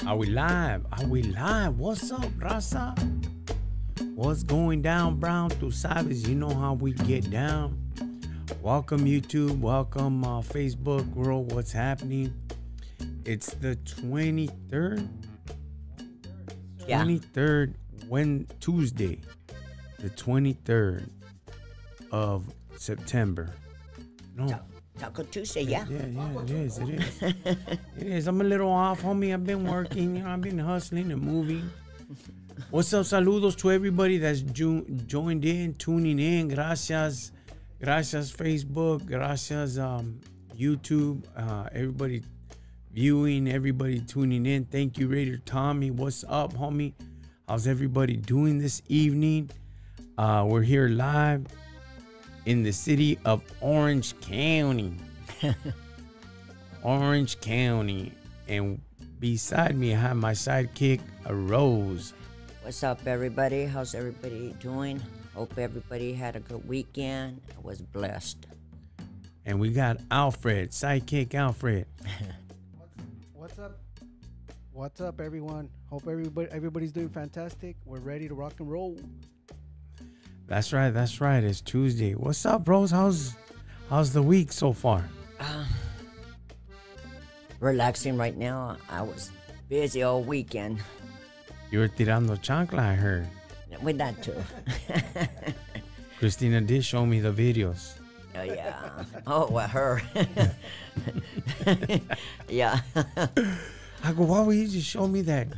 Are we live? Are we live? What's up, Raza? What's going down, Brown? Tu sabes, you know how we get down. Welcome, YouTube. Welcome, Facebook world. What's happening? It's the 23rd? Yeah. 23rd, Tuesday. The 23rd of September. No. Taco Tuesday, yeah. Yeah, it is. It is. I'm a little off, homie. I've been working, I've been hustling and moving. What's up? Saludos to everybody that's joined in, tuning in. Gracias. Gracias, Facebook. Gracias, YouTube. Everybody viewing, everybody tuning in. Thank you, Raider Tommy. What's up, homie? How's everybody doing this evening? We're here live in the city of Orange County. Orange County. And beside me, I have my sidekick, Rose. What's up, everybody? How's everybody doing? Hope everybody had a good weekend. I was blessed. And we got Alfred, sidekick Alfred. What's up? What's up, everyone? Hope everybody's doing fantastic. We're ready to rock and roll. That's right. It's Tuesday. What's up, bros? How's the week so far? Relaxing right now. I was busy all weekend. You were tirando chancla, I heard. With that too. Christina did show me the videos. Oh, yeah. Oh, well, her. Yeah. I go, why would you just show me that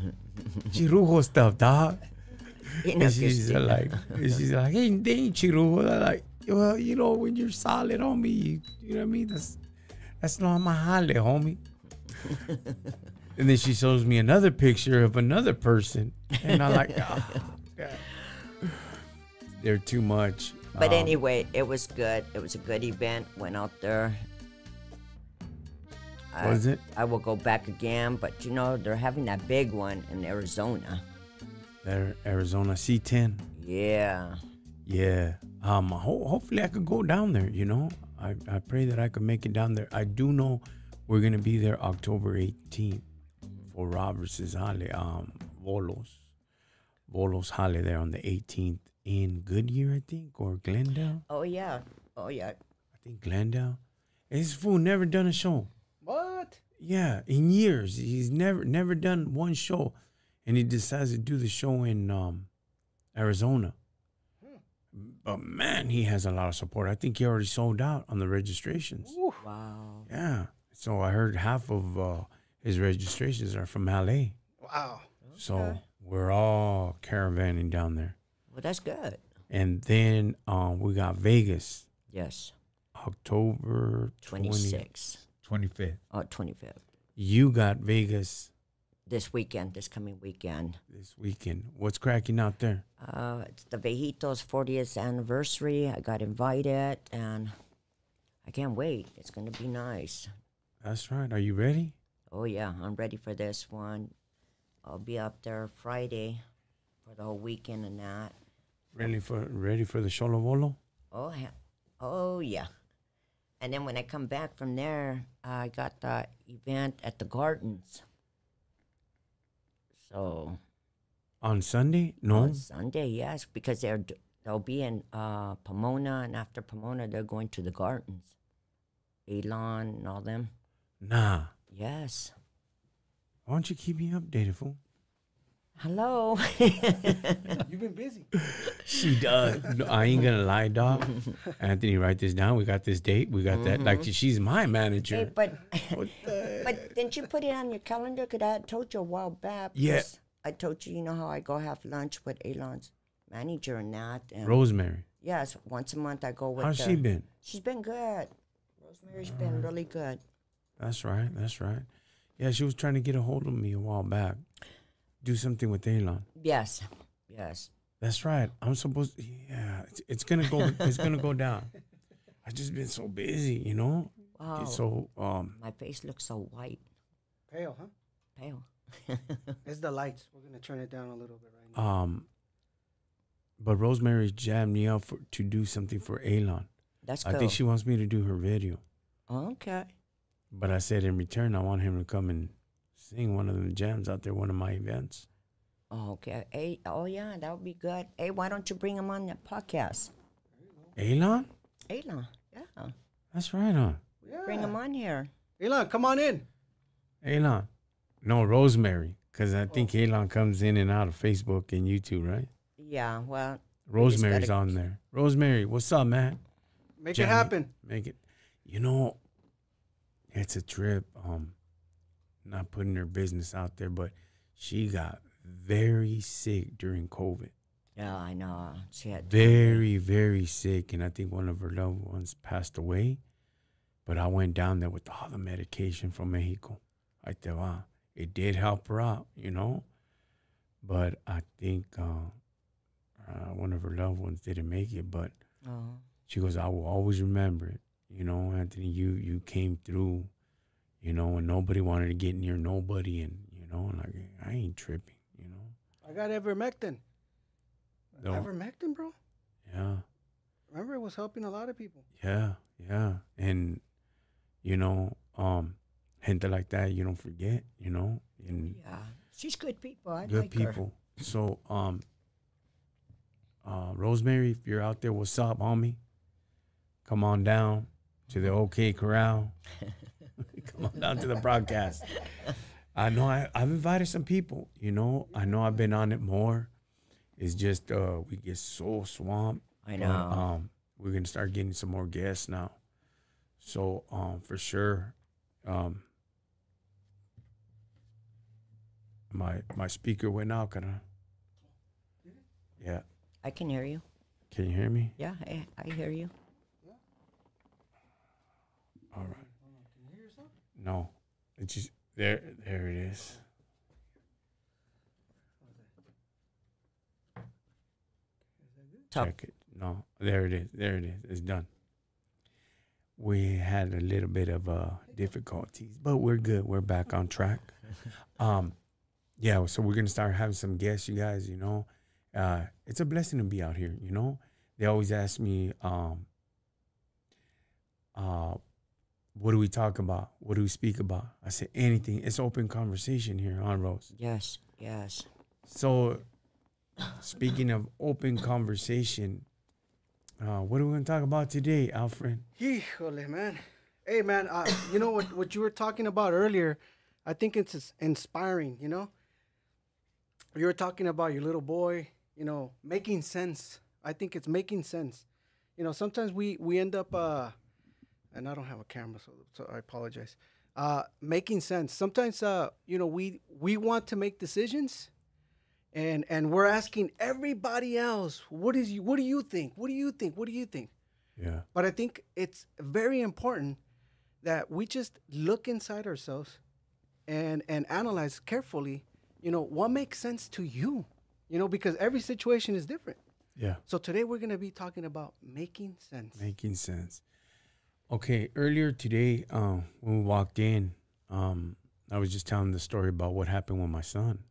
chirujo stuff, dog? You know, And she's like, hey, they ain't chirujo. I'm like, well, you know, when you're solid, homie, you know what I mean? That's not my jale, homie. And then she shows me another picture of another person. And I'm like, oh, God. They're too much. But anyway, it was good. It was a good event. Went out there. Was it? I will go back again, but you know, they're having that big one in Arizona. Arizona C10. Yeah. Yeah. Hopefully I could go down there, you know. I pray that I could make it down there. I do know we're gonna be there October 18th for Roberts' Hale, Volos Hale there on the 18th in Goodyear, I think, or Glendale. Oh yeah. I think Glendale. This fool never done a show. What? Yeah, in years. He's never done one show. And he decides to do the show in Arizona. But man, he has a lot of support. I think he already sold out on the registrations. Ooh. Wow. Yeah. So I heard half of his registrations are from LA. Wow. So we're all caravanning down there. Well, that's good. And then we got Vegas. Yes. October 26th. 25th. Oh, 25th. You got Vegas This coming weekend. this weekend. What's cracking out there? It's the Vejitos 40th anniversary. I got invited, and I can't wait. It's going to be nice. That's right. Are you ready? Oh, yeah. I'm ready for this one. I'll be up there Friday for the whole weekend and that. Ready for the Xolo Bolo? Oh, yeah. And then when I come back from there, I got the event at the Gardens. So On Sunday? No. on Sunday, yes, because they'll be in Pomona, and after Pomona, they're going to the Gardens, Elon and all them. Nah. Yes. Why don't you keep me updated, fool? Hello. You've been busy. She does. No, I ain't gonna lie, dog. Anthony, write this down. We got this date. We got that. Like, she's my manager. Hey, but didn't you put it on your calendar? Because I had told you a while back. Yeah. I told you, you know how I go have lunch with Elon's manager and that. And Rosemary. yes, once a month I go with her. How's she been? She's been good. Rosemary's been really good. That's right. Yeah, she was trying to get a hold of me a while back. Do something with Elon. Yes. That's right. I'm supposed to, yeah. It's gonna go down. I've just been so busy, you know? Wow. So My face looks so white. Pale, huh? Pale. It's the lights. We're gonna turn it down a little bit right now. But Rosemary's jammed me up to do something for Elon. That's cool. I think she wants me to do her video. Okay. But I said in return, I want him to come and sing one of the jams out there, one of my events. Oh, okay. Hey, oh yeah, that would be good. Hey, why don't you bring him on the podcast? Elon? Ayla, yeah. That's right, huh? Yeah. Bring him on here. Elon, come on in. Elon. No, Rosemary. Because I think Elon comes in and out of Facebook and YouTube, right? Yeah, well. Rosemary's on there. Rosemary, what's up, man? Make Jamie, it happen. Make it. You know, it's a trip. Not putting her business out there, but she got very sick during COVID. Yeah, I know. She had Very, very sick. And I think one of her loved ones passed away. But I went down there with all the medication from Mexico. I thought, wow, it did help her out, you know. But I think one of her loved ones didn't make it. But she goes, I will always remember it. You know, Anthony, you came through, you know, and nobody wanted to get near nobody. And, you know, like, I ain't tripping, you know. I got ivermectin. No. Ivermectin, bro? Yeah. Remember, it was helping a lot of people. Yeah, yeah. And, you know, gente like that, you don't forget, you know. And yeah, she's good people. I good like people. So, Rosemary, if you're out there, what's up, homie? Come on down to the OK Corral. Come on down to the broadcast. I know I've invited some people, you know. I know I've been on it more. It's just we get so swamped. I know. But, we're going to start getting some more guests now. So, for sure, my speaker went out. Yeah. I can hear you. Can you hear me? Yeah, I hear you. All right. Can you hear yourself? No, it's just there it is. Talk. Check it. No, there it is. There it is. It's done. We had a little bit of difficulties, but we're good. We're back on track. Yeah, so we're gonna start having some guests, you guys. You know, it's a blessing to be out here. You know, they always ask me, what do we talk about? What do we speak about? I say anything. It's open conversation here on Rose. Yes, yes. So, speaking of open conversation, what are we going to talk about today, Alfred? Híjole, man. Hey, man, you know what you were talking about earlier, I think it's inspiring, you know? You were talking about your little boy, you know, making sense. I think it's making sense. You know, sometimes we end up, and I don't have a camera, so I apologize. Making sense. Sometimes, you know, we want to make decisions, and we're asking everybody else, what do you think? What do you think? What do you think? Yeah. But I think it's very important that we just look inside ourselves and analyze carefully, you know, what makes sense to you, you know, because every situation is different. Yeah. So today we're going to be talking about making sense. Making sense. Okay, earlier today, when we walked in, I was just telling the story about what happened with my son.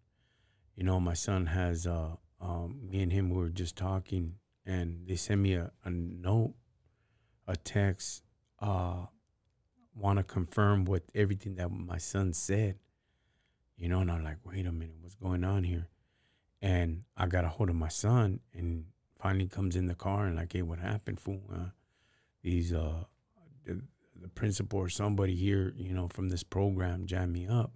You know, my son has, me and him, we were just talking, and they sent me a note, a text, want to confirm with everything that my son said. You know, and I'm like, wait a minute, what's going on here? And I got a hold of my son, and finally comes in the car and like, hey, what happened, fool? These, the principal or somebody here, you know, from this program jammed me up.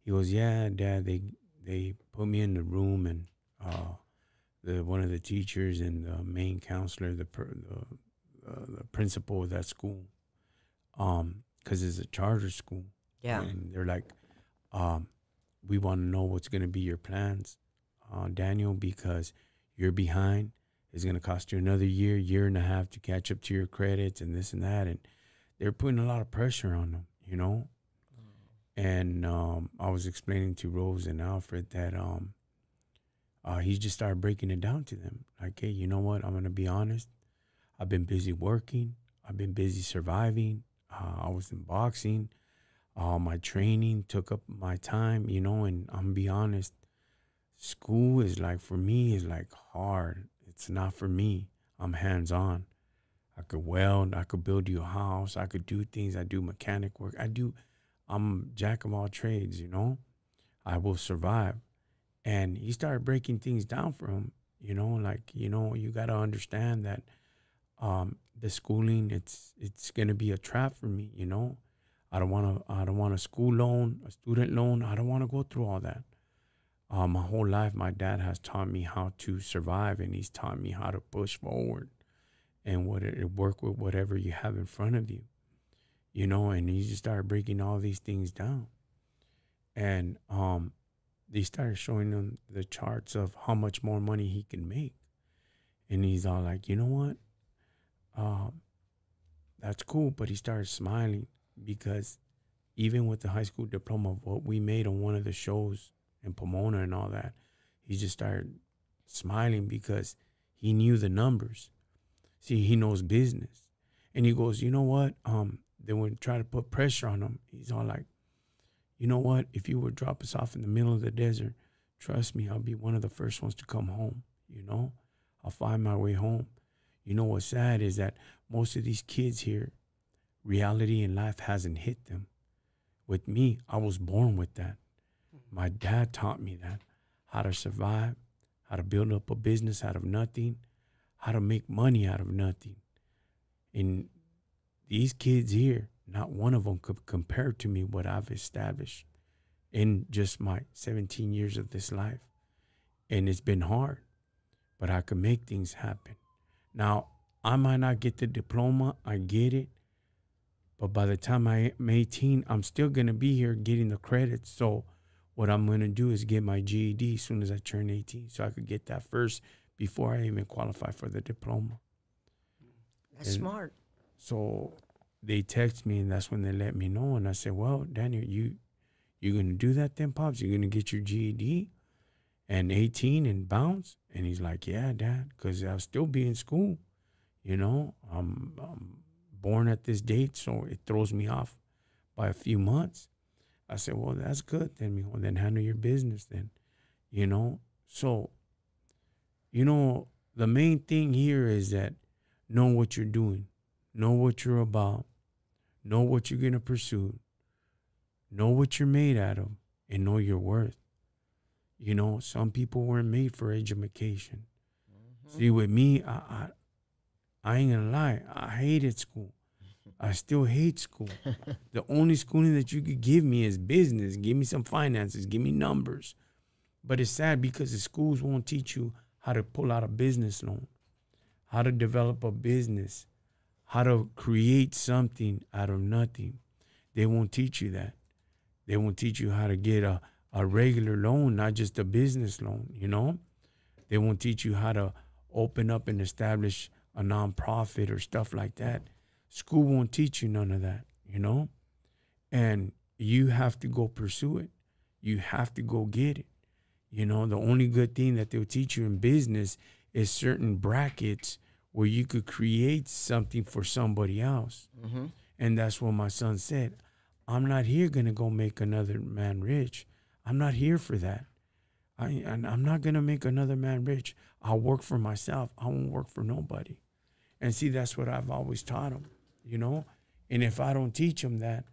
He goes, yeah, Dad, they put me in the room, and one of the teachers and the main counselor, the principal of that school, because it's a charter school. Yeah. And they're like, we want to know what's going to be your plans, Daniel, because you're behind. It's going to cost you another year and a half to catch up to your credits and this and that. And they're putting a lot of pressure on them, you know. And I was explaining to Rose and Alfred that he just started breaking it down to them. Like, hey, you know what? I'm going to be honest. I've been busy working. I've been busy surviving. I was in boxing. My training took up my time, you know, and I'm going to be honest. School is like, for me, is like hard. It's not for me. I'm hands-on. I could weld. I could build you a house. I could do things. I do mechanic work. I'm jack of all trades, you know. I will survive. And he started breaking things down for him, you know, like, you know, you got to understand that the schooling, it's going to be a trap for me, you know. I don't want a school loan, a student loan. I don't want to go through all that. My whole life, my dad has taught me how to survive, and he's taught me how to push forward and work with whatever you have in front of you, you know. And he just started breaking all these things down, and they started showing him the charts of how much more money he can make, and he's all like, you know what, that's cool. But he started smiling because even with the high school diploma of what we made on one of the shows in Pomona and all that, he just started smiling because he knew the numbers. See, he knows business. And he goes, you know what? They would try to put pressure on him. He's all like, you know what? If you would drop us off in the middle of the desert, trust me, I'll be one of the first ones to come home. You know, I'll find my way home. You know what's sad is that most of these kids here, reality in life hasn't hit them. With me, I was born with that. My dad taught me that, how to survive, how to build up a business out of nothing, how to make money out of nothing. And these kids here, not one of them could compare to me what I've established in just my 17 years of this life. And it's been hard, but I could make things happen. Now, I might not get the diploma, I get it. But by the time I'm 18, I'm still going to be here getting the credits. So what I'm going to do is get my GED as soon as I turn 18 so I could get that first before I even qualify for the diploma. That's smart. So they text me, and that's when they let me know. And I said, well, Daniel, you're going to do that then, Pops? You're going to get your GED and 18 and bounce? And he's like, yeah, Dad, because I'll still be in school. You know, I'm born at this date, so it throws me off by a few months. I said, well, that's good then. Well, then handle your business then, you know. So, you know, the main thing here is that know what you're doing, know what you're about, know what you're going to pursue, know what you're made out of, and know your worth. You know, some people weren't made for education. Mm-hmm. See, with me, I ain't gonna lie, I hated school. I still hate school. The only schooling that you could give me is business. Give me some finances. Give me numbers. But it's sad because the schools won't teach you how to pull out a business loan, how to develop a business, how to create something out of nothing. They won't teach you that. They won't teach you how to get a regular loan, not just a business loan, you know? They won't teach you how to open up and establish a nonprofit or stuff like that. School won't teach you none of that, you know? And you have to go pursue it. You have to go get it. You know, the only good thing that they'll teach you in business is certain brackets where you could create something for somebody else. Mm-hmm. And that's what my son said. I'm not here going to go make another man rich. I'm not here for that. I'm not going to make another man rich. I'll work for myself. I won't work for nobody. And see, that's what I've always taught him, you know? And if I don't teach him that,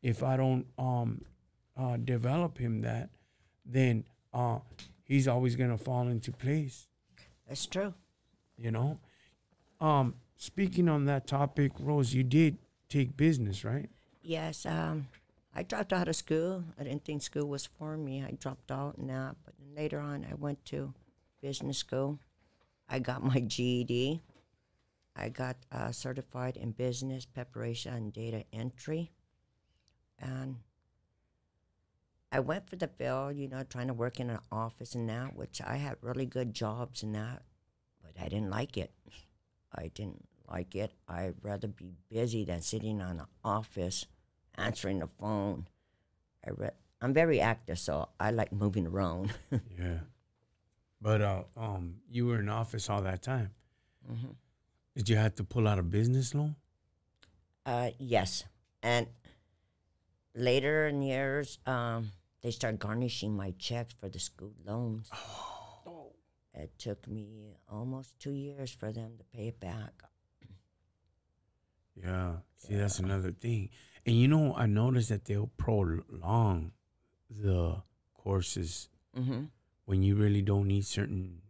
if I don't develop him that, then he's always going to fall into place. That's true. You know? Speaking on that topic, Rose, you did take business, right? Yes. I dropped out of school. I didn't think school was for me. I dropped out and that. But then later on, I went to business school. I got my GED. I got certified in business preparation and data entry. And I went for the field, you know, trying to work in an office and that, which I had really good jobs in that, but I didn't like it. I didn't like it. I'd rather be busy than sitting on an office answering the phone. I'm very active, so I like moving around. Yeah. But you were in office all that time. Mm-hmm. Did you have to pull out a business loan? Yes. And later in years, they start garnishing my checks for the school loans. Oh. It took me almost 2 years for them to pay it back. Yeah. See, that's another thing. And you know, I noticed that they'll prolong the courses Mm-hmm. when you really don't need certain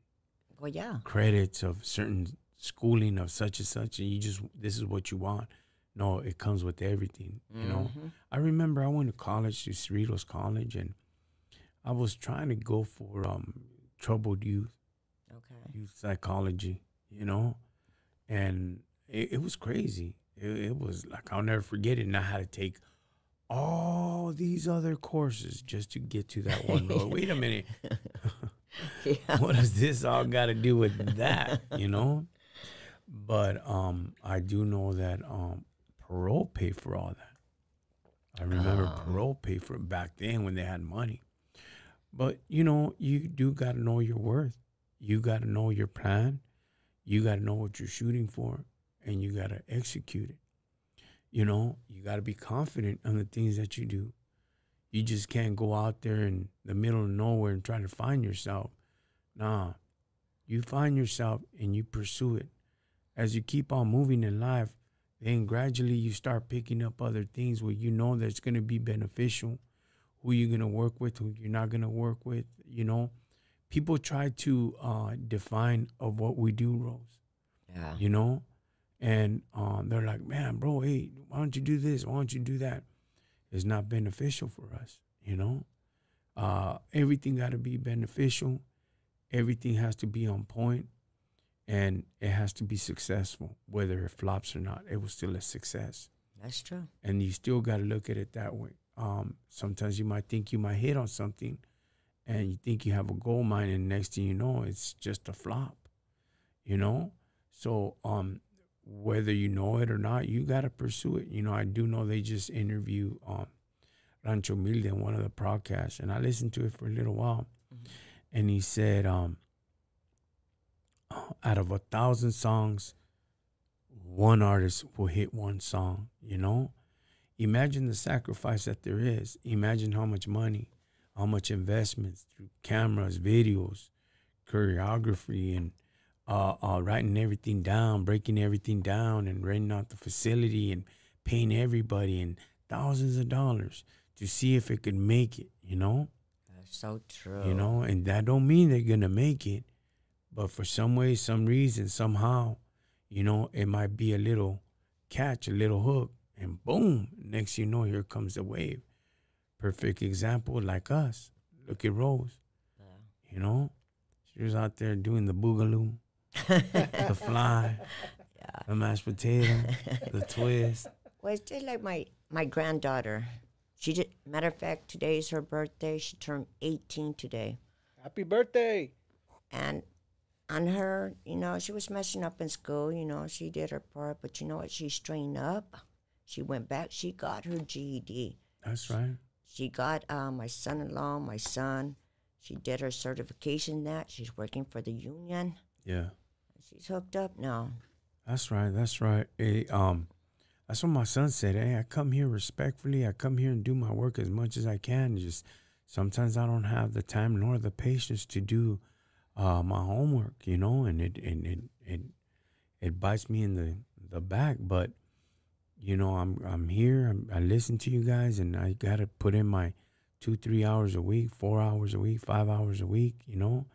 Well, yeah. credits of certain schooling of such and such, and you just, this is what you want. No, it comes with everything, you know. Mm-hmm. I remember I went to college, to Cerritos College, and I was trying to go for troubled youth, Okay. youth psychology, you know, and it was crazy. It was like, I'll never forget it. And I had to take all these other courses just to get to that one. Lord, wait a minute. Yeah. What does this all got to do with that, you know? But I do know that parole paid for all that. I remember parole paid for it back then when they had money. But, you know, you do got to know your worth. You got to know your plan. You got to know what you're shooting for, and you got to execute it. You know, you got to be confident on the things that you do. You just can't go out there in the middle of nowhere and try to find yourself. Nah, you find yourself and you pursue it. As you keep on moving in life, then gradually you start picking up other things where you know that's going to be beneficial, who you're going to work with, who you're not going to work with, you know. People try to define of what we do, Rose, Yeah. you know, and they're like, man, bro, hey, why don't you do this? Why don't you do that? It's not beneficial for us, you know. Everything got to be beneficial. Everything has to be on point, and it has to be successful. Whether it flops or not, it was still a success. That's true. And you still got to look at it that way. Sometimes you might think you might hit on something, and you think you have a gold mine, and next thing you know, it's just a flop, you know? So whether you know it or not, you got to pursue it. You know, I do know they just interviewed Rancho Milde in one of the podcasts, and I listened to it for a little while. Mm-hmm. And he said, out of 1,000 songs, one artist will hit one song, you know? Imagine the sacrifice that there is. Imagine how much money, how much investments through cameras, videos, choreography, and writing everything down, breaking everything down, and renting out the facility and paying everybody and thousands of dollars to see if it could make it, you know? That's so true. You know, and that don't mean they're going to make it. But for some way, some reason, somehow, you know, it might be a little catch, a little hook, and boom, next you know, here comes the wave. Perfect example, like us. Look at Rose. Yeah. You know, she was out there doing the boogaloo, the fly, the mashed potato, the twist. Well, it's just like my granddaughter. She did. Matter of fact, today's her birthday. She turned 18 today. Happy birthday! And on her, you know, she was messing up in school. You know, she did her part, but you know what? She straightened up. She went back. She got her GED. That's right. She got my son-in-law, my son. She did her certification. She's working for the union. Yeah. She's hooked up now. That's right. That's right. Hey, that's what my son said. Hey, I come here respectfully. I come here and do my work as much as I can. Just sometimes I don't have the time nor the patience to do my homework, you know, and it bites me in the back. But you know, I'm here. I listen to you guys, and I gotta put in my 2-3 hours a week, 4 hours a week, 5 hours a week, you know,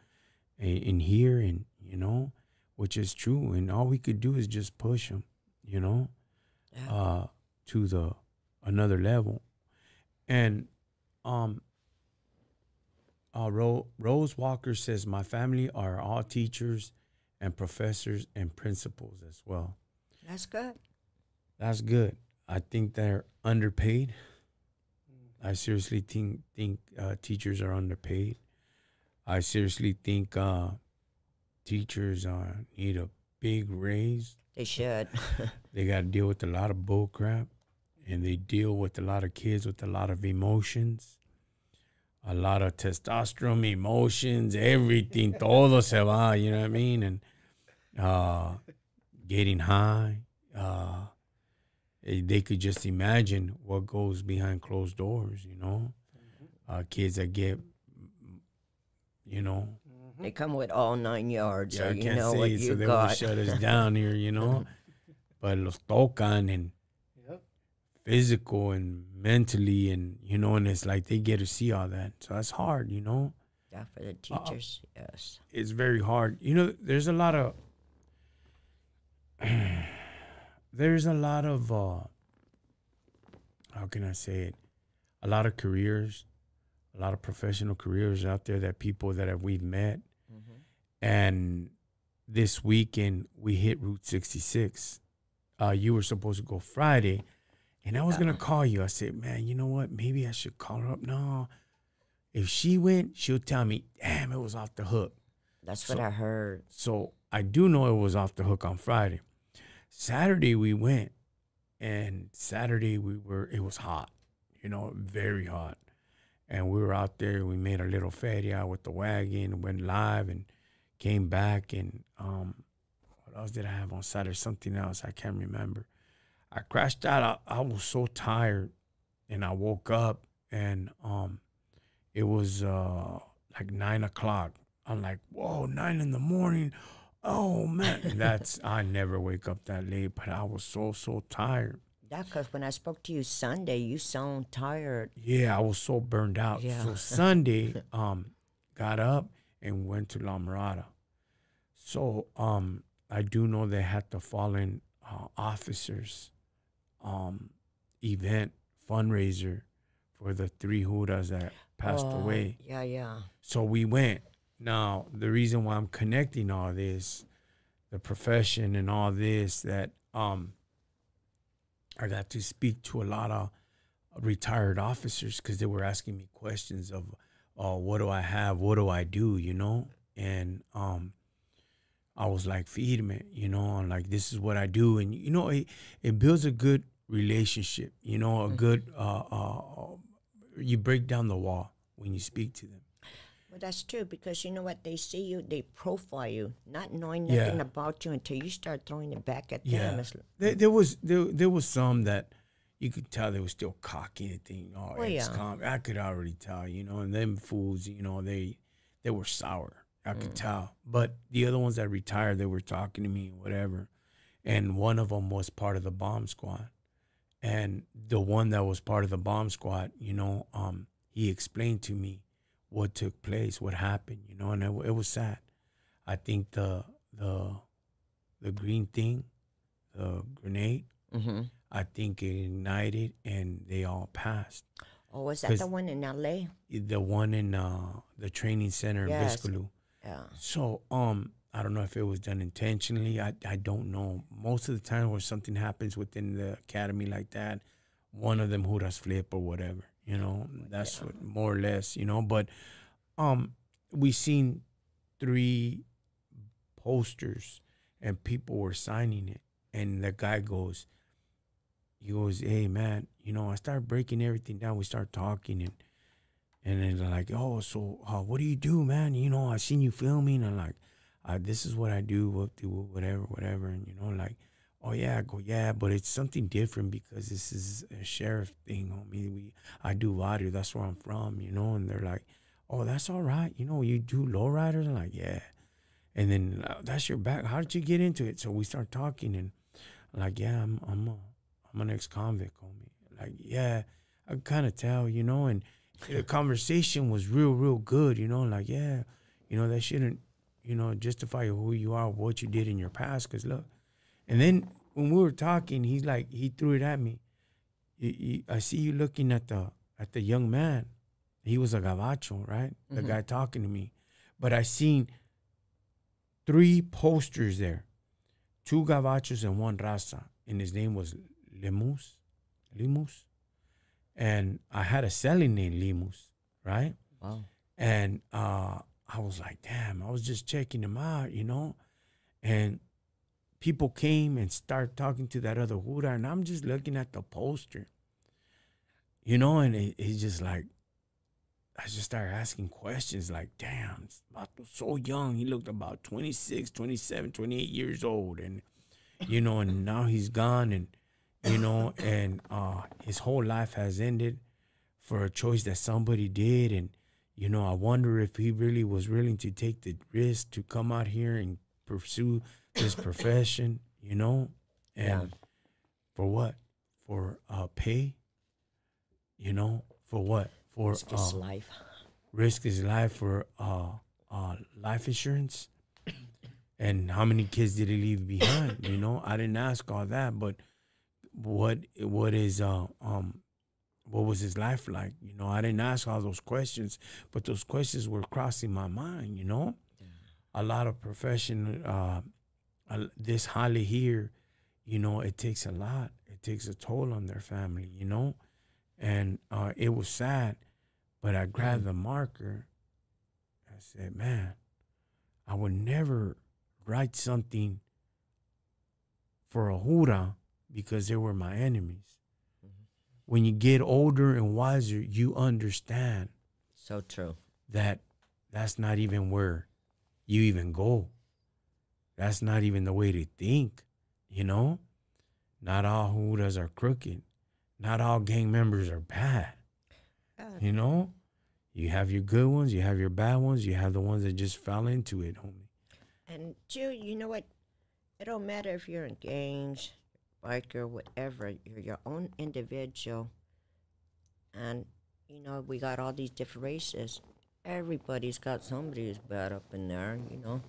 in here, and you know, which is true. And all we could do is just push them, you know. To the another level. And Rose Walker says, my family are all teachers and professors and principals as well. That's good. That's good. I think they're underpaid. I seriously think teachers are underpaid. I seriously think teachers need a big raise. They should. They got to deal with a lot of bull crap, and they deal with a lot of kids with a lot of emotions, a lot of testosterone, emotions, everything. Todo se va, you know what I mean? And getting high. They could just imagine what goes behind closed doors, you know? Kids that get, you know. They come with all 9 yards, Yeah, so I you can't know say what it, you so they got. will shut us down here, you know. but los tocan and Yep. physical and mentally, and you know, and it's like they get to see all that. So that's hard, you know. Yeah, for the teachers, yes. It's very hard. You know, there's a lot of how can I say it? A lot of careers, a lot of professional careers out there that people that we've met. And this weekend we hit Route 66. You were supposed to go Friday, and I was gonna call you. I said, man, you know what? Maybe I should call her up. No, if she went, she'll tell me, damn, it was off the hook. That's what I heard. So I do know it was off the hook on Friday. Saturday we went, and Saturday it was hot, you know, very hot. And we were out there, we made a little feria with the wagon, went live and came back. And what else did I have on Saturday? Something else, I can't remember. I crashed out. I was so tired, and I woke up, and it was like 9 o'clock. I'm like, whoa, 9 in the morning. Oh, man. I never wake up that late, but I was so tired. Yeah, because when I spoke to you Sunday, you sound tired. Yeah, I was so burned out. Yeah. So Sunday, got up and went to La Mirada. So I do know they had the fallen officers event fundraiser for the 3 Judas that passed away. Yeah. So we went. Now, the reason why I'm connecting all this, the profession and all this, that I got to speak to a lot of retired officers because they were asking me questions of, what do I have? What do I do? You know? And I was like, feed me, you know, and like, this is what I do. And, you know, it builds a good relationship, you know, a good, you break down the wall when you speak to them. Well, that's true because you know what? They see you, they profile you, not knowing nothing about you until you start throwing it back at them. Yeah. There was some that you could tell they were still cocky and thinking, I could already tell, you know, and them fools, you know, they were sour. I could tell. But the other ones that retired, they were talking to me, whatever. And one of them was part of the bomb squad. And the one that was part of the bomb squad, you know, he explained to me what took place, what happened, you know, and it was sad. I think the green thing, the grenade, I think it ignited and they all passed. Oh, was that the one in L.A.? The one in the training center in Biscayne. Yeah. So I don't know if it was done intentionally. I don't know. Most of the time when something happens within the academy like that, one of them Judas flip or whatever. You know, that's what, more or less, you know. But we seen 3 posters and people were signing it. And the guy goes, hey, man, you know, I start breaking everything down. We start talking and then they're like, oh, so what do you do, man? You know, I seen you filming. And like, this is what I do, whatever. And, you know, like, oh, yeah. I go, yeah, but it's something different because this is a sheriff thing, homie. I do audio. That's where I'm from, you know. And they're like, oh, that's all right. You know, you do lowriders? I'm like, yeah. And then that's your back. How did you get into it? So we start talking and I'm like, yeah, I'm an ex-convict, homie. Like, yeah, I can kind of tell, you know. And the conversation was real good, you know. Like, yeah, you know, that shouldn't, you know, justify who you are, what you did in your past. Because look, and then when we were talking, he's like, he threw it at me. I see you looking at the young man. He was a gabacho, right? The guy talking to me. But I seen 3 posters there, 2 gabachos and 1 raza. And his name was Lemus. And I had a selling name, Lemus, right? Wow. And I was like, damn, I was just checking him out, you know? And people came and started talking to that other Jura, and I'm just looking at the poster, you know? And it's just like, I just started asking questions like, damn, so young. He looked about 26, 27, 28 years old. And, you know, and now he's gone and, you know, and his whole life has ended for a choice that somebody did. And, you know, I wonder if he really was willing to take the risk to come out here and pursue this profession, you know. And for what? For pay? You know, for what? For Risk his life. Risk his life for life insurance. And how many kids did he leave behind? You know, I didn't ask all that, but what was his life like? You know, I didn't ask all those questions, but those questions were crossing my mind. You know, a lot of professional. This Holly here, you know, it takes a lot. It takes a toll on their family. You know, and it was sad, but I grabbed the marker. I said, man, I would never write something for a hura because they were my enemies. When you get older and wiser, you understand. So true. That's not even where you even go. That's not even the way to think, you know? Not all huras are crooked. Not all gang members are bad. You know? You have your good ones, you have your bad ones, you have the ones that just fell into it, homie. And Jew, you know what? It don't matter if you're in gangs, biker, whatever. You're your own individual. And, you know, we got all these different races. Everybody's got somebody who's bad up in there, you know.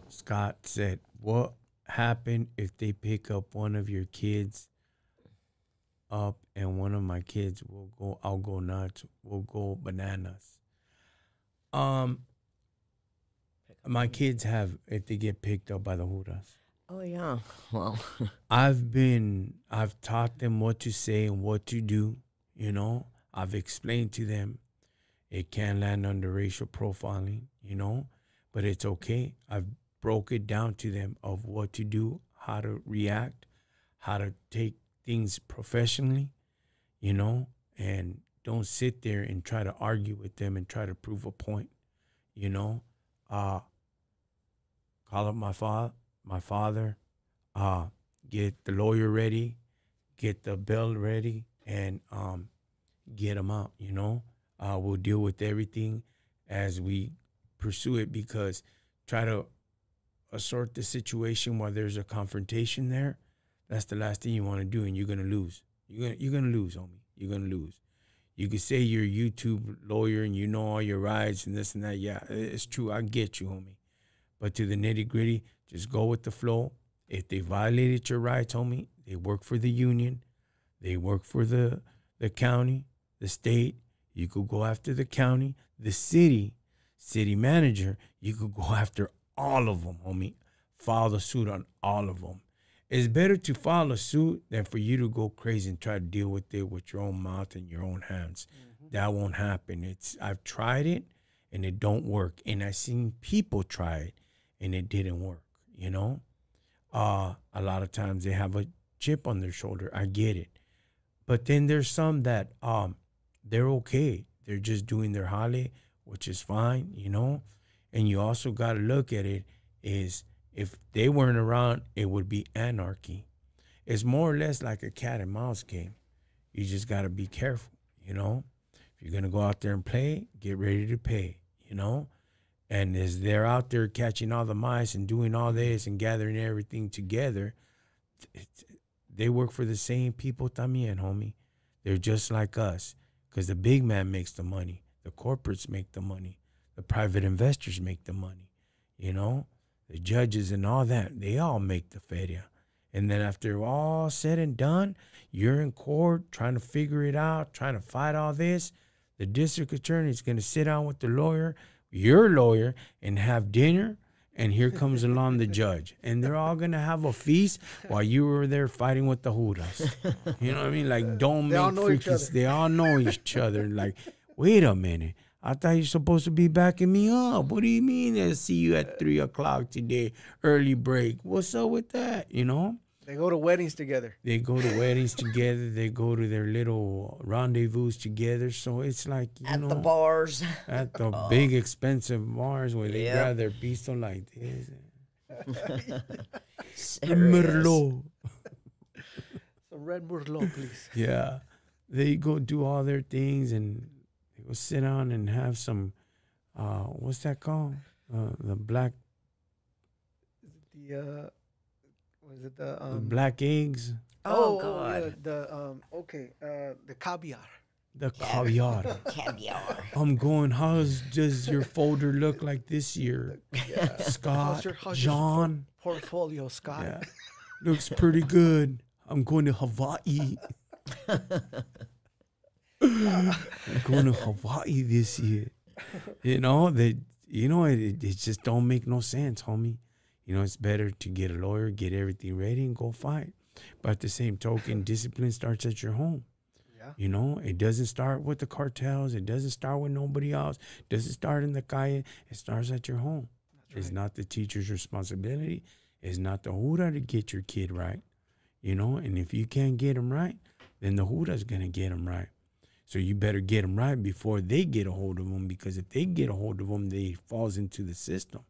Scott said, what happened if they pick up one of your kids up and one of my kids will go, I'll go nuts, will go bananas? My kids have, if they get picked up by the huras. Oh, yeah. Well, I've taught them what to say and what to do, you know. I've explained to them it can land under racial profiling, you know, but it's okay. I've broke it down to them of what to do, how to react, how to take things professionally, you know, and don't sit there and try to argue with them and try to prove a point, you know. Call up my father, get the lawyer ready, get the bill ready, and get them out, you know. We'll deal with everything as we pursue it, because try to assort the situation while there's a confrontation there, that's the last thing you want to do, and you're going to lose. You're gonna lose, homie. You're going to lose. You could say you're a YouTube lawyer and you know all your rights and this and that. Yeah, it's true. I get you, homie. But to the nitty gritty, just go with the flow. If they violated your rights, homie, they work for the union. They work for the county, the state. You could go after the county, the city manager. You could go after all of them, homie. File the suit on all of them. It's better to file a suit than for you to go crazy and try to deal with it with your own mouth and your own hands. That won't happen. I've tried it and it don't work. And I've seen people try it and it didn't work, you know? A lot of times they have a chip on their shoulder. I get it. But then there's some that they're okay. They're just doing their jale, which is fine, you know? And you also got to look at it is if they weren't around, it would be anarchy. It's more or less like a cat and mouse game. You just got to be careful, you know? If you're going to go out there and play, get ready to pay, you know? And as they're out there catching all the mice and doing all this and gathering everything together, they work for the same people también, homie. They're just like us, because the big man makes the money. The corporates make the money. The private investors make the money, you know? The judges and all that, they all make the feria. And then after all said and done, you're in court trying to figure it out, trying to fight all this. The district attorney is going to sit down with the lawyer, your lawyer, and have dinner. And here comes along the judge. And they're all going to have a feast while you were there fighting with the huras. You know what I mean? Like, don't They all make know each freaky. other. They all know each other. Like, wait a minute. I thought you're supposed to be backing me up. What do you mean I see you at 3 o'clock today, early break? What's up with that, you know? They go to weddings together. They go to weddings together. They go to their little rendezvous together. So it's like, you know. At the bars. At the big expensive bars where they Yep. grab their pisto like this. Serious. Merlot. Some Red Merlot, please. Yeah. They go do all their things and they go sit down and have some, what's that called? The black. Was it the The black eggs. Oh, yeah, God. the caviar. The caviar. Caviar. I'm going, does your folder look like this year? Scott, How's John. portfolio, Scott? Yeah. Looks pretty good. I'm going to Hawaii. I'm going to Hawaii this year. You know, it just don't make no sense, homie. You know, it's better to get a lawyer, get everything ready, and go fight. But at the same token, discipline starts at your home. Yeah. You know, it doesn't start with the cartels. It doesn't start with nobody else. It doesn't start in the calle. It starts at your home. It's not the teacher's responsibility. It's not the Hura to get your kid right. You know, and if you can't get them right, then the Hura's going to get them right. So you better get them right before they get a hold of them, because if they get a hold of them, they falls into the system.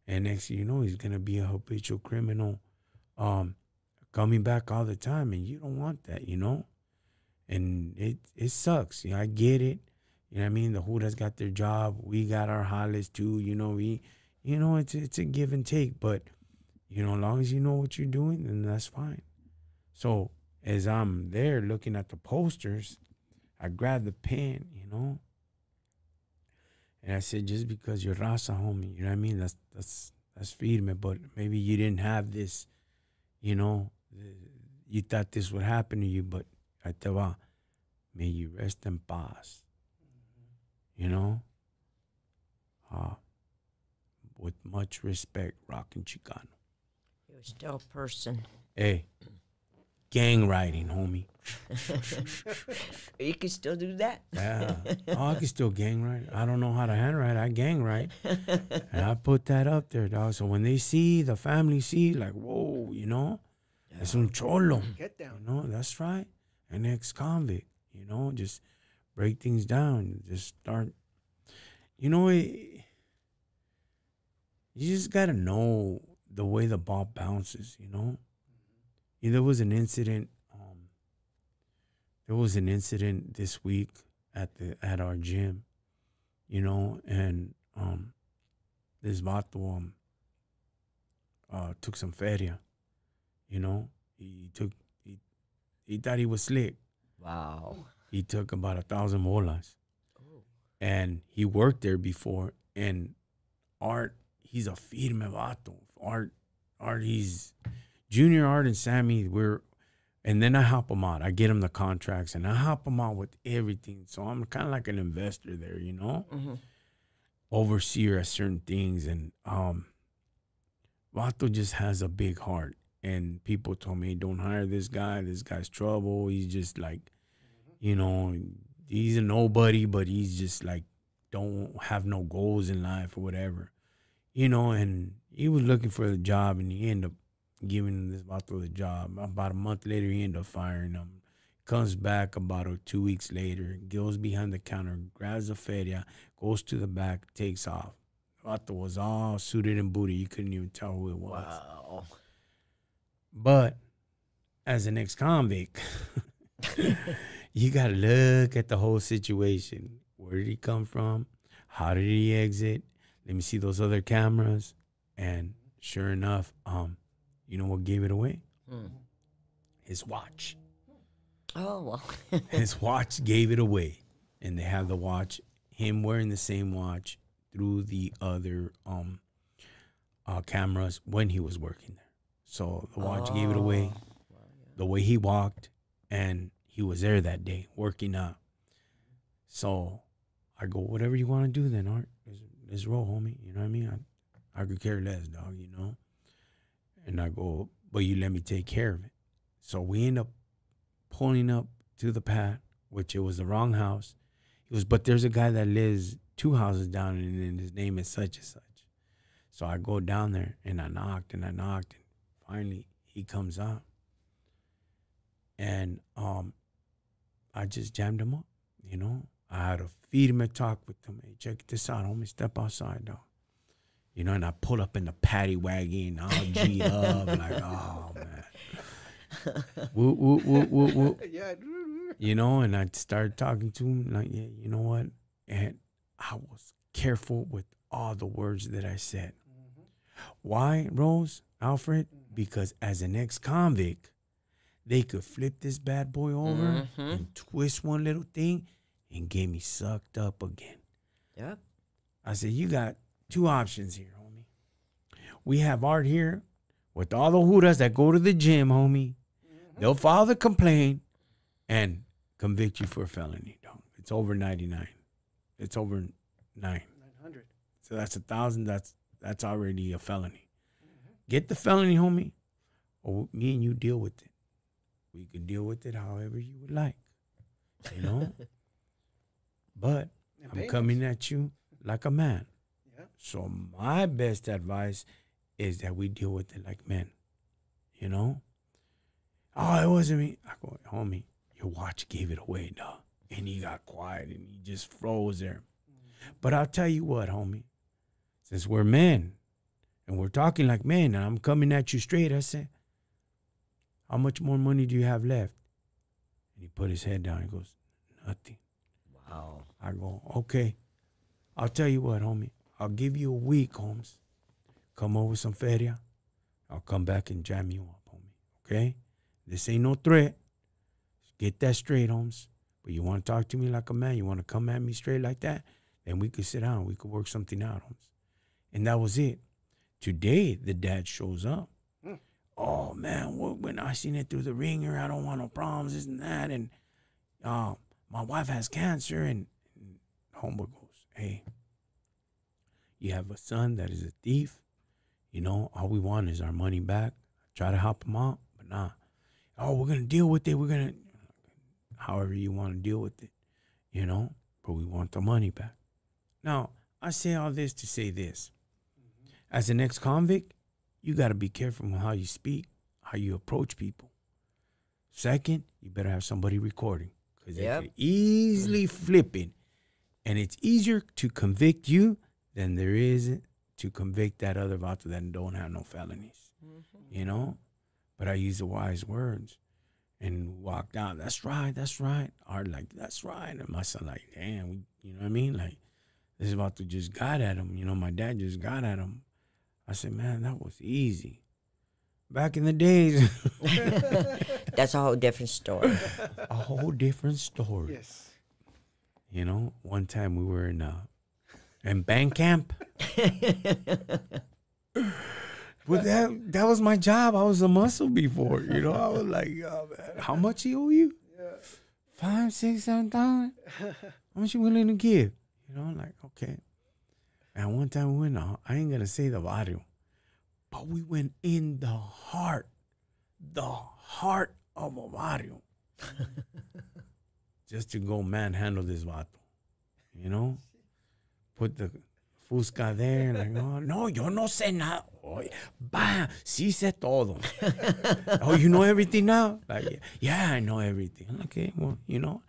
And next thing you know, he's going to be a habitual criminal coming back all the time. And you don't want that, you know. And it sucks. You know, I get it. You know what I mean? The Hura's got their job. We got our highlights too. You know, it's a give and take. But, you know, as long as you know what you're doing, then that's fine. So as I'm there looking at the posters, I grabbed the pen, you know, and I said, just because you're raza, homie, you know what I mean? That's firme, but maybe you didn't have this, you know, you thought this would happen to you, but ahí te va. May you rest in paz, you know? With much respect, Rockin Chicano. You're still a person. Hey, gang riding, homie. You can still do that. Yeah. Oh, I can still gang write. I don't know how to handwrite. I gang write. And I put that up there, dog. So when they see, the family see, like, whoa, you know, it's un cholo. Get down. You know, that's right. An ex-convict, you know, just break things down. Just start, you know, you just got to know the way the ball bounces, you know. Yeah, there was an incident. There was an incident this week at our gym, you know, and this vato took some feria, you know. He thought he was slick. Wow. He took about 1,000 bolas, and he worked there before. And Art, he's a firme vato. Art, he's Junior, Art, and Sammy. And then I help them out. I get them the contracts, and I help them out with everything. So I'm kind of like an investor there, you know, overseer at certain things. And Vato just has a big heart. And people told me, don't hire this guy. This guy's trouble. He's just like, you know, he's a nobody, but he's just like, don't have no goals in life or whatever, you know. And he was looking for a job, and he ended up giving this vato the job. About a month later, he ended up firing him. Comes back about 2 weeks later, goes behind the counter, grabs the feria, goes to the back, takes off. Vato was all suited and booted. You couldn't even tell who it was. Wow. But as an ex-convict, you got to look at the whole situation. Where did he come from? How did he exit? Let me see those other cameras. And sure enough, you know what gave it away? His watch. Oh, well. His watch gave it away. And they have the watch, him wearing the same watch through the other cameras when he was working there. So the watch gave it away. The way he walked, and he was there that day working out. So I go, whatever you want to do then, Art. Let's roll, homie. You know what I mean? I could care less, dog, you know? And I go, but you let me take care of it. So we end up pulling up to the pad, which it was the wrong house. He goes, but there's a guy that lives 2 houses down, and his name is such and such. So I go down there, and I knocked, and finally he comes out. And I just jammed him up, you know? I had a firme talk with him. Hey, check this out, homie. Step outside, dog. You know, and I pull up in the paddy wagon, all G'd up, like, oh, man. Woo, woo, woo, woo, woo. Yeah. You know, and I started talking to him, like, yeah, you know what? And I was careful with all the words that I said. Why, Rose, Alfred? because as an ex-convict, they could flip this bad boy over and twist one little thing and get me sucked up again. Yep. I said, you got two options here, homie. We have Art here with all the Judas that go to the gym, homie. They'll file the complaint and convict you for a felony, dog. It's over 99. It's over 900. So that's 1,000. That's already a felony. Get the felony, homie, or me and you deal with it. We could deal with it however you would like, you know? But I'm coming at you like a man. Yeah. So my best advice is that we deal with it like men, you know? Oh, it wasn't me. I go, homie, your watch gave it away, dog. And he got quiet and he just froze there. But I'll tell you what, homie. Since we're men and we're talking like men and I'm coming at you straight, I said, how much more money do you have left? And he put his head down. He goes, nothing. Wow. I go, okay. I'll tell you what, homie. I'll give you a week, Holmes. Come over some feria. I'll come back and jam you up, homie. Okay? This ain't no threat. Get that straight, Holmes. But you want to talk to me like a man? You want to come at me straight like that? Then we could sit down. We could work something out, Holmes. And that was it. Today, the dad shows up. Oh, man, when I seen it through the ringer, I don't want no problems, this and that. And my wife has cancer. And homeboy goes, hey, you have a son that is a thief. You know, all we want is our money back. Try to help him out, but nah. Oh, we're going to deal with it. We're going to, however you want to deal with it, you know, but we want the money back. Now, I say all this to say this. As an ex-convict, you got to be careful with how you speak, how you approach people. Second, you better have somebody recording because they can easily flip it. And it's easier to convict you than there is to convict that other vato that don't have no felonies, you know? But I use the wise words and walked out. That's right, that's right. Art like, that's right. And my son like, damn, you know what I mean? Like, this is about to just got at him. You know, my dad just got at him. I said, man, that was easy. Back in the days. That's a whole different story. A whole different story. Yes. You know, one time we were in band camp. But that was my job. I was a muscle before, you know. I was like, oh, man, how much he owe you? Yeah. 5, 6, 7,000. How much you willing to give? You know, like, okay. And one time we went, I ain't gonna say the barrio, but we went in the heart of a barrio, just to go manhandle this vato, you know. Put the Fusca there, like, oh, no, yo no sé nada. Oh, bah, sí sé todo. Oh, you know everything now? Like, yeah, I know everything. Okay, well, you know,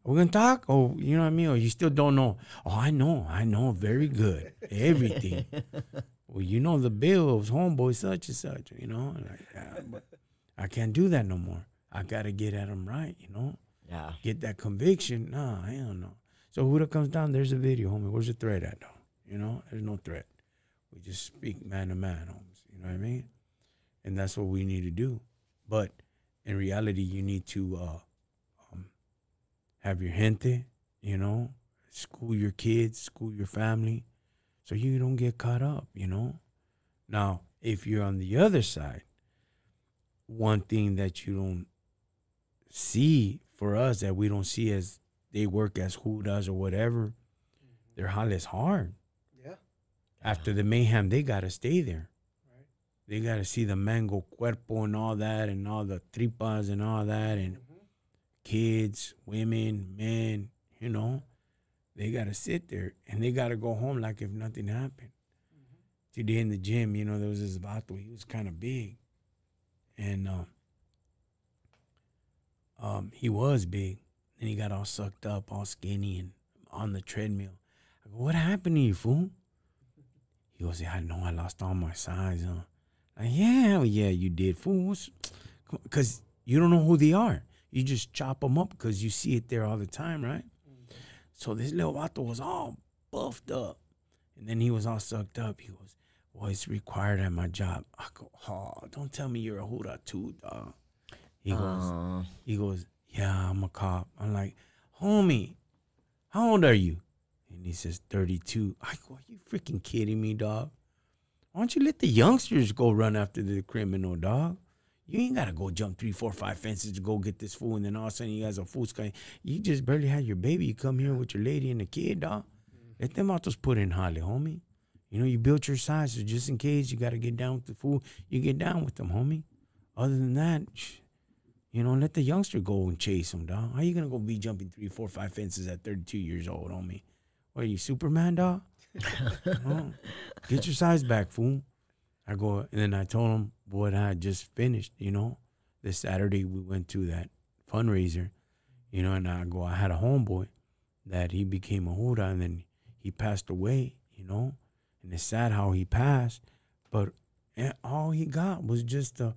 we're going to talk? Oh, you know what I mean? Or you still don't know? Oh, I know very good. Everything. Well, you know the bills, homeboy, such and such, you know? Like, yeah, but I can't do that no more. I got to get at them right, you know? Yeah. Get that conviction. Nah, hell no. So who that comes down, there's a video, homie. Where's the threat at, though? You know, there's no threat. We just speak man to man, homies. You know what I mean? And that's what we need to do. But in reality, you need to have your gente, you know, school your kids, school your family, so you don't get caught up, you know. Now, if you're on the other side, one thing that you don't see for us that we don't see as they work as who does or whatever, their hal is hard. Yeah. After the mayhem, they got to stay there. Right. They got to see the mango cuerpo and all that and all the tripas and all that and kids, women, men, you know. They got to sit there and they got to go home like if nothing happened. Today in the gym, you know, there was this vato. He was kind of big. And he was big. And he got all sucked up, all skinny and on the treadmill. I go, what happened to you, fool? He goes, yeah, I know I lost all my size. Like, yeah, you did, fool. Because you don't know who they are. You just chop them up because you see it there all the time, right? So this little vato was all buffed up. And then he was all sucked up. He goes, well, it's required at my job. I go, oh, don't tell me you're a hoota too, dog. He goes, yeah, I'm a cop. I'm like, homie, how old are you? And he says, 32. I go, are you freaking kidding me, dog? Why don't you let the youngsters go run after the criminal, dog? You ain't got to go jump 3, 4, 5 fences to go get this fool, and then all of a sudden you guys are fools. You just barely had your baby. You come here with your lady and the kid, dog. Let them autos put in holly, homie. You know, you built your size, so just in case you got to get down with the fool, you get down with them, homie. Other than that, you know, let the youngster go and chase him, dog. How you going to go be jumping 3, 4, 5 fences at 32 years old, homie? What are you, Superman, dog? No. Get your size back, fool. I go, and then I told him what I had just finished, you know. This Saturday we went to that fundraiser, you know, and I go, I had a homeboy that he became a hoota, and then he passed away, you know. And it's sad how he passed, but all he got was just a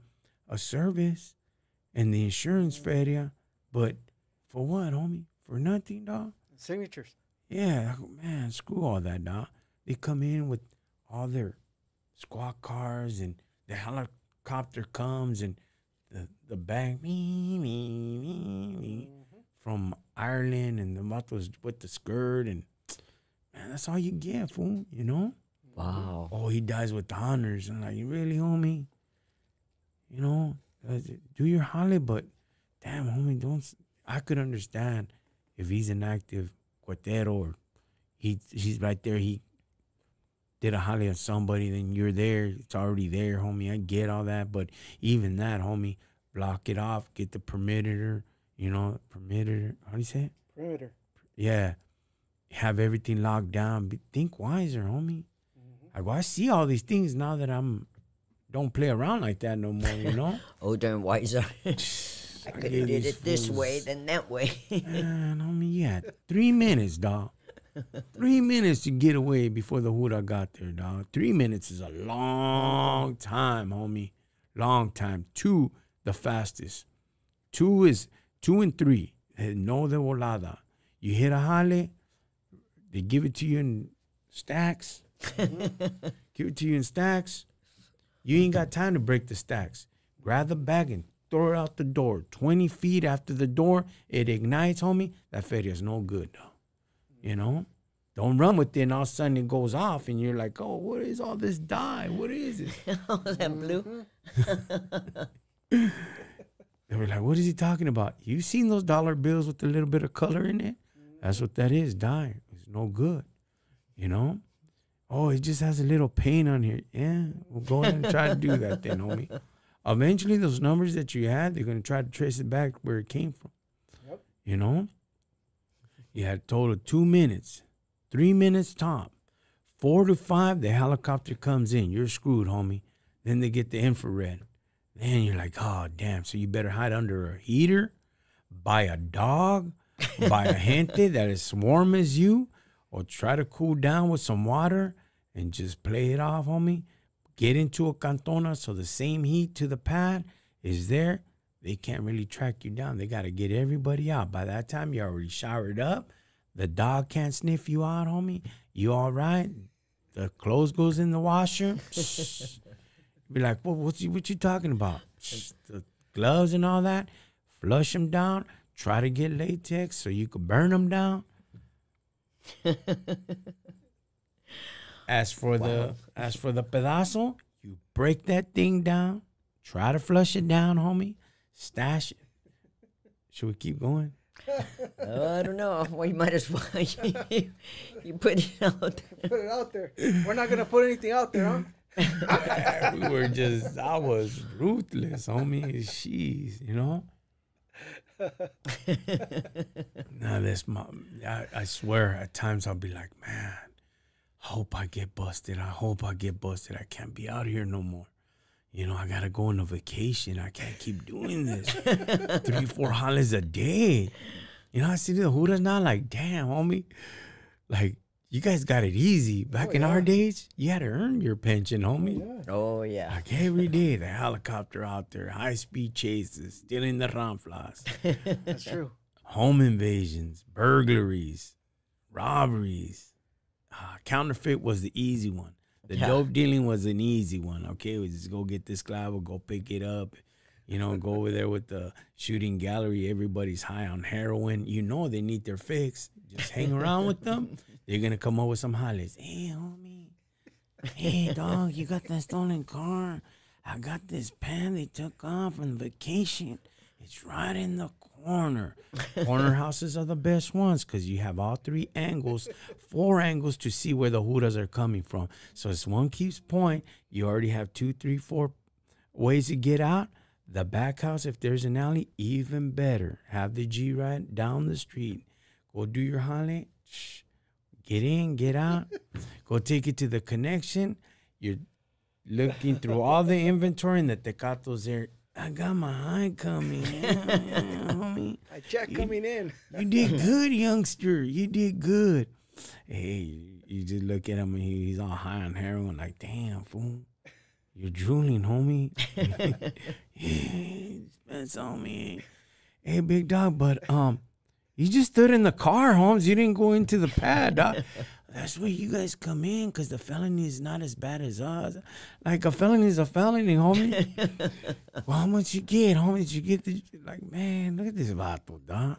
service and the insurance feria. But for what, homie? For nothing, dog? Signatures. Yeah, I go, man, screw all that, dog. They come in with all their squad cars, and the helicopter comes, and the bag from Ireland, and the vatos with the skirt, and man, that's all you get, fool, you know? Wow. Oh, he dies with honors. I'm like, really, homie? You know, do your holly, but damn, homie, don't. I could understand if he's an active cuatero, or he's right there, he did a holly on somebody, then you're there, it's already there, homie. I get all that, but even that, homie, block it off, get the perimeter, you know, perimeter, how do you say it? Perimeter. Yeah. Have everything locked down. Think wiser, homie. I see all these things now that don't play around like that no more, you know? Older and wiser. I could have did it this way than that way. Man, homie, yeah, 3 minutes, dog. 3 minutes to get away before the hoota got there, dog. 3 minutes is a long time, homie. Long time. 2, the fastest. 2 is 2 and 3. No de volada. You hit a jale, they give it to you in stacks. Give it to you in stacks. You ain't got time to break the stacks. Grab the bag and throw it out the door. 20 feet after the door, it ignites, homie. That feria's no good, though. You know? Don't run with it, and all of a sudden it goes off, and you're like, oh, what is all this dye? What is it? All that blue. They were like, what is he talking about? You seen those dollar bills with a little bit of color in it? That's what that is, dye. It's no good, you know? Oh, it just has a little paint on here. Yeah, we'll go ahead and try to do that then, homie. Eventually, those numbers that you had, they're going to try to trace it back where it came from. Yep. You know? You had a total of 2 minutes, 3 minutes top. 4 to 5, the helicopter comes in. You're screwed, homie. Then they get the infrared. Then you're like, oh, damn. So you better hide under a heater, buy a dog, buy a gente that is warm as you, or try to cool down with some water and just play it off, homie. Get into a cantona so the same heat to the pad is there. They can't really track you down. They got to get everybody out. By that time, you're already showered up. The dog can't sniff you out, homie. You all right? The clothes goes in the washer. Be like, well, what you talking about? The gloves and all that. Flush them down. Try to get latex so you could burn them down. As for the pedazo, you break that thing down. Try to flush it down, homie. Stash it. Should we keep going? I don't know. Well, you might as well. You put it out there. Put it out there. We're not gonna put anything out there, huh? I was ruthless, homie. Jeez, you know. Now I swear at times I'll be like, man, I hope I get busted. I can't be out here no more. You know, I gotta go on a vacation. I can't keep doing this. 3-4 holidays a day. You know, I see the hoodas now like, damn, homie. Like, you guys got it easy. Back in our days, you had to earn your pension, homie. Oh, yeah. Like every day, the helicopter out there, high-speed chases, stealing the ramflas. That's true. Home invasions, burglaries, robberies. Counterfeit was the easy one. The dope dealing was an easy one, okay? We just go get this clavo, go pick it up, go over there with the shooting gallery. Everybody's high on heroin. They need their fix. Just hang around with them. They're going to come up with some hollers. Hey, homie. Hey, dog, you got that stolen car? I got this pen they took off on vacation. It's right in the corner. Corner houses are the best ones because you have all 4 angles to see where the huras are coming from. So as one keeps point, you already have 2, 3, 4 ways to get out. The back house, if there's an alley, even better. Have the G right down the street. Go do your jale. Get in, get out. Go take it to the connection. You're looking through all the inventory and the Tecato's there. I got my high coming in, homie. I check coming in. You did good, youngster. You did good. Hey, you just look at him and he's all high on heroin. Like, damn, fool. You're drooling, homie. Yeah, spends on me. Hey, big dog, but you just stood in the car, Holmes. You didn't go into the pad, dog. That's where you guys come in, because the felony is not as bad as us. Like, a felony is a felony, homie. Well, how much you get, homie? Did you get the... Like, man, look at this vato, dog.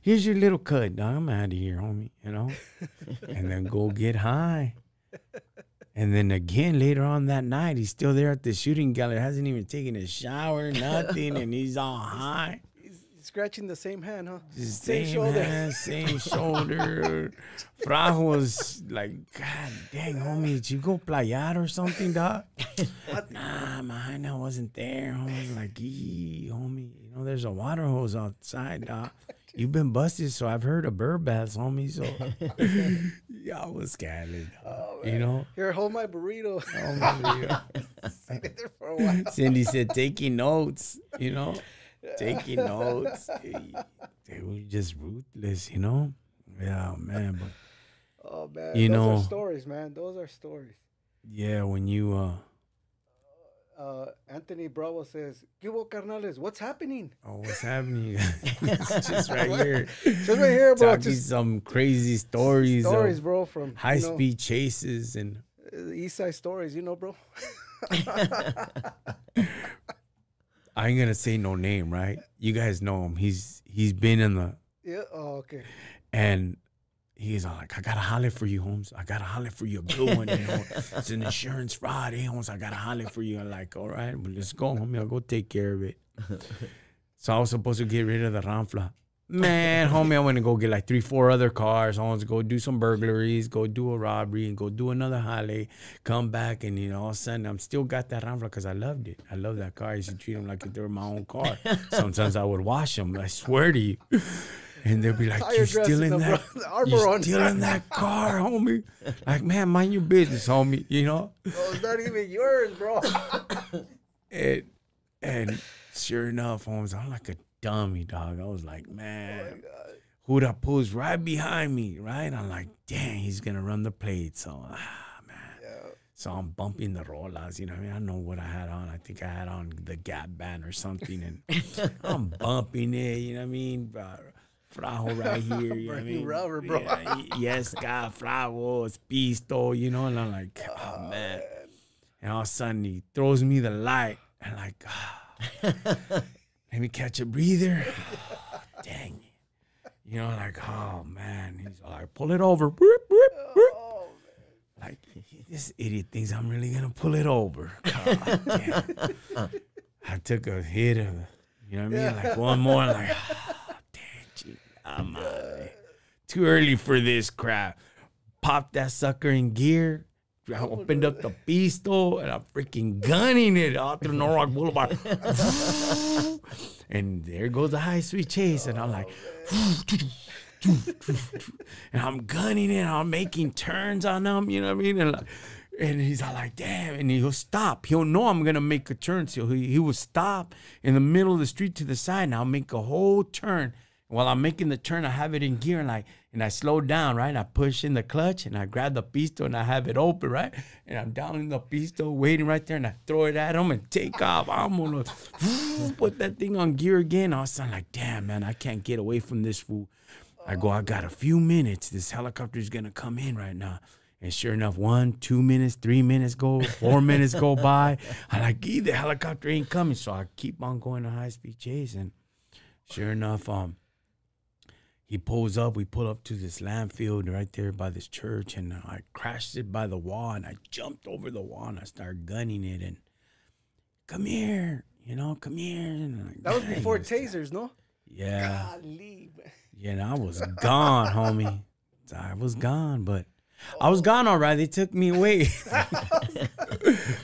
Here's your little cut, dog. I'm out of here, homie, And then go get high. And then again, later on that night, he's still there at the shooting gallery. Hasn't even taken a shower, nothing, and he's all high. Scratching the same hand, huh? Same shoulder. Hand, same shoulder. Frajo was like, God dang, homie, did you go playar or something, dog? Nah, my hand wasn't there. I was like, homie, there's a water hose outside, dog. You've been busted, so I've heard of bird baths, homie, so yeah, I was scattered, Here, hold my burrito. Hold my burrito. Sit there for a while. Cindy said, taking notes, taking notes. They were just ruthless, Yeah, man. But, oh, man. Those are stories, man. Those are stories. Yeah, when you... Anthony Bravo says, "¿Qué hubo, carnales? What's happening?" Oh, what's happening? It's just right here. Just right here, bro. Talking some crazy stories. Stories, bro, from high-speed chases and... East Side stories, bro. I ain't gonna say no name, right? You guys know him. He's been in the... Yeah, oh, okay. And he's all like, I got to holler for you, Holmes. I got to holler for you, a good one. It's an insurance fraud, Holmes. I got to holler for you. I'm like, all right, well, let's go, homie. I'll go take care of it. So I was supposed to get rid of the Ramfla. Man, homie, I went to go get like 3, 4 other cars. I want to go do some burglaries, go do a robbery, and go do another holler, come back, and, all of a sudden, I'm still got that Ramfla because I loved it. I love that car. I used to treat them like if they were my own car. Sometimes I would wash them. I swear to you. And they'll be like, you're still in that, you're still in that car, homie. Like, man, mind your business, homie, Oh, it's not even yours, bro. and sure enough, Holmes, I'm like a dummy, dog. I was like, man, Huda pulls right behind me, right? I'm like, dang, he's going to run the plate. So, man. Yeah. So I'm bumping the rollers, I mean? I know what I had on. I think I had on the Gap band or something. And I'm bumping it, you know what I mean? Frajo right here, you know what I mean? Rubber, bro. Yeah, yes, God, Frajo, it's Pisto, and I'm like, oh, man. And all of a sudden, he throws me the light. I'm like, let me catch a breather. Dang. Like, oh, man. He's like, pull it over. Whoop, whoop, whoop. Like, this idiot thinks I'm really going to pull it over. God damn. I took a hit of, you know what I mean? Like, one more, like, I'm too early for this crap. Popped that sucker in gear. I opened up the pistol and I'm freaking gunning it out through Norwalk Boulevard. And there goes the high-speed chase. And I'm like, and I'm gunning it. I'm making turns on them, you know what I mean? And he's all like, damn. And he'll stop. He'll know I'm going to make a turn. So he will stop in the middle of the street to the side. And I'll make a whole turn. While I'm making the turn, I have it in gear and I slow down, right? I push in the clutch and I grab the pistol and I have it open, right? And I'm down in the pistol, waiting right there, and I throw it at him and take off. I'm gonna put that thing on gear again. I was like, damn, man, I can't get away from this fool. I go, I got a few minutes. This helicopter's gonna come in right now. And sure enough, 1, 2 minutes, 3 minutes go, 4 minutes go by. I like, the helicopter ain't coming. So I keep on going to high-speed chase. And sure enough, he pulls up. We pull up to this landfill right there by this church. And I crashed it by the wall. And I jumped over the wall. And I started gunning it. And come here. Come here. And like, that was before tasers, no? Yeah. Golly. Yeah, and I was gone, homie. I was gone, but I was gone all right. They took me away.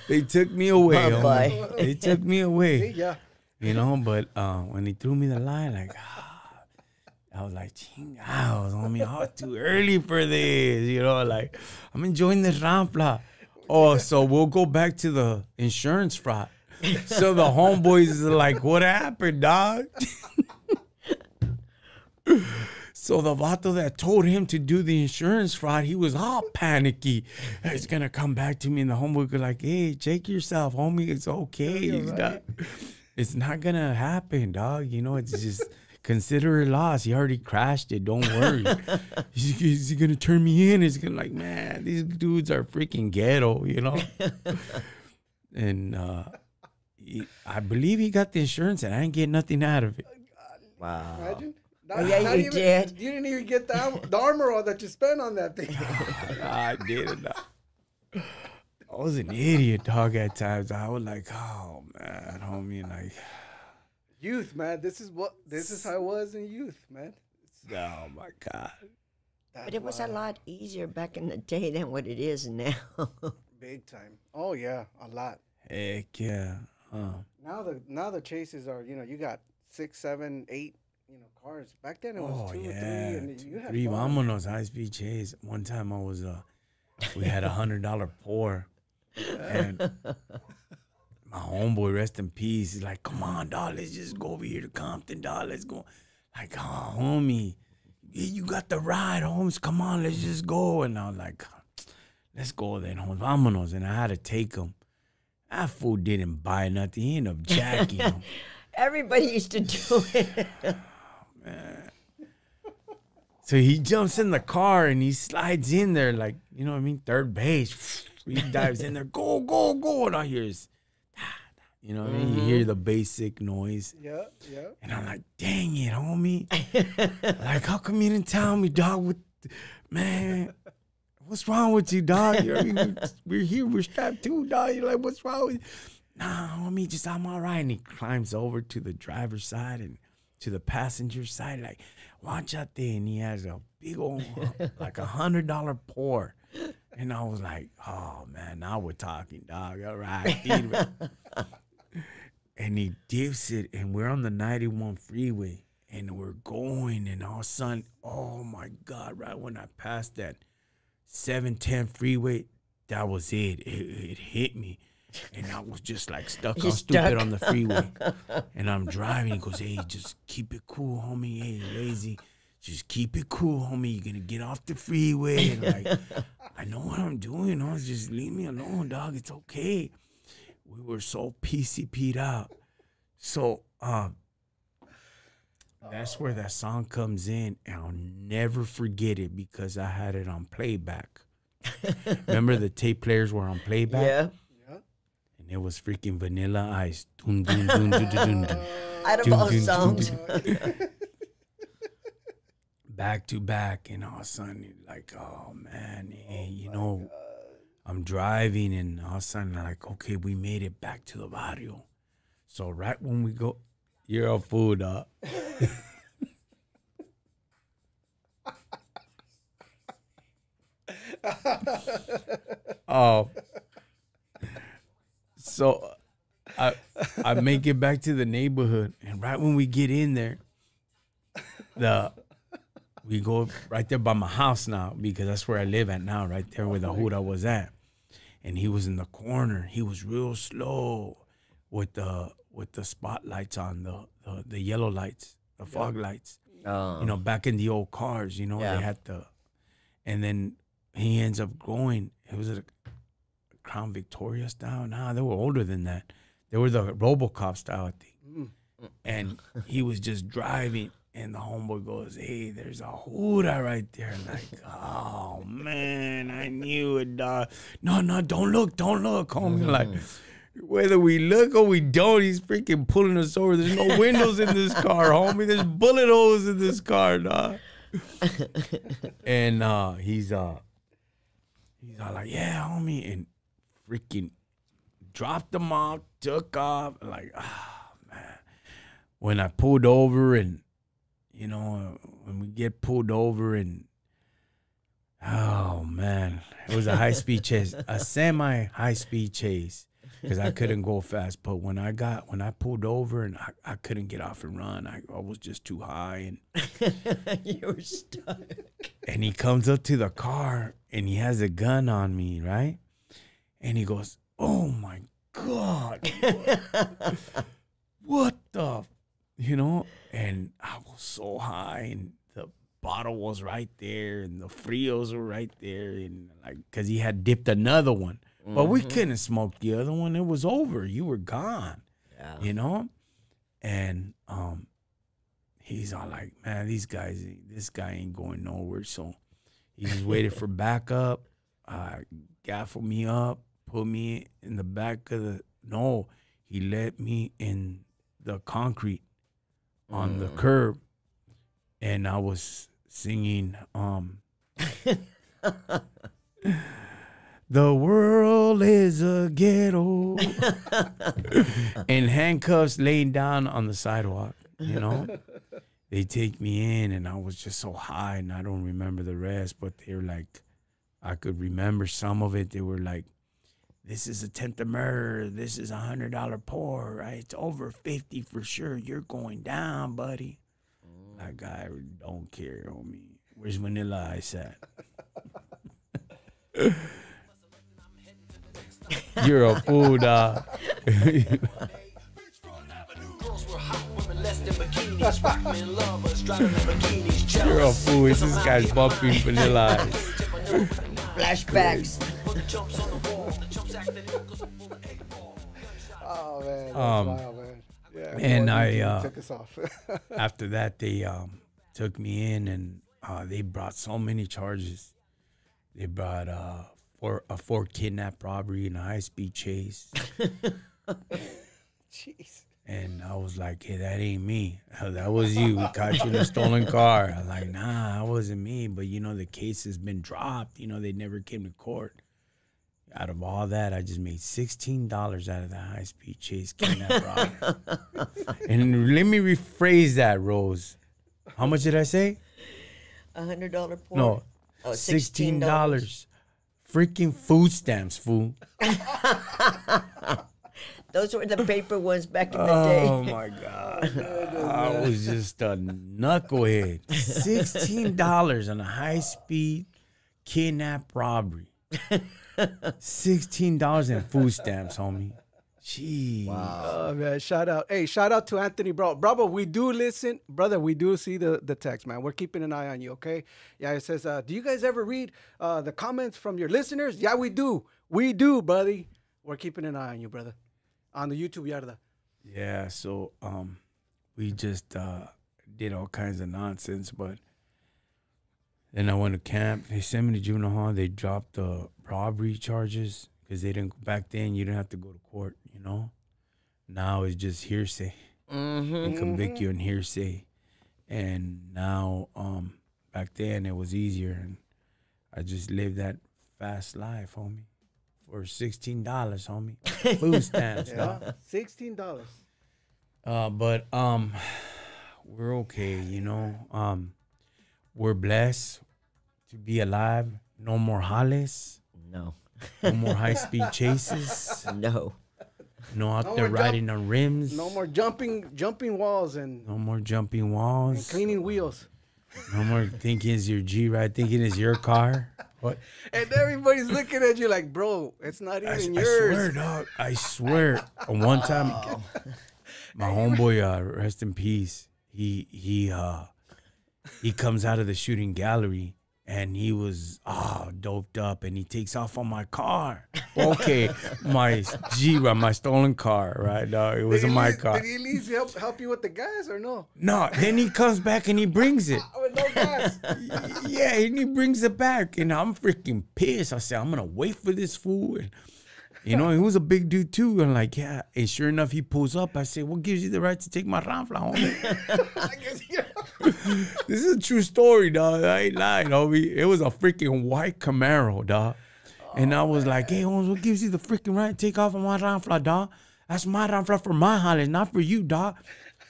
They took me away. Homie. They took me away. Yeah. But when he threw me the line, like, I was like, chingados, homie, I was too early for this. Like, I'm enjoying this rampla. Oh, so we'll go back to the insurance fraud. So the homeboys are like, what happened, dog? So the vato that told him to do the insurance fraud, he was all panicky. He's going to come back to me, and the homeboy was like, hey, check yourself, homie. It's okay. It's not going to happen, dog. It's just consider it lost. He already crashed it. Don't worry. Is he going to turn me in? He's going to like, man, these dudes are freaking ghetto, And I believe he got the insurance, and I didn't get nothing out of it. Wow. Imagine. Yeah, you did. You didn't even get the armor all that you spent on that thing. I didn't. I was an idiot, dog, at times. I was like, oh, man, homie, like. Youth, man. This is how it was in youth, man. Oh, my God. But it was a lot easier back in the day than what it is now. Big time. Oh, yeah, a lot. Heck, yeah. Now the chases are, you got 6, 7, 8, cars. Back then it was 2 or 3, and you had 3 fun. Vámonos, high-speed chase. One time we had $100 pour, and my homeboy, rest in peace, he's like, come on, dog, let's just go over here to Compton, dog, let's go. Like, oh, homie, you got the ride, Holmes, come on, let's just go. And I was like, let's go then, Holmes, vámonos. And I had to take him. That fool didn't buy nothing. He ended up jacking him. Everybody used to do it. Man. So he jumps in the car and he slides in there like, third base. He dives in there, go, go, go. And I hear his, you hear the basic noise. Yeah. And I'm like, dang it, homie. Like, how come you didn't tell me, dog? Man, what's wrong with you, dog? We're here, we're strapped too, dog. You're like, what's wrong with you? Nah, homie, I'm all right. And he climbs over to the driver's side and to the passenger side, like, watch out there. And he has a big old, like $100 pour. And I was like, oh, man, now we're talking, dog. All right. And he dips it, and we're on the 91 freeway, and we're going, and all of a sudden, oh, my God, right when I passed that 710 freeway, that was it. It hit me. And I was just like stuck on stupid on the freeway. And I'm driving. He goes, hey, just keep it cool, homie. Hey, lazy. Just keep it cool, homie. You're going to get off the freeway. And like, I know what I'm doing. Just leave me alone, dog. It's okay. We were so PCP'd out. So that's where that song comes in. And I'll never forget it because I had it on playback. Remember the tape players were on playback? Yeah. And it was freaking Vanilla Ice. Dun, dun, dun, dun, dun, dun. Out of all songs. Back to back. And all of a sudden, like, oh, man. Hey, I'm driving. And all of a sudden, like, okay, we made it back to the barrio. So right when we go, you're a fool, dog. Oh. So I make it back to the neighborhood, and right when we get in there, we go right there by my house now because that's where I live at now, right there where the Huda was at. And he was in the corner. He was real slow with the spotlights on, the yellow lights, the fog lights. Back in the old cars, they had and then he ends up going. It was a Crown Victoria style. Nah, they were older than that. They were the RoboCop style, I think. And he was just driving, And the homeboy goes, hey, there's a Huda right there. Like, oh, man, I knew it, dog. No, don't look, homie. Like, whether we look or we don't, he's freaking pulling us over. There's no windows in this car, homie. There's bullet holes in this car, dog. And he's all like, yeah, homie. And freaking dropped them off, took off. Like, man. When I pulled over and, you know, when we get pulled over and, oh, man, it was a high-speed chase, a semi-high-speed chase, because I couldn't go fast. But when I pulled over and I couldn't get off and run, I was just too high. And you were stuck. And he comes up to the car, and he has a gun on me, right? And he goes, oh, my God. What the, you know? And I was so high, and the bottle was right there, and the Frios were right there, and like, because he had dipped another one. But we couldn't smoke the other one. It was over. You were gone, you know? And he's all like, man, this guy ain't going nowhere. So he just waited for backup, gaffled me up, put me in the back of he let me in the concrete on the curb, and I was singing the world is a ghetto and handcuffs laying down on the sidewalk, you know. They take me in, and I was just so high, and I don't remember the rest, but they were like, I could remember some of it. They were like, this is attempted murder. This is $100 pour, right? It's over 50 for sure. You're going down, buddy. Like, I don't care, homie. Where's Vanilla Ice at? You're a fool, dog. You're a fool. This guy's bumping Vanilla Ice. Flashbacks. Oh man, that's wild, man. Yeah, and I took us off. after that they took me in, and they brought so many charges. They brought for a 4 kidnap robbery and a high-speed chase. Jeez. And I was like, hey, that ain't me. That was you. We caught you in a stolen car. I'm like, nah, that wasn't me. But, you know, the case has been dropped. You know, they never came to court. Out of all that, I just made $16 out of the high-speed chase kidnap robbery. And let me rephrase that, Rose. How much did I say? $100 pour? No, $16. Freaking food stamps, fool. Those were the paper ones back in the day. Oh, my God. I was just a knucklehead. $16 on a high-speed kidnap robbery. $16 in food stamps, homie. Jeez. Wow. Oh, man, shout out. Hey, shout out to Anthony Bravo. We do listen. Brother, we do see the text, man. We're keeping an eye on you, okay? Yeah, it says, do you guys ever read the comments from your listeners? Yeah, we do. We do, buddy. We're keeping an eye on you, brother. On the YouTube, yarda. Yeah, so we just did all kinds of nonsense, but then I went to camp. They sent me to juvenile hall. They dropped the robbery charges because they didn't. Back then, you didn't have to go to court, you know. Now it's just hearsay. They convict you on hearsay, and now back then it was easier, and I just lived that fast life, homie. For $16, homie. Food stamps, Yeah, $16. But we're okay, you know. We're blessed to be alive. No more jales. No. No more high-speed chases. No. No out there riding on rims. No more jumping walls and No more jumping walls. and cleaning wheels. No more thinking it's your G-Ride, thinking it's your car. What? And everybody's looking at you like, bro, it's not even I yours. swear, dog. I swear. One time, my homeboy, rest in peace, he comes out of the shooting gallery, and he was doped up, and he takes off on my car. Okay, my my stolen car, right? No, it wasn't my car. Did he at least help you with the gas or no? No, then he comes back and he brings it. With no gas. Yeah, and he brings it back, and I'm freaking pissed. I said, I'm gonna wait for this fool. And, he was a big dude too. And like, yeah, and sure enough, he pulls up. I say, what gives you the right to take my ranfla, homie? I guess, yeah. This is a true story, dog. I ain't lying, homie. It was a freaking white Camaro, dog. And I was like, hey, Holmes, what gives you the freaking right to take off on my ranfla, dog? That's my ranfla for my holidays, not for you, dog.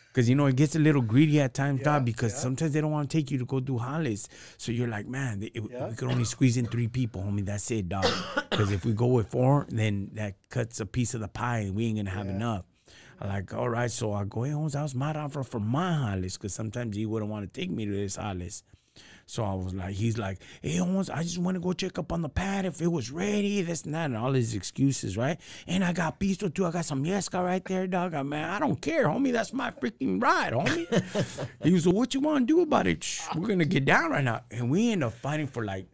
Because, it gets a little greedy at times, dog, because sometimes they don't want to take you to go do holidays. So you're like, man, we could only squeeze in 3 people, homie. That's it, dog. Because if we go with 4, then that cuts a piece of the pie, and we ain't going to have enough. I'm like, all right. So I go, hey, Holmes, that was my ranfla for my holidays, because sometimes he wouldn't want to take me to this holidays. So I was like, he's like, hey, Holmes, I just want to go check up on the pad if it was ready, this and that, and all his excuses, right? And I got pisto too. I got some yesca right there, dog. Man, I don't care, homie. That's my freaking ride, homie. He was like, what you want to do about it? Shh, we're going to get down right now. And we end up fighting for like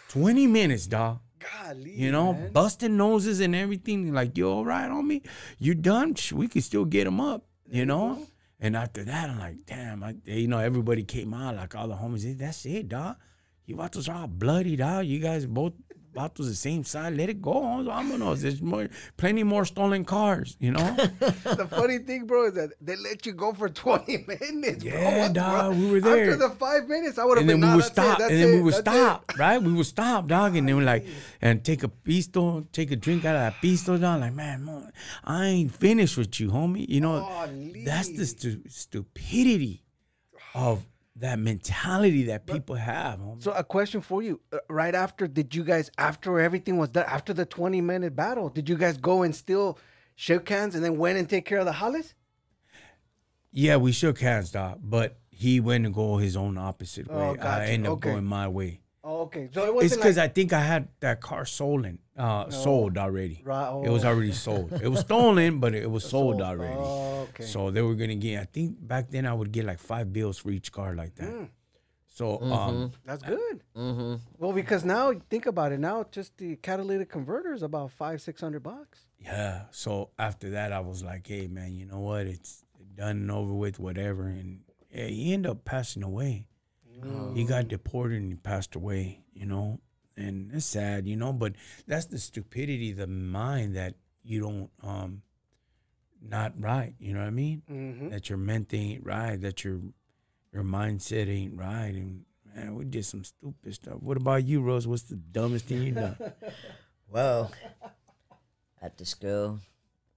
20 minutes, dog. Golly, man. Busting noses and everything. Like, you all right, homie? You done? Shh, we can still get him up, you know? And after that, I'm like, damn, everybody came out, like all the homies, hey, that's it, dog. You vatos are all bloody, dog. You guys both vatos the same side. Let it go. Vámonos. There's plenty more stolen cars, The funny thing, bro, is that they let you go for 20 minutes, bro. Yeah, dog, we were there. After the 5 minutes, I would have been, we would stop. And then we would stop, right? We would stop, dog. And they were like, and take a pisto, take a drink out of that pisto, dog. Like, man, I ain't finished with you, homie. That's the stupidity of that mentality that people have. Homie. So a question for you. Right after, did you guys, after everything was done, after the 20-minute battle, did you guys go and still shook hands and then went and take care of the hollies? Yeah, we shook hands, dog. But he went and go his own opposite way. Gotcha. I ended up going my way. Oh, okay. So it wasn't it's because I think I had that car sold already. Right. Oh. It was already sold. It was stolen, but it was sold already. Oh, okay. So they were gonna get. I think back then I would get like 5 bills for each car like that. So that's good. Well, because now think about it. Now just the catalytic converter is about $500-600. Yeah. So after that, I was like, hey man, you know what? It's done and over with, whatever. And yeah, he ended up passing away. He got deported and he passed away, and it's sad, but that's the stupidity, the mind that you don't, not right, you know what I mean? Mm-hmm. That your mental ain't right, that your mindset ain't right, and man, we did some stupid stuff. What about you, Rose? What's the dumbest thing you done? Well, at the school,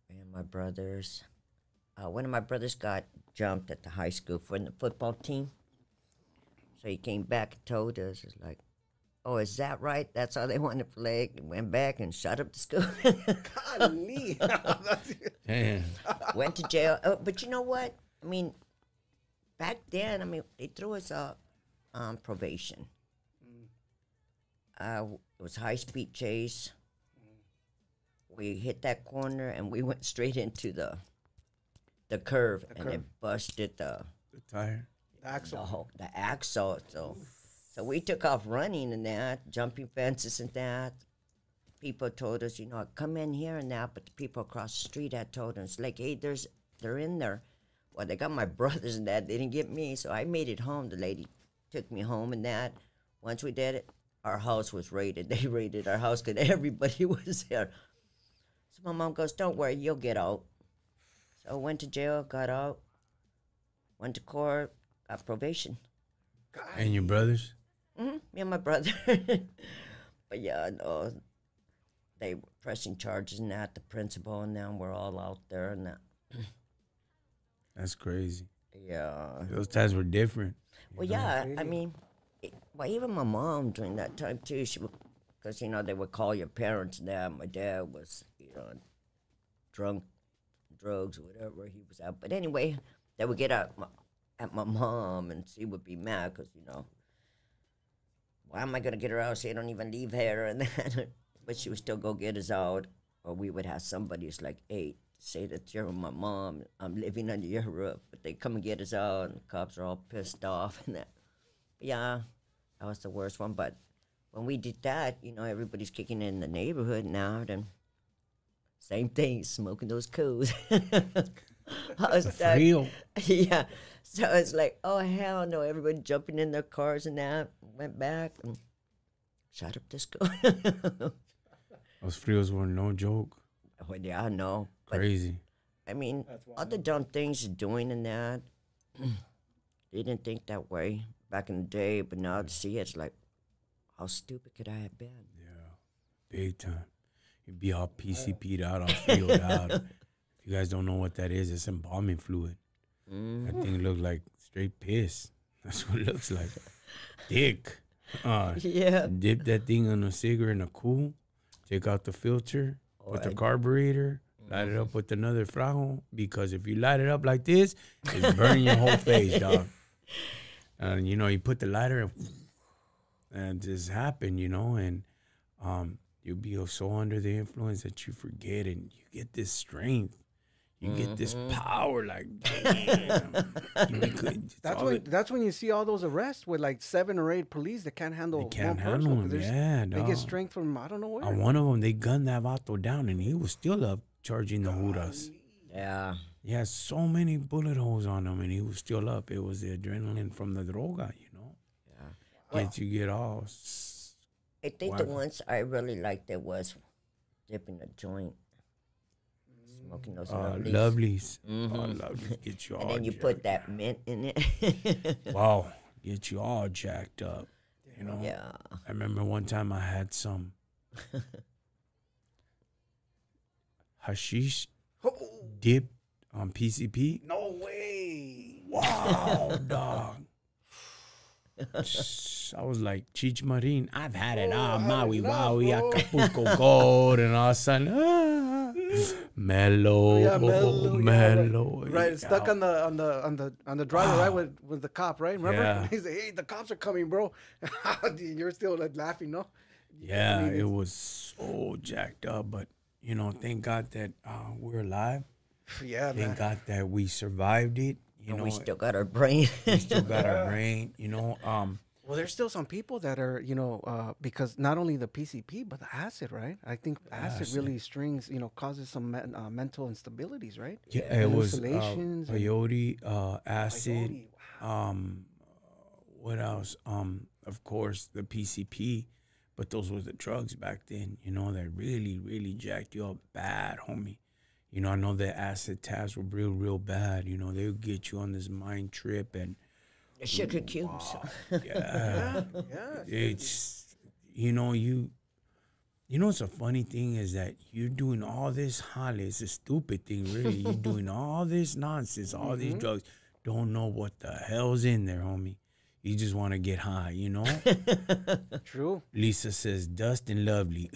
me and my brothers, one of my brothers got jumped at the high school for the football team. So he came back and told us, it's like, oh, is that right? That's how they want to play. And went back and shut up the school. Golly. Damn. Went to jail. But you know what? I mean, back then, they threw us on probation. It was high-speed chase. We hit that corner, and we went straight into the curve, and it busted the tire. The axle. So we took off running and that, jumping fences and that. People told us, come in here and that, but the people across the street had told us, like, hey, they're in there. Well, they got my brothers and that. They didn't get me, so I made it home. The lady took me home and that. Once we did it, our house was raided. They raided our house because everybody was there. So my mom goes, don't worry, you'll get out. So I went to jail, got out, went to court, got probation. And your brothers? Me and my brother. But yeah, no, they were pressing charges and that, the principal and them were all out there and that. That's crazy. Yeah. Those times were different. Well, yeah, even my mom during that time too, she would, because, they would call your parents and that. My dad was, drunk, drugs or whatever he was out. But anyway, they would get at my mom and she would be mad because, why am I going to get her out? She don't even leave here and that. But she would still go get us out. Or we would have somebody who's like, hey, say that you're my mom. I'm living under your roof. But they come and get us out and the cops are all pissed off and that. But yeah, That was the worst one. But when we did that, everybody's kicking in the neighborhood now. Then same thing, smoking those coos. I was like, Frio. yeah. So it's like, oh hell no! Everybody jumping in their cars and that. Went back and shot up the school. Those frios were no joke. Well, yeah, I know. But, Crazy. I mean, all the dumb things you're doing and that, they didn't think that way back in the day. But now to see it, it's like, how stupid could I have been? Yeah, big time. You'd be all PCP'd out, all frioed out. If you guys don't know what that is, it's embalming fluid. That thing looks like straight piss. That's what it looks like. Dick. Yeah. Dip that thing on a cigarette in a cool. Take out the filter. Put the carburetor. Light it up with another frajo. Because if you light it up like this, it's burning your whole face, dog. And, you put the lighter and it just happened, and you'll be so under the influence that you forget and you get this strength. You get this power, like, damn. That's when you see all those arrests with like 7 or 8 police that can't handle They can't one handle person, him, they get strength from I don't know where. On one of them, they gunned that vato down, and he was still up charging the juras. Yeah. He had so many bullet holes on him, and he was still up. It was the adrenaline from the droga, Yeah. Get all. I think the ones I really liked it was dipping a joint. Smoking those lovelies. Lovelies. Lovelies. Get you all And then you jacked put that mint in it. Wow. Get you all jacked up. Yeah. I remember one time I had some hashish dipped on PCP. No way. Wow, dog. I was like, Cheech Marin, I've had it. Maui, Waui, Acapulco Gold, and all of a sudden, mellow, Yeah, mellow. mellow. Right, it's stuck on the driver, right, with the cop, right? Remember? Yeah. He's like, hey, the cops are coming, bro. You're still like laughing, no? Yeah, it was so jacked up, but thank God that we're alive. Yeah, man. Thank God that we survived it. We still got our brain. we still got our brain. Well, there's still some people that are, because not only the PCP, but the acid, right? I think acid really causes some mental instabilities, right? Yeah, it was Hallucinations. peyote, acid. Peyote, wow. What else? Of course, the PCP, but those were the drugs back then. That really, really jacked you up bad, homie. I know the acid tabs were real, real bad. They would get you on this mind trip and The sugar cubes. yeah. It's it's a funny thing is that you're doing all this holly. It's a stupid thing, really. You're doing all this nonsense, all these drugs. Don't know what the hell's in there, homie. You just want to get high, True. Lisa says, Dust and Lovely.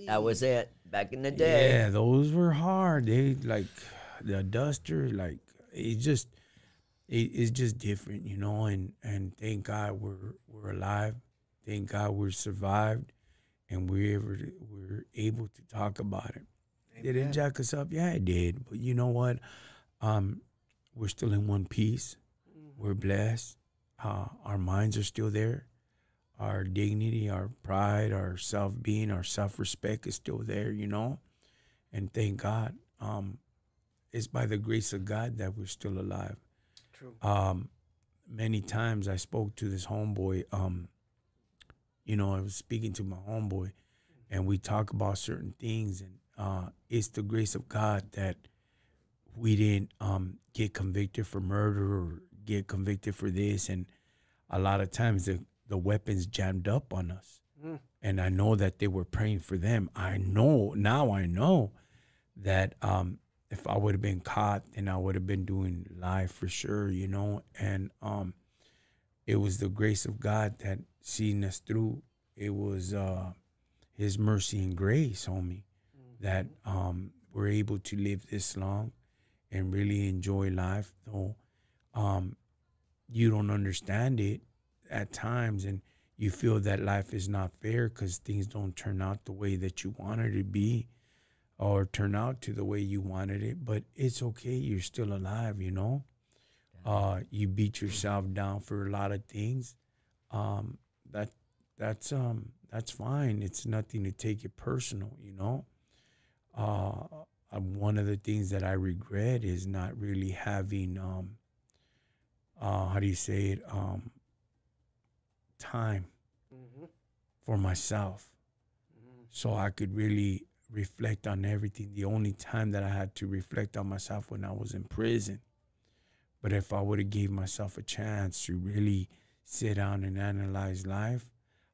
That was it. Back in the day. Yeah, those were hard. They like the duster, like it's just different, and thank God we're alive. Thank God we're survived and we're able to talk about it. Amen. Did it jack us up? Yeah, it did. But you know what? We're still in one piece. We're blessed. Our minds are still there. Our dignity, our pride, our self-being, our self-respect is still there, And thank God. It's by the grace of God that we're still alive. True. Many times I spoke to this homeboy. I was speaking to my homeboy, and we talk about certain things. And it's the grace of God that we didn't get convicted for murder or get convicted for this. And a lot of times the weapons jammed up on us. And I know that they were praying for them. I know that if I would have been caught, then I would have been doing live for sure, And it was the grace of God that seen us through. It was his mercy and grace, homie, that we're able to live this long and really enjoy life, though you don't understand it at times, and you feel that life is not fair because things don't turn out the way that you wanted it to be or turn out to the way you wanted it. But it's okay. You're still alive, You beat yourself down for a lot of things. um, that that's fine. It's nothing to take it personal, you know. One of the things that I regret is not really having how do you say it, time Mm-hmm. for myself, so I could really reflect on everything. The only time that I had to reflect on myself when I was in prison. But if I would have gave myself a chance to really sit down and analyze life,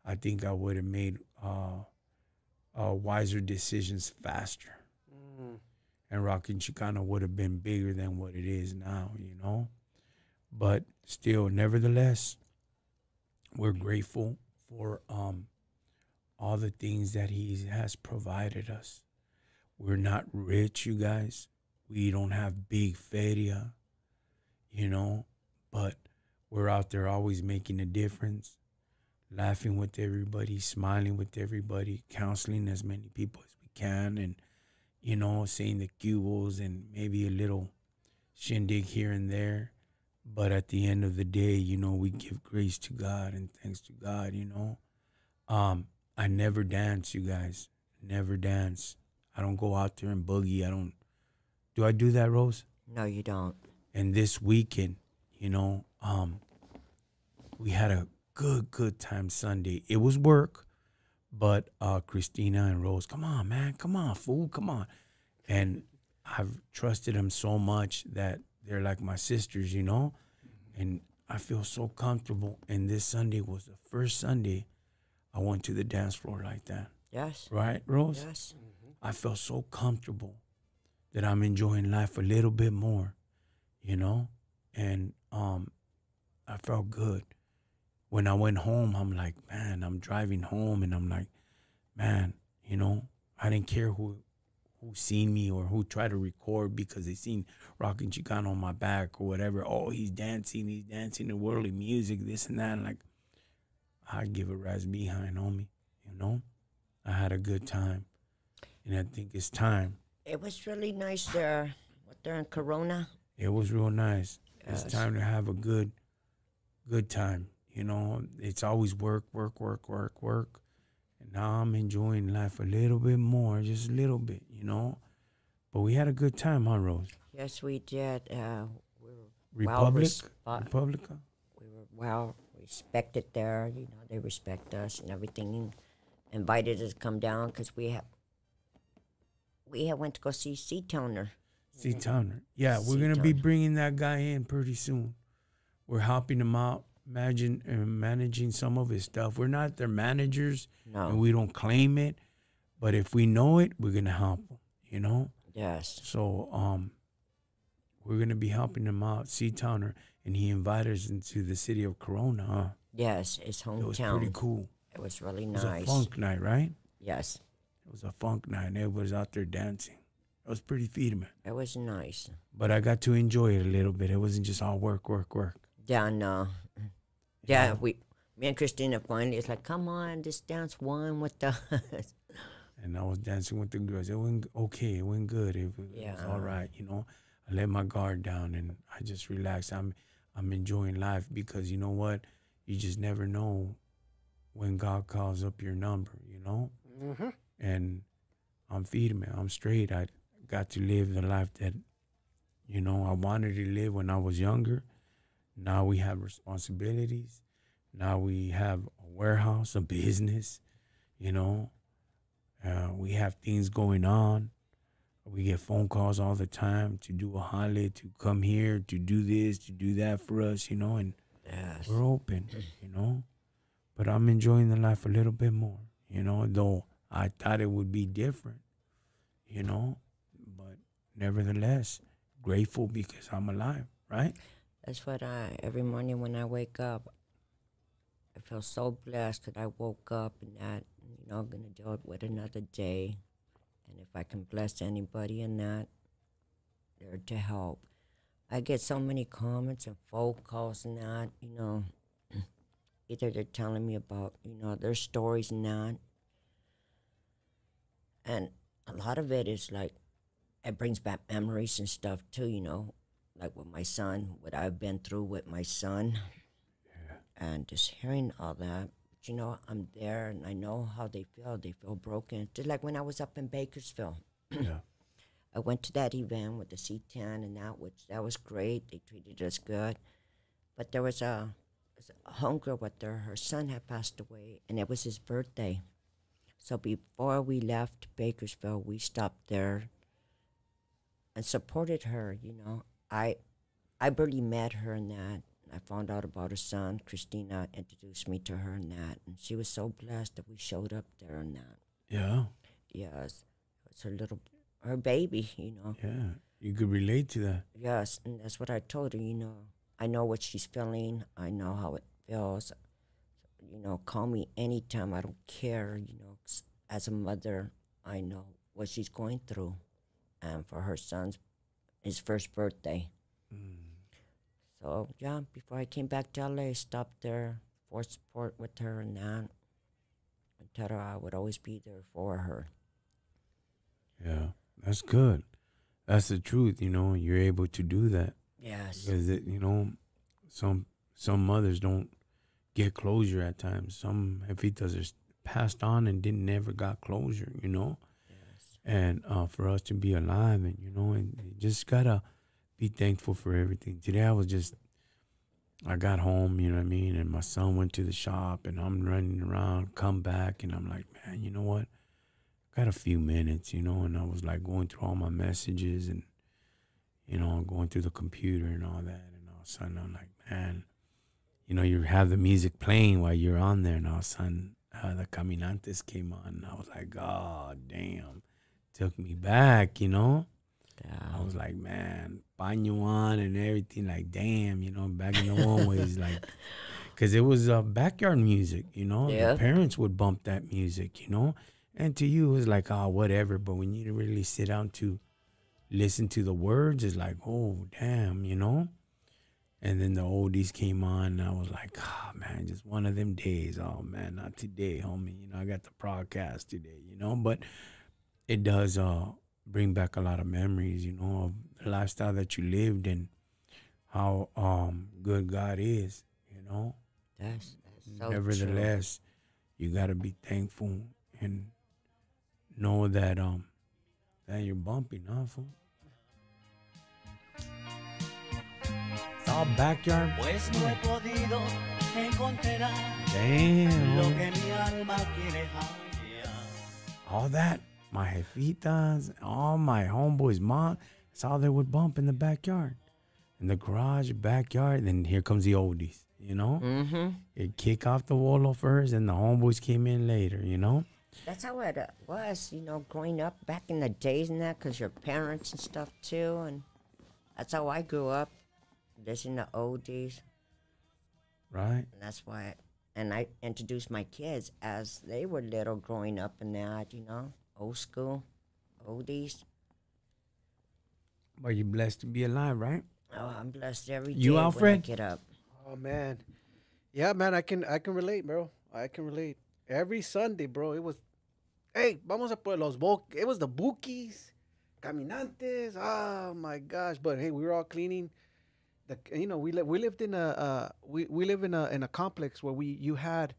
I think I would have made wiser decisions faster. Mm-hmm. And Rockin Chicano would have been bigger than what it is now, you know? But still, nevertheless, we're grateful for all the things that he has provided us. We're not rich, you guys. We don't have big feria, you know, but we're out there always making a difference, laughing with everybody, smiling with everybody, counseling as many people as we can, and, you know, saying the cues and maybe a little shindig here and there. But at the end of the day, you know, we give grace to God and thanks to God, you know. I never dance, you guys. Never dance. I don't go out there and boogie. I don't. Do I do that, Rose? No, you don't. And this weekend, you know, we had a good time Sunday. It was work, but Christina and Rose, come on, man, come on, fool, come on. And I've trusted them so much that they're like my sisters, you know. And I feel so comfortable. And this Sunday was the first Sunday I went to the dance floor like that. Yes. Right, Rose? Yes. I felt so comfortable that I'm enjoying life a little bit more, you know? And I felt good. When I went home, I'm like, man, I'm driving home and I'm like, man, you know, I didn't care who seen me or who tried to record because they seen Rockin Chicano on my back or whatever. Oh, he's dancing to worldly music, this and that. And like, I give a rat's behind, homie, you know? I had a good time. And I think it's time. It was really nice there. What there in Corona? It was real nice. Yes. It's time to have a good time. You know, it's always work. And now I'm enjoying life a little bit more, just a little bit, you know. But we had a good time, huh, Rose? Yes, we did. We were Republica? we were well respected there. You know, they respect us and everything. Invited us to come down because we had went to go see Seatowner. Towner. Yeah, we're going to be Towner. bringing that guy in pretty soon. We're helping him out, managing some of his stuff. We're not their managers, No. and we don't claim it. But if we know it, we're going to help him, you know? Yes. So we're going to be helping him out, Towner, and he invited us into the city of Corona, huh? Yes, his hometown. It was pretty cool. It was really It nice. was a funk night, right? Yes. It was a funk night, and everybody was out there dancing. It was pretty feeding. It was nice. But I got to enjoy it a little bit. It wasn't just all work. Yeah, no. Yeah, me and Christina finally, it's like, come on, just dance one with us. And I was dancing with the girls. It went okay. It went good. It was all right, you know. I let my guard down, and I just relaxed. I'm enjoying life because, you know what? You just never know when God calls up your number, you know? Mm-hmm. And I'm feeding it. I'm straight. I got to live the life that, you know, I wanted to live when I was younger. Now we have responsibilities. Now we have a warehouse, a business, you know. We have things going on. We get phone calls all the time to do a holiday, to come here, to do this, to do that for us, you know, and Yes. we're open, you know. But I'm enjoying the life a little bit more, you know, though I thought it would be different, you know. But nevertheless, grateful because I'm alive, right? That's what every morning when I wake up, I feel so blessed that I woke up and that, you know, I'm going to deal with another day. And if I can bless anybody in that, they're to help. I get so many comments and phone calls and that, you know, either they're telling me about, you know, their stories and that. And a lot of it is like, it brings back memories and stuff too, you know, like with my son, what I've been through with my son. And just hearing all that, you know, I'm there and I know how they feel. They feel broken. Just like when I was up in Bakersfield. Yeah. I went to that event with the C10 and that was great. They treated us good. But there was a homegirl with her son had passed away, and it was his birthday. So before we left Bakersfield, we stopped there and supported her, you know. I barely met her in that. I found out about her son. Christina introduced me to her in that, and she was so blessed that we showed up there in that. Yeah. Yes, it's her baby, you know. Yeah. You could relate to that. Yes, and that's what I told her, you know. I know what she's feeling. I know how it feels. You know, call me anytime. I don't care, you know. As a mother, I know what she's going through. And for her his first birthday. Mm. So, yeah, before I came back to LA, I stopped there for support with her and that. I tell her I would always be there for her. Yeah, that's good. That's the truth, you know. You're able to do that. Yes. Because, you know, some mothers don't get closure at times. Some jefitas are passed on and never got closure, you know. Yes. And for us to be alive, and, you know, and you just got to be thankful for everything. Today I got home, you know what I mean, and my son went to the shop, and I'm running around, come back, and I'm like, man, you know what? Got a few minutes, you know, and I was like going through all my messages and, you know, going through the computer and all that, and all of a sudden I'm like, man, you know, you have the music playing while you're on there, and all of a sudden the Caminantes came on, and I was like, oh, damn, took me back, you know. Yeah. I was like, man, baño on and everything, like, damn, you know, back in the one ways, like, because it was backyard music, you know. Yeah. The parents would bump that music, you know, and to you it was like, oh, whatever. But when you really sit down to listen to the words, it's like, oh, damn, you know. And then the oldies came on, and I was like, oh, man, just one of them days. Oh, man, not today, homie. You know, I got the podcast today, you know. But it does bring back a lot of memories, you know, of the lifestyle that you lived and how good God is, you know. That's so Nevertheless, you got to be thankful and know that that you're bumping, huh, fool? It's all backyard. Pues no he podido encontrar Damn. lo que mi alma quiere hallar. All that, my jefitas, all my homeboys' mom, that's all they would bump in the backyard. In the garage, backyard, then here comes the oldies, you know? Mm-hmm. It kick off the Wolo first, and the homeboys came in later, you know? That's how it was, you know, growing up back in the days and that, because your parents and stuff too, and that's how I grew up, listening to oldies, Right? and that's why, and I introduced my kids as they were little growing up in that, you know, old school, oldies. But you're blessed to be alive, right? Oh, I'm blessed every day You, when I Alfred? get up. Oh man, yeah, man, I can relate, bro. I can relate. Every Sunday, bro, it was, hey, vamos a por los it was the Bookies, Caminantes. Oh my gosh! But hey, we were all cleaning. You know, we lived in we live in a complex where you had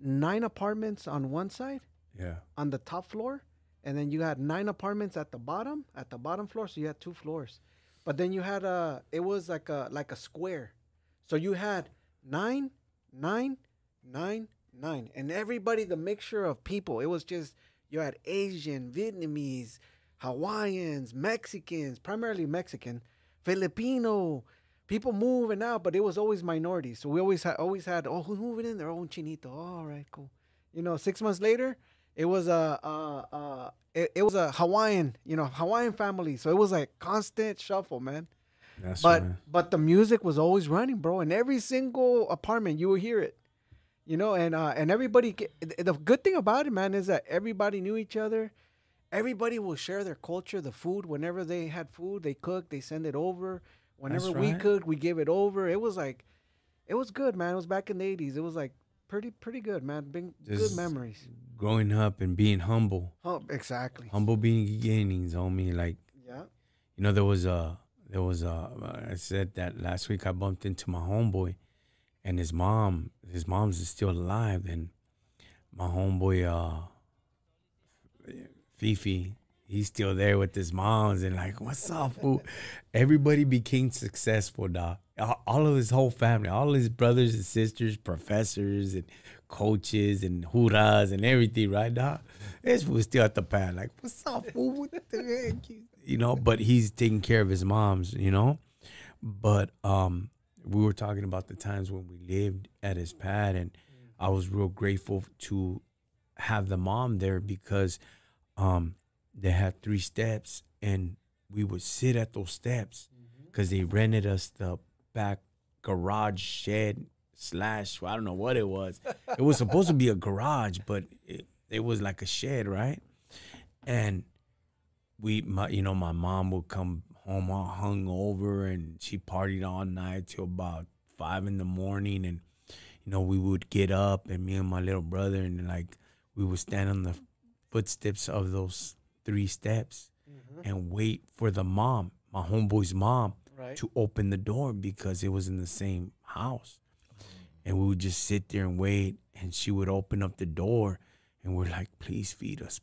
9 apartments on one side, Yeah. on the top floor, and then you had 9 apartments at the bottom floor. So you had 2 floors, but then you had it was like a square, so you had 9, 9, 9, 9, and everybody, the mixture of people. It was just, you had Asian, Vietnamese, Hawaiians, Mexicans, primarily Mexican, Filipino. People moving out, but it was always minorities. So we always had, oh, who's moving in? Their own chinito. Oh, all right, cool. You know, 6 months later, it was it was a Hawaiian, you know, Hawaiian family. So it was like constant shuffle, man. That's But right. but the music was always running, bro. In every single apartment, you would hear it. You know, and everybody. The good thing about it, man, is that everybody knew each other. Everybody will share their culture, the food. Whenever they had food, they cooked, they send it over. Whenever That's we right. cooked, we give it over. It was like, it was good, man. It was back in the 80s. It was like pretty good, man. Good Just memories. Growing up and being humble. Oh, exactly. Humble beginnings, homie. Like, Yeah. you know, I said that last week I bumped into my homeboy, and his mom's is still alive. And my homeboy, Fifi, he's still there with his moms and like, what's up, fool? Everybody became successful, dog. All of his whole family, all his brothers and sisters, professors and coaches and huras and everything, right, dog? This fool's still at the pad, like, what's up, fool? What the heck? You know, but he's taking care of his moms, you know? But we were talking about the times when we lived at his pad, and I was real grateful to have the mom there because they had 3 steps, and we would sit at those steps because they rented us the back garage shed / I don't know what it was. It was supposed to be a garage, but it was like a shed, right? And my mom would come home all hungover, and she partied all night till about 5 in the morning, and we would get up, and me and my little brother, and like we would stand on the footsteps of those 3 steps and wait for the mom, my homeboy's mom, to open the door because it was in the same house. And we would just sit there and wait, and she would open up the door, and we're like, please feed us,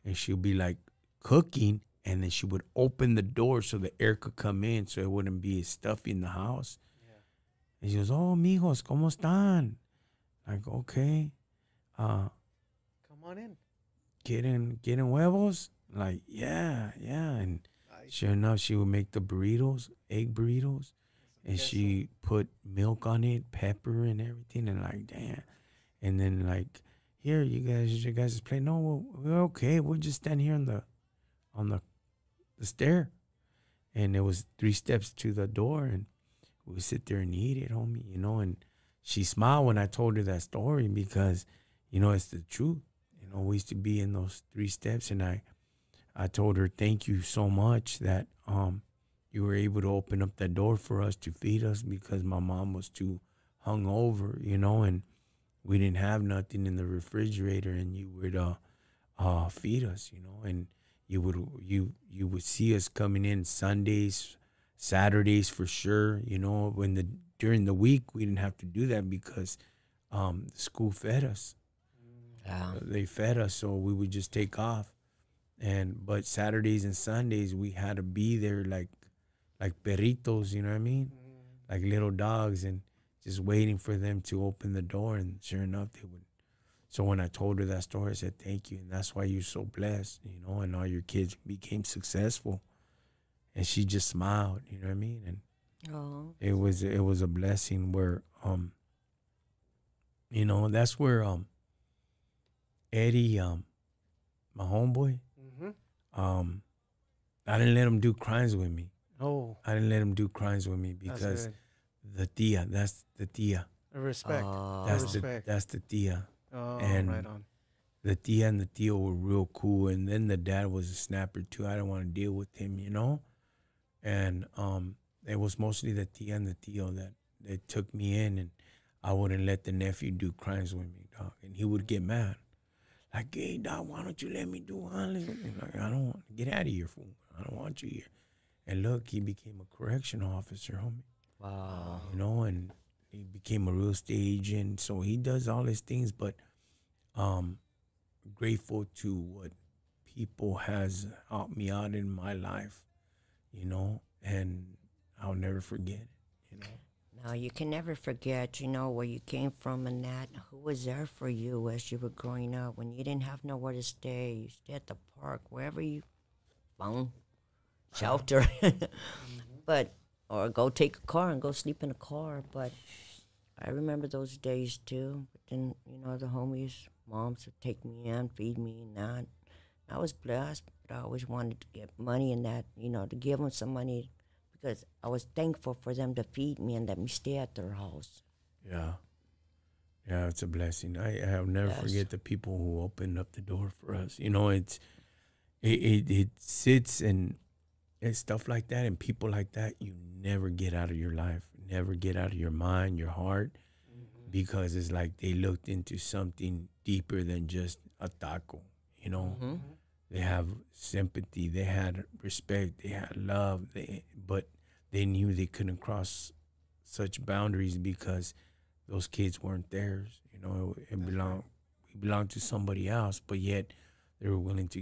And she'll be like cooking, and then she would open the door so the air could come in so it wouldn't be stuffy in the house. And she goes, oh, mijos, ¿cómo están? Like, okay. Come on in. Getting huevos? Like, yeah. And sure enough, she would make the burritos, egg burritos. And she put milk on it, pepper and everything. And like, damn. And then like, here, you guys just play. No, we're okay. We'll just stand here on the stair. And there was 3 steps to the door, and we would sit there and eat it, homie, and she smiled when I told her that story because, it's the truth. We used to be in those 3 steps, and I told her, thank you so much that you were able to open up that door for us to feed us because my mom was too hungover, and we didn't have nothing in the refrigerator, and you would feed us, and you would see us coming in Sundays, Saturdays for sure, during the week we didn't have to do that because the school fed us. They fed us, so we would just take off. But Saturdays and Sundays we had to be there like perritos, you know what I mean? Like little dogs, and just waiting for them to open the door, and sure enough they would. So when I told her that story, I said, thank you, and that's why you're so blessed, and all your kids became successful. And she just smiled, you know what I mean? And it was a blessing where that's where Eddie, my homeboy, I didn't let him do crimes with me. Oh. I didn't let him do crimes with me because that's the tia. Respect. That's the tia. Oh, and right on. The tia and the tio were real cool, and then the dad was a snapper too. I didn't want to deal with him, And it was mostly the tia and the tio that they took me in, and I wouldn't let the nephew do crimes with me, dog. And he would get mad. Like, hey, dog, why don't you let me do honest? Like, I don't want, get out of here, fool. I don't want you here. And look, he became a correctional officer, homie. Wow. And he became a real estate agent. So he does all these things, but grateful to what people has helped me out in my life, and I'll never forget it, No, you can never forget, where you came from and that. Who was there for you as you were growing up when you didn't have nowhere to stay? You stayed at the park, wherever you found shelter. Or go take a car and go sleep in a car. But I remember those days too. But then, the homies, moms would take me in, feed me and that. I was blessed, but I always wanted to get money and that, to give them some money because I was thankful for them to feed me and let me stay at their house. Yeah. Yeah, it's a blessing. I'll never forget the people who opened up the door for us. It sits and it's stuff like that and people like that you never get out of your life, never get out of your mind, your heart, because it's like they looked into something deeper than just a taco, They have sympathy, they had respect, they had love, but they knew they couldn't cross such boundaries because those kids weren't theirs. You know, it belonged to somebody else, but yet they were willing to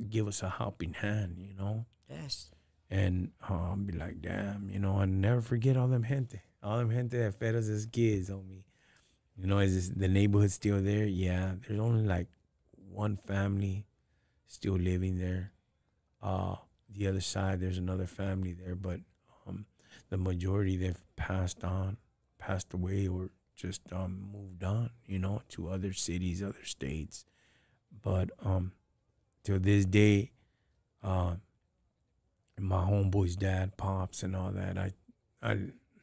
give us a helping hand, you know? Yes. And I'll be like, damn, you know, I never forget all them gente that fed us as kids, homie. You know, is the neighborhood still there? Yeah, there's only like one family still living there. The other side, there's another family there, but the majority, they've passed away, or just moved on, you know, to other cities, other states. But till this day, my homeboy's dad, pops, and all that, I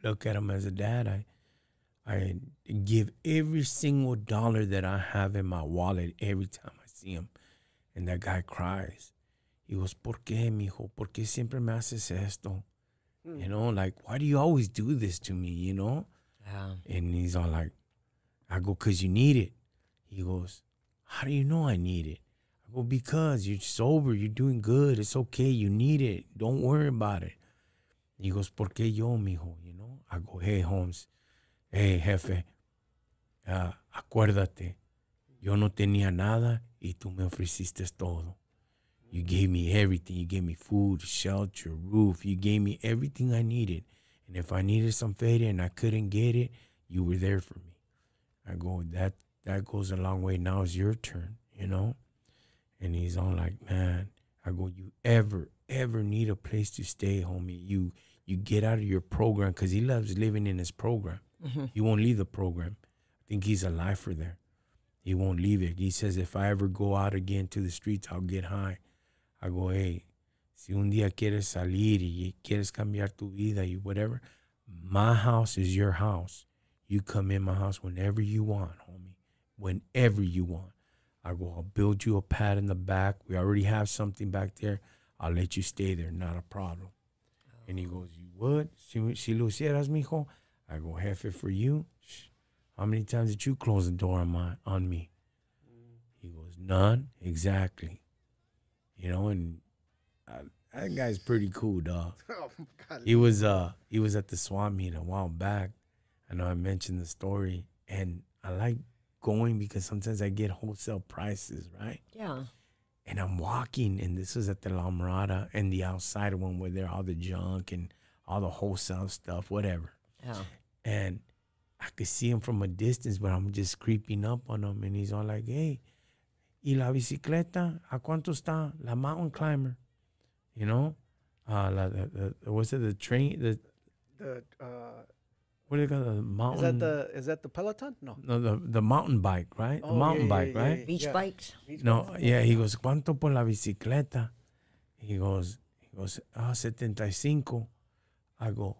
look at him as a dad. I give every single dollar that I have in my wallet every time I see him. And that guy cries. He goes, ¿Por qué, mijo? ¿Por qué siempre me haces esto? You know, like, why do you always do this to me, you know? Yeah. And he's all like, I go, because you need it. He goes, how do you know I need it? I go, because you're sober, you're doing good. It's okay, you need it. Don't worry about it. He goes, ¿Por qué yo, mijo? You know? I go, hey, Holmes. Hey, jefe, acuérdate, yo no tenía nada y tú me ofreciste todo. You gave me everything. You gave me food, shelter, roof. You gave me everything I needed. And if I needed some feria and I couldn't get it, you were there for me. I go, that goes a long way. Now it's your turn, you know? And he's all like, man, I go, you ever need a place to stay, homie, you get out of your program, because he loves living in his program. He won't leave the program. I think he's a lifer there. He won't leave it. He says, if I ever go out again to the streets, I'll get high. I go, hey, si un día quieres salir y quieres cambiar tu vida y whatever, my house is your house. You come in my house whenever you want, homie. Whenever you want. I go, I'll build you a pad in the back. We already have something back there. I'll let you stay there. Not a problem. And he goes, you would? Si lo hicieras, mijo? I go, jefe, for you? How many times did you close the door on me? He goes, none. Exactly. You know, and that guy's pretty cool, dog. Oh, God. He was at the swap meet a while back. I know I mentioned the story, and I like going because sometimes I get wholesale prices, right? Yeah. And I'm walking, and this was at the La Mirada, and the outside one where there all the junk and all the wholesale stuff, whatever. Yeah. And I could see him from a distance, but I'm just creeping up on him, and he's all like, hey, ¿y la bicicleta? ¿A cuánto está? La mountain climber. You know? What's it, the train? What do you call the mountain? Is that the Peloton? No. No, the mountain bike, right? Oh, the mountain yeah, bike, yeah, right? yeah. Beach bikes. Yeah, he goes, ¿cuánto por la bicicleta? He goes, 75. I go,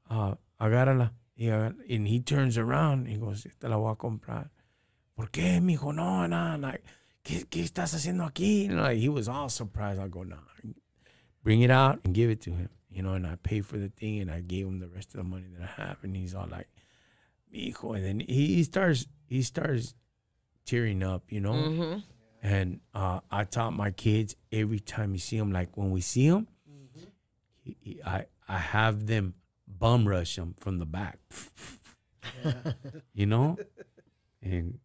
agárrala. And he turns around, he goes, te la voy a comprar. ¿Por qué, mijo? No, like, ¿qué estás haciendo aquí? You know, like, he was all surprised. I go, nah, bring it out and give it to him. You know, and I paid for the thing, and I gave him the rest of the money that I have. And he's all like, mijo. And then he starts tearing up, you know. Mm-hmm. And I taught my kids every time you see him, like when we see him, I have them bum rush him from the back. You know? And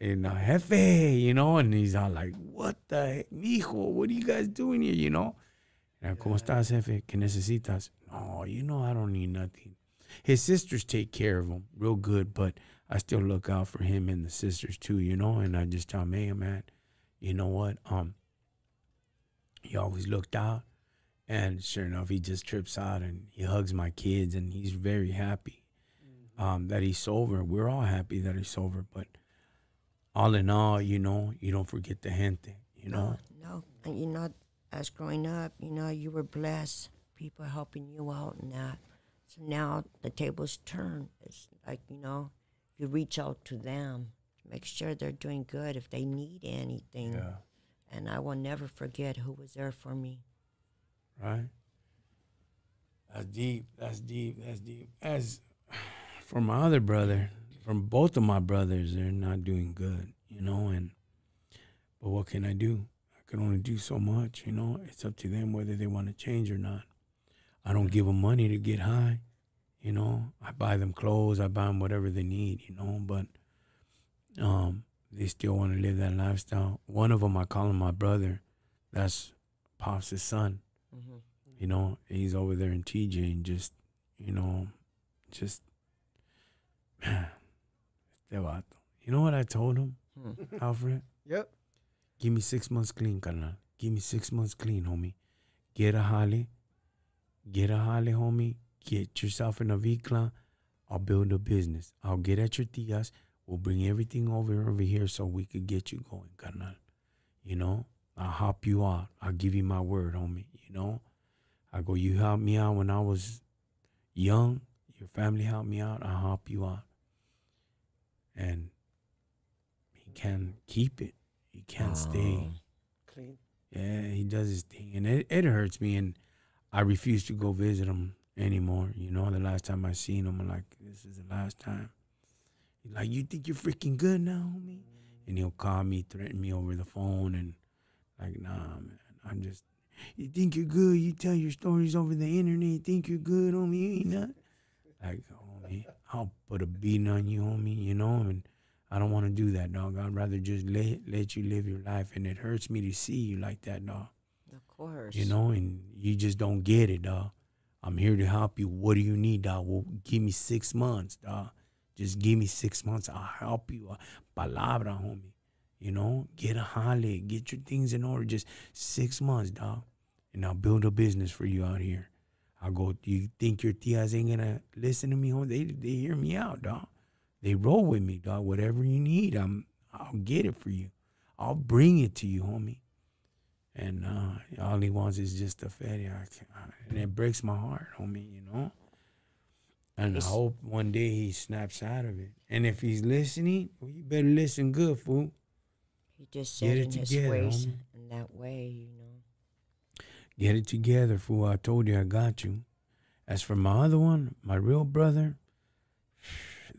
jefe, you know, and he's all like, what the heck, mijo, what are you guys doing here, you know? And ¿Cómo estás, jefe? ¿Qué necesitas? No, you know, I don't need nothing. His sisters take care of him real good, but I still look out for him and the sisters too, you know, and I just tell him, hey, man, you know what? He always looked out, and sure enough, he just trips out and he hugs my kids, and he's very happy that he's sober. We're all happy that he's sober, but all in all, you know, you don't forget the gente, you know? No. And you know, as growing up, you know, you were blessed. People helping you out and that. So now the tables turn. It's like, you know, you reach out to them, make sure they're doing good if they need anything. Yeah. And I will never forget who was there for me. Right? That's deep. That's deep. That's deep. As for my other brother, from both of my brothers, they're not doing good, you know, but what can I do? I can only do so much, you know. It's up to them whether they want to change or not. I don't give them money to get high, You know, I buy them clothes, I buy them whatever they need, you know, but they still want to live that lifestyle. One of them, I call him my brother. That's Pops' son. Mm-hmm. You know, he's over there in TJ and just, you know, man, este vato. You know what I told him, Alfred? Yep. Give me 6 months clean, carnal. Give me 6 months clean, homie. Get a jale, homie. Get yourself in a Vicla. I'll build a business. I'll get at your tias. We'll bring everything over here so we could get you going, carnal. You know, I'll help you out. I'll give you my word, homie. You know, I go, you helped me out when I was young. Your family helped me out. I'll help you out. And he can't keep it. He can't stay Clean. Yeah, he does his thing, and it hurts me, and I refuse to go visit him anymore. You know, the last time I seen him, I'm like, this is the last time. He's like, you think you're freaking good now, homie? And he'll call me, threaten me over the phone, and like, nah, man, I'm just, you think you're good? You tell your stories over the internet. You think you're good, homie? You ain't not. Like, homie, I'll put a beating on you, homie, you know, and I don't want to do that, dog. I'd rather just let you live your life, and it hurts me to see you like that, dog. Of course. You know, and you just don't get it, dog. I'm here to help you. What do you need, dog? Well, give me 6 months, dog. Just give me 6 months. I'll help you. Palabra, homie. You know, get a jale. Get your things in order. Just 6 months, dog. And I'll build a business for you out here. I'll go, do you think your tias ain't going to listen to me, homie? They hear me out, dog. They roll with me, dog. Whatever you need, I'll get it for you. I'll bring it to you, homie. And all he wants is just a fatty. And it breaks my heart, homie, you know? And I hope one day he snaps out of it. And if he's listening, well, you better listen good, fool. He just Get said it in his together, ways, homie. in that way, you know. Get it together, fool. I told you I got you. As for my other one, my real brother,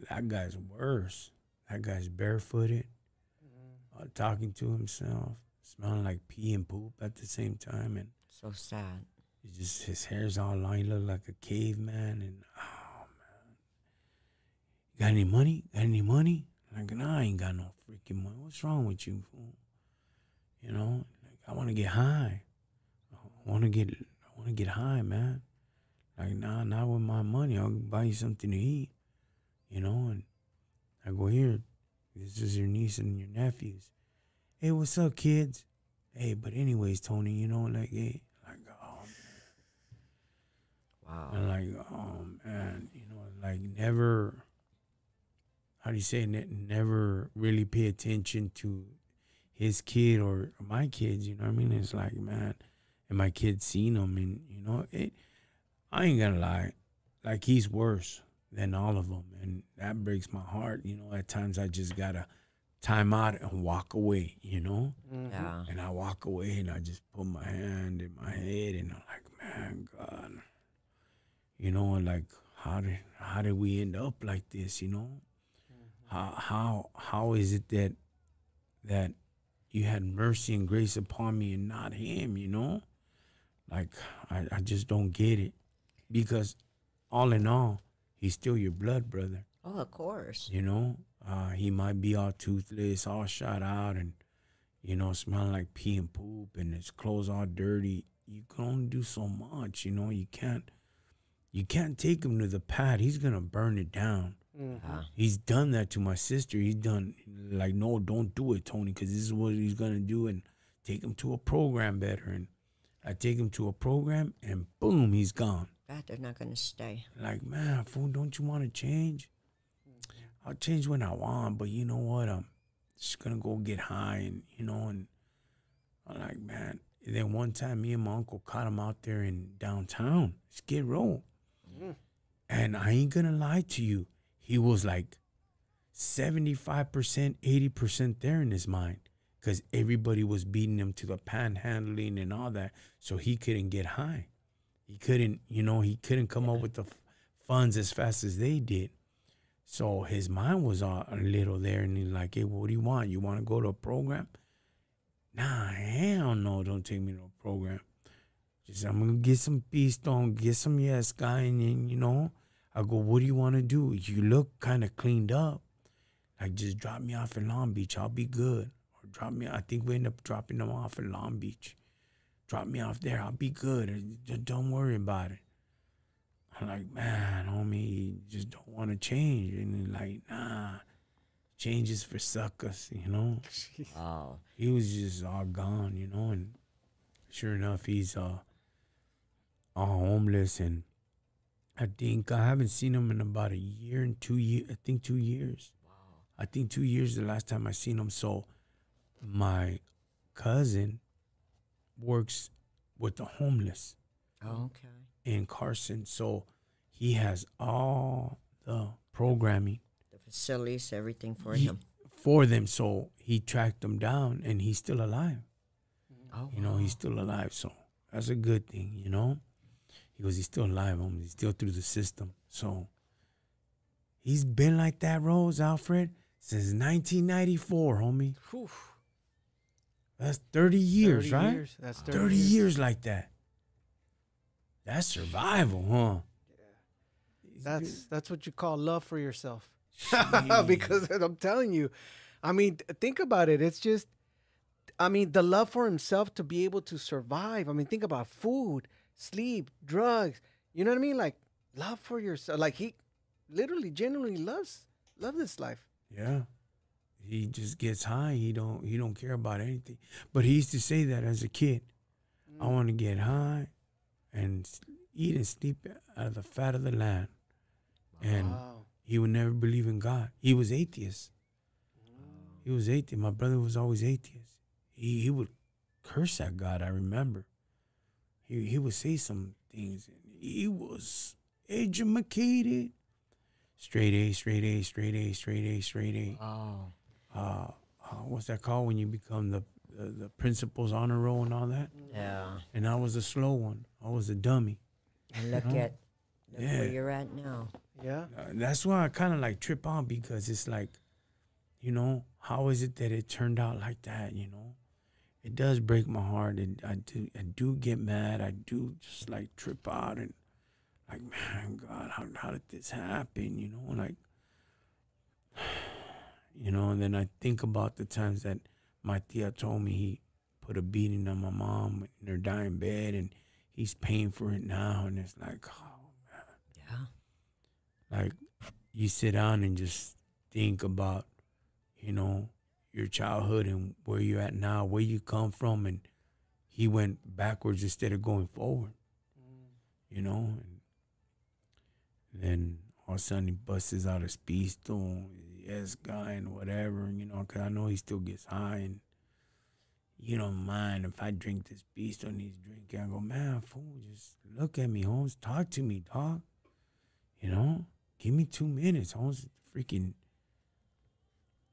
that guy's worse. That guy's barefooted, talking to himself, smelling like pee and poop at the same time, and So sad. he's just his hair's all long. He look like a caveman, and oh man, you got any money? Got any money? Like, nah, I ain't got no freaking money. What's wrong with you, fool? You know, like, I want to get high. I want to get high, man. Like, nah, not with my money. I'll buy you something to eat. You know, and I go, here, this is your niece and your nephews. Hey, what's up, kids? Hey, but anyways, Tony, you know, like, hey, like, oh, man. Wow. And like, oh, man, you know, like, never, how do you say, never really pay attention to his kid or my kids, you know what I mean? It's like, man, and my kids seen him, and, you know, I ain't gonna lie, like, he's worse than all of them, and that breaks my heart. You know, at times I just gotta time out and walk away, you know. Yeah. And I walk away and I just put my hand in my head and I'm like, man, God, you know, and like, how did we end up like this, you know? How is it that you had mercy and grace upon me and not him, you know? Like, I just don't get it, because all in all, he's still your blood brother. Oh, of course. You know, he might be all toothless, all shot out, and, you know, smelling like pee and poop, and his clothes all dirty. You can only do so much, you know. You can't take him to the pad. He's gonna burn it down. He's done that to my sister. He's done, like, no, don't do it, Tony, because this is what he's gonna do, and take him to a program better. And I take him to a program, and boom, he's gone. God, they're not going to stay. Like, man, fool, don't you want to change? I'll change when I want, but you know what? I'm just going to go get high, and, you know, and I'm like, man. And then one time, me and my uncle caught him out there in downtown, Skid Row. And I ain't going to lie to you. He was like 75%, 80% there in his mind, because everybody was beating him to the panhandling and all that, so he couldn't get high. He couldn't, you know, he couldn't come up with the funds as fast as they did. So his mind was a little there, and he's like, hey, what do you want? You want to go to a program? Nah, hell no, don't take me to a program. Just, I'm going to get some Beastone, get some Yes Guy, and then, you know, I go, what do you want to do? You look kind of cleaned up. Like, just drop me off in Long Beach. I'll be good. Or drop me, I think we end up dropping them off in Long Beach. Drop me off there. I'll be good. Just don't worry about it. I'm like, man, homie, you just don't want to change. And he's like, nah, change is for suckers, you know? Oh. He was just all gone, you know? And sure enough, he's all homeless. And I think I haven't seen him in about a year and 2 years. I think 2 years. Wow. I think 2 years the last time I seen him. So my cousin works with the homeless Okay. in Carson. So he has all the programming The facilities, everything for him. for them. So he tracked them down and he's still alive. Oh, You know, he's still alive. So that's a good thing, you know? He goes, he's still alive, homie. He's still through the system. So he's been like that, Rose, Alfred, since 1994, homie. Whew. That's 30 years, 30 right? years. That's 30 years like that. That's survival, huh? That's what you call love for yourself. Jeez. Because I'm telling you, I mean, think about it. It's just, I mean, the love for himself to be able to survive. I mean, think about food, sleep, drugs. You know what I mean? Like love for yourself. Like he literally, genuinely loves this life. Yeah. He just gets high. He don't care about anything. But he used to say that as a kid. I want to get high and eat and sleep out of the fat of the land. And Wow. he would never believe in God. He was atheist. He was atheist. My brother was always atheist. He would curse at God, I remember. He would say some things. He was educated. Straight A, straight A, straight A, straight A, straight A. Oh. What's that called when you become the principal's honor roll and all that? Yeah. And I was a slow one. I was a dummy. And look know? at Yeah. where you're at now. Yeah. That's why I kind of like trip out, because it's like, you know, how is it that it turned out like that, you know? It does break my heart, and I do get mad. I do just like trip out and like, man, God, how did this happen, you know? Like, you know, and then I think about the times that my tia told me he put a beating on my mom in her dying bed, and he's paying for it now, and it's like, oh, man. Yeah. Like, you sit down and just think about, you know, your childhood and where you're at now, where you come from, and he went backwards instead of going forward, you know? And then all of a sudden he busts out a speedstone, yes guy and whatever, you know, because I know he still gets high, and you don't mind if I drink this speedstone he's drinking. I go, man, fool, just look at me, Holmes, talk to me, dog, you know? Give me 2 minutes, Holmes, freaking.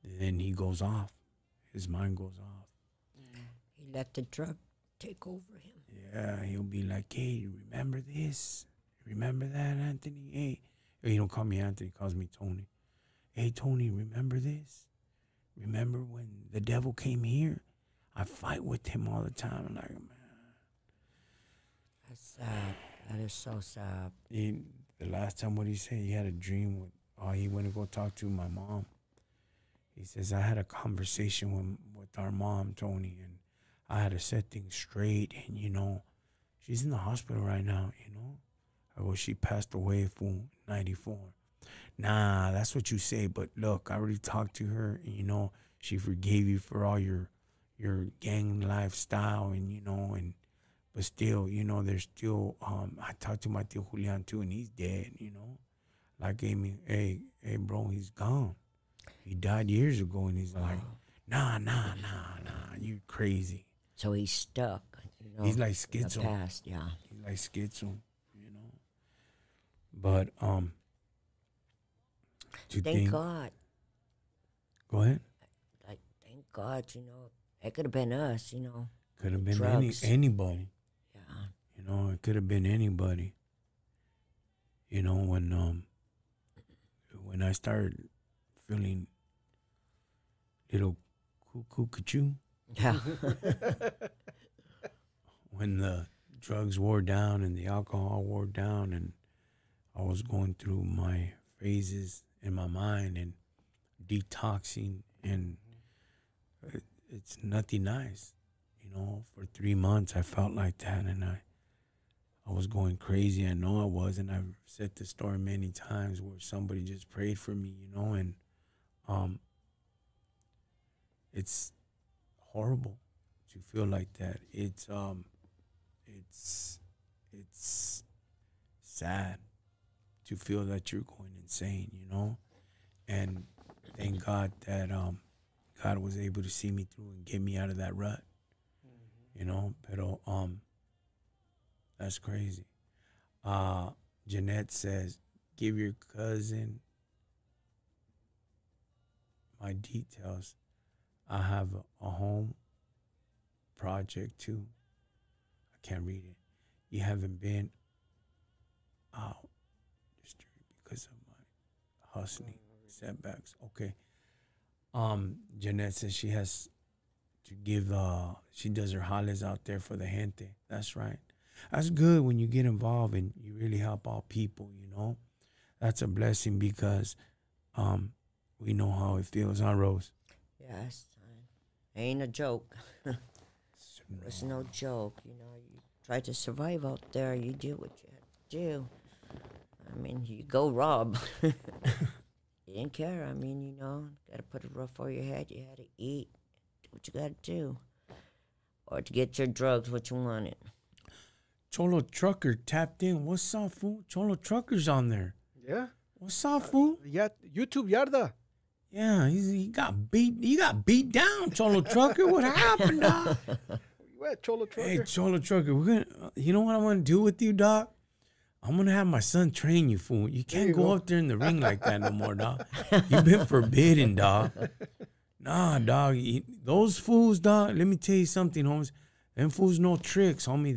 Then he goes off. His mind goes off. He let the drug take over him. Yeah, he'll be like, hey, remember this? Remember that, Anthony? Hey, he don't call me Anthony, he calls me Tony. Hey, Tony, remember this? Remember when the devil came here? I fight with him all the time. I'm like, man. That's sad. That is so sad. The last time, what he said, he had a dream with, he went to go talk to my mom. He says, I had a conversation with our mom, Tony, and I had to set things straight. And, you know, she's in the hospital right now, you know. I go, she passed away for 94. Nah, that's what you say. But look, I already talked to her, and, you know, she forgave you for all your gang lifestyle, and, you know, but still, you know, there's still, I talked to my Tio Julian too, and he's dead, you know. Like, hey, bro, he's gone. He died years ago, and he's like, nah, you crazy. So he's stuck. You know, He's like in the schizo. past, yeah. He's like schizo, you know. But Thank God. Go ahead. Like, thank God, you know. It could have been us, you know. Could have been Drugs. anybody. Yeah. You know, it could have been anybody. You know, when I started feeling little cuckoo, Yeah. when the drugs wore down and the alcohol wore down, and I was going through my phases in my mind and detoxing, and it's nothing nice. You know, for 3 months I felt like that, and I was going crazy. I know I was, and I've said this story many times where somebody just prayed for me, you know, and it's horrible to feel like that. It's sad to feel that you're going insane, you know? And thank God that God was able to see me through and get me out of that rut. You know, pero that's crazy. Jeanette says, give your cousin my details. I have a home project too. I can't read it. You haven't been out because of my hustling setbacks. Okay. Jeanette says she has to give she does her hollers out there for the gente. That's right. That's good when you get involved and you really help out people, you know. That's a blessing because we know how it feels, huh, Rose? Yes. Ain't a joke. It's no joke. You know, you try to survive out there. You do what you have to do. I mean, you go rob. You didn't care. I mean, you know, got to put a roof over your head. You had to eat. Do what you got to do. Or to get your drugs, what you wanted. Cholo Trucker tapped in. What's up, fool? Cholo Trucker's on there. Yeah. What's up, fool? Yeah. YouTube Yarda. Yeah, he got beat. You got beat down, Cholo Trucker. What happened, dog? Where Cholo Trucker? Hey, Cholo Trucker, we're gonna. You know what I'm gonna do with you, dog? I'm gonna have my son train you, fool. You can't go up there in the ring like that no more, dog. You've been forbidden, dog. Nah, dog. Those fools, dog. Let me tell you something, homies. Them fools no tricks, homie.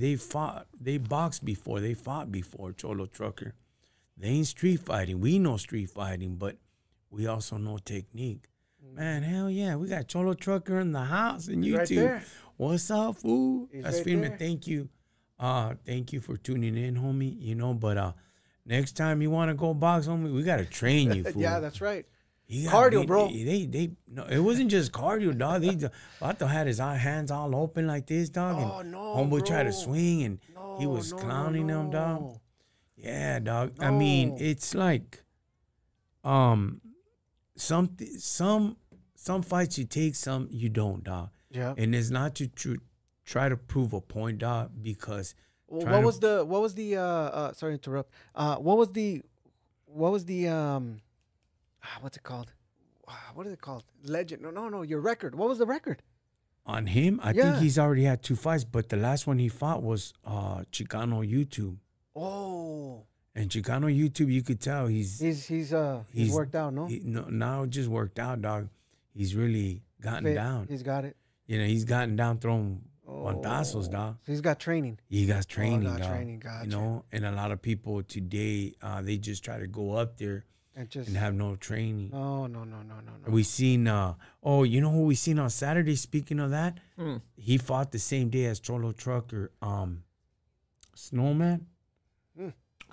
They boxed before. They fought before, Cholo Trucker. They ain't street fighting. We know street fighting, but we also know technique. Man, hell yeah. We got Cholo Trucker in the house and He's YouTube. right there. What's up, fool? He's That's right Freeman. there. Thank you. Thank you for tuning in, homie. You know, but next time you want to go box, homie, we got to train you, fool. Yeah, that's right. He got Cardio, beat- bro. No, it wasn't just cardio, dog. Vato had his hands all open like this, dog. Oh, and no, homeboy tried to bro. swing, and he was clowning him, dog. Yeah, dog. I mean, No. it's like, some fights you take, some you don't, dog. Yeah. And it's not to try to prove a point, dog, because Well, trying what to- was the sorry to interrupt. What was the what's it called? What is it called? Legend. No, your record. What was the record? on him, I Yeah. think he's already had 2 fights, but the last one he fought was Chicano YouTube. Oh. And Chicano YouTube, you could tell he's He's worked out, no? now it just worked out, dog. He's really gotten Fit. down. He's got it. You know, he's gotten down, throwing guantazos, dog. So he's got training. He got training, got dog. training, gotcha. You know, and a lot of people today, they just try to go up there And just and have no training. no. We seen, you know who we seen on Saturday? Speaking of that, he fought the same day as Cholo Trucker, Snowman.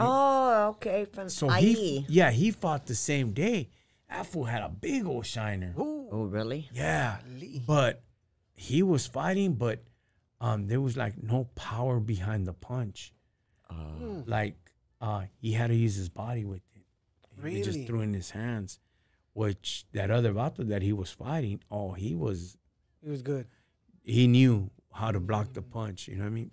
Oh, okay. From So IE. he fought the same day. That fool had a big old shiner. Oh, really? Yeah, but he was fighting, but there was like no power behind the punch. Like he had to use his body with it. He just Really? threw in his hands, which that other vato that he was fighting, He was good. he knew how to block the punch. You know what I mean?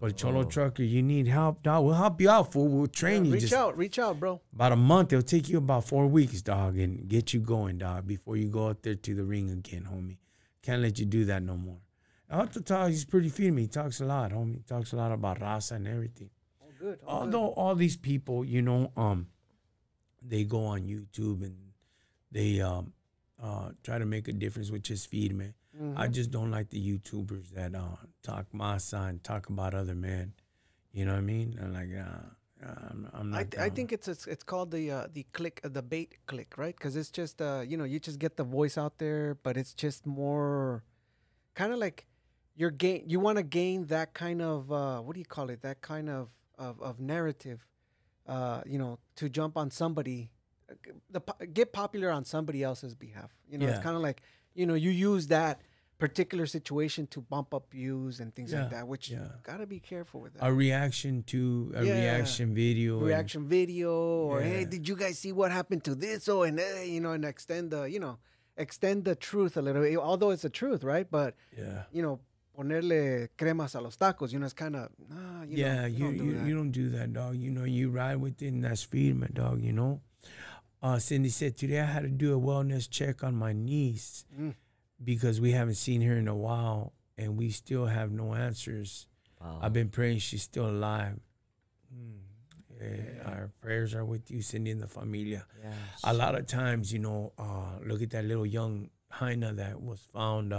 But Cholo Trucker, you need help, dog. We'll help you out, fool. We'll train you. Reach out, bro. About a month. It'll take you about 4 weeks, dog, and get you going, dog, before you go out there to the ring again, homie. Can't let you do that no more. Out the talk, he's pretty feeding me. He talks a lot, homie. He talks a lot about raza and everything. Oh, good. Although all these people, you know, they go on YouTube and they try to make a difference with just feed, man. I just don't like the YouTubers that talk masa and talk about other men. You know what I mean? I'm like, I'm not. I think it's called the click, the bait click, right? Because it's just you just get the voice out there, but it's just more kind of like you want to gain that kind of what do you call it? That kind of narrative to jump on somebody, get popular on somebody else's behalf. It's kind of like, you use that particular situation to bump up views and things like that, which gotta be careful with that. A reaction to a reaction video. Or hey, did you guys see what happened to this? Oh, and and extend the truth a little, although it's the truth, right? But ponerle cremas a los tacos, it's kind of you don't do that, dog. You ride with it, and that's feeding, dog. Cindy said today I had to do a wellness check on my niece. Because we haven't seen her in a while, and we still have no answers. Wow. I've been praying she's still alive. Our prayers are with you, Cindy, and the familia. Yes. A lot of times, look at that little young hyena that was found.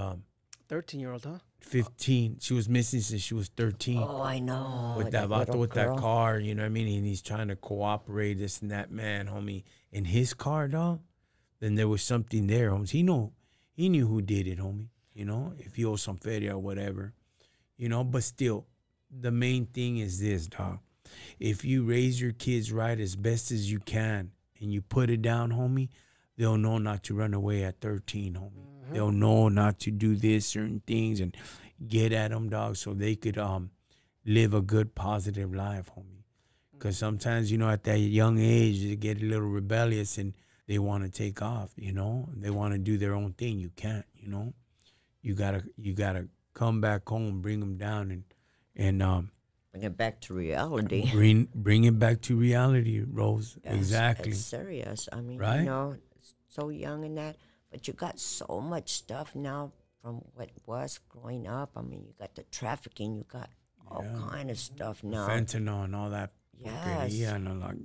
13-year-old, huh? 15. She was missing since she was 13. Oh, I know. With that vato, with that car, you know what I mean? And he's trying to cooperate, this and that, man, homie. In his car, dog, then there was something there, homies. He knew who did it, homie, if he owed some feria or whatever, but still, the main thing is this, dog. If you raise your kids right as best as you can and you put it down, homie, they'll know not to run away at 13, homie. Mm-hmm. They'll know not to do this, certain things, and get at them, dog, so they could live a good, positive life, homie. Because sometimes, at that young age, they get a little rebellious and they want to take off, They want to do their own thing. You can't, You gotta come back home, bring them down, and bring it back to reality. Bring it back to reality, Rose. Yes, exactly. It's serious. I mean, right? so young in that, but you got so much stuff now from what was growing up. I mean, you got the trafficking, you got all kind of stuff now. Fentanyl and all that. Yes. Yeah, no, like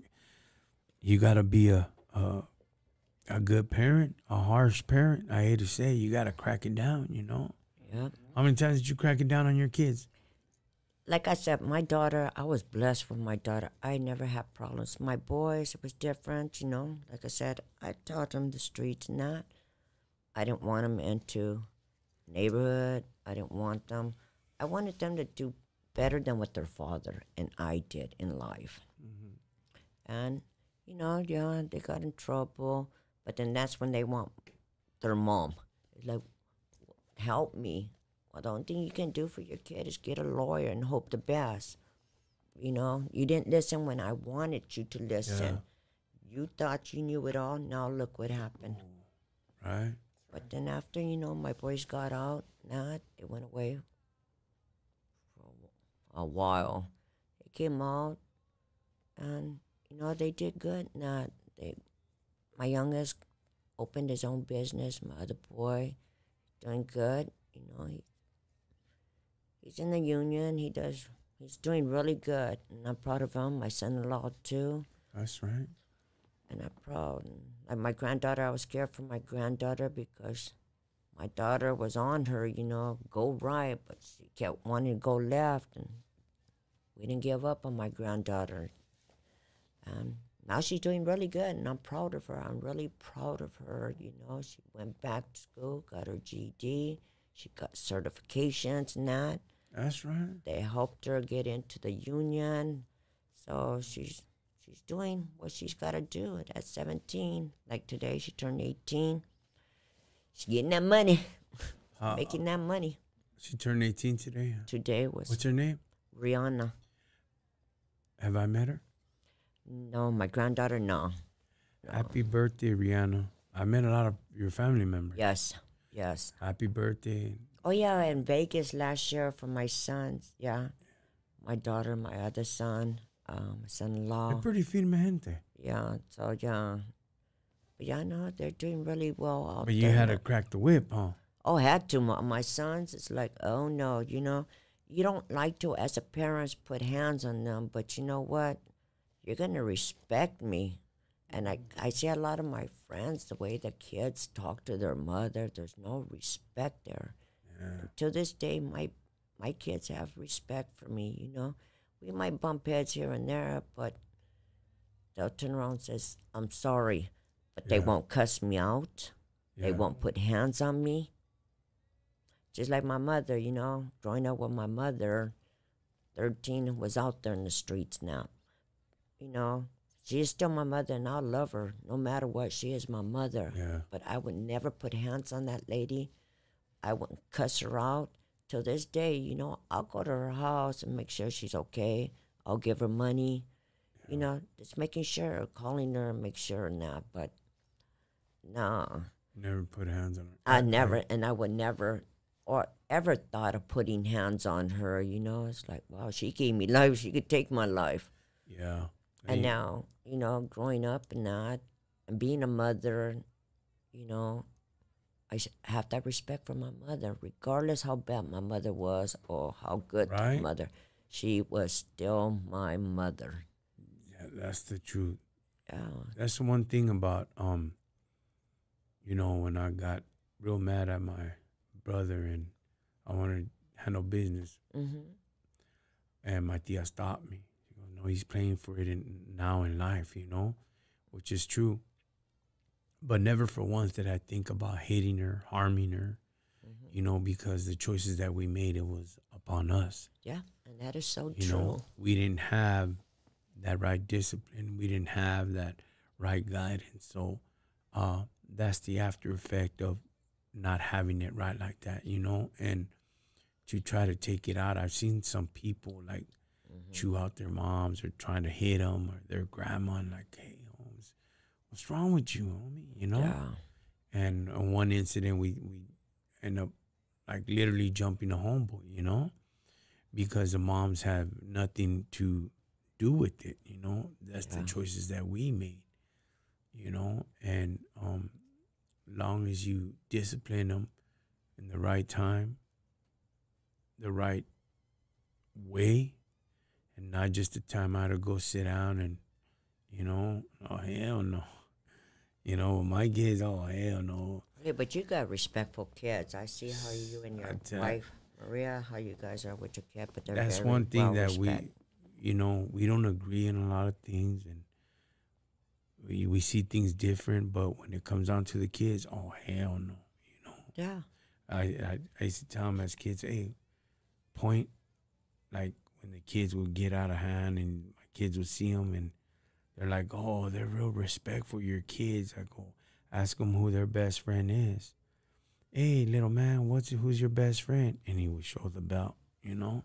you gotta be a good parent, a harsh parent. I hate to say, you got to crack it down, Yeah. How many times did you crack it down on your kids? Like I said, my daughter, I was blessed with my daughter. I never had problems. My boys, it was different, Like I said, I taught them the streets and that. I didn't want them into neighborhood. I didn't want them. I wanted them to do better than what their father and I did in life. Mm-hmm. And, they got in trouble. But then that's when they want their mom. It's like, help me. Well, the only thing you can do for your kid is get a lawyer and hope the best. You didn't listen when I wanted you to listen. Yeah. You thought you knew it all. Now look what happened. Right. But then after, my boys got out, it went away for a while. They came out, and, they did good. My youngest opened his own business. My other boy, doing good. He's in the union. He's doing really good, and I'm proud of him. My son-in-law too. That's right. And I'm proud. And like my granddaughter, I was scared for my granddaughter because my daughter was on her, go right, but she kept wanting to go left, and we didn't give up on my granddaughter. And now she's doing really good, and I'm proud of her. I'm really proud of her. She went back to school, got her GED. She got certifications and that. That's right. They helped her get into the union. So she's doing what she's got to do at 17. Like today, she turned 18. She's getting that money, making that money. She turned 18 today? Today was... What's her name? Rihanna. Have I met her? No, my granddaughter, no. Happy birthday, Rihanna. I met a lot of your family members. Yes. Happy birthday. Oh, yeah, in Vegas last year for my sons. Yeah. My daughter, my other son, my son-in-law. They're pretty firme gente. Yeah, so, yeah. But, yeah, no, they're doing really well out there. But you had to crack the whip, huh? Oh, I had to. My sons, it's like, oh, no, you don't like to, as a parent, put hands on them. But you know what? You're going to respect me. And I see a lot of my friends, the way the kids talk to their mother, there's no respect there. Yeah. To this day, my kids have respect for me, We might bump heads here and there, but they'll turn around and says, I'm sorry. But they won't cuss me out. Yeah. They won't put hands on me. Just like my mother, growing up with my mother, 13 was out there in the streets now. you know, she is still my mother, and I'll love her no matter what. She is my mother. Yeah. But I would never put hands on that lady. I wouldn't cuss her out. Till this day, you know, I'll go to her house and make sure she's okay. I'll give her money. You know, just making sure, calling her and make sure now. But no, Never put hands on her. I never, and I would never or ever thought of putting hands on her. You know, it's like, wow, she gave me life. She could take my life. Yeah. And now, you know, growing up and that, and being a mother, you know, have that respect for my mother, regardless how bad my mother was or how good my Right. mother. She was still my mother. Yeah, that's the truth. Yeah. That's the one thing about you know, when I got real mad at my brother and I wanted to handle business, Mm-hmm. and my tia stopped me. She goes, "No, he's playing for it now in life, you know," which is true. But never for once did I think about hitting her, harming her, Mm-hmm. you know, because the choices that we made, it was upon us. Yeah, and that is so You true. know, we didn't have that right discipline. We didn't have that right guidance. So that's the after effect of not having it right like that, you know, and to try to take it out. I've seen some people like Mm-hmm. chew out their moms or trying to hit them or their grandma and like, hey, what's wrong with you, homie? You know? Yeah. And on one incident, we end up like literally jumping a homeboy, you know, because the moms have nothing to do with it, you know. That's the Yeah. choices that we made, you know. And long as you discipline them in the right time, the right way, and not just the time out to go sit down and, you know, oh hell no. You know, my kids, oh hell no. Yeah, but you got respectful kids. I see how you and your wife, Maria, how you guys are with your kid, but they're That's very one thing well that respect. you know, we don't agree on a lot of things, and we see things different. But when it comes down to the kids, oh hell no, you know. Yeah. I used to tell them as kids, hey, point, like when the kids would get out of hand, and my kids would see them, and they're like, oh, they're real respectful, your kids. I go, ask them who their best friend is. Hey, little man, who's your best friend? And he would show the belt, you know?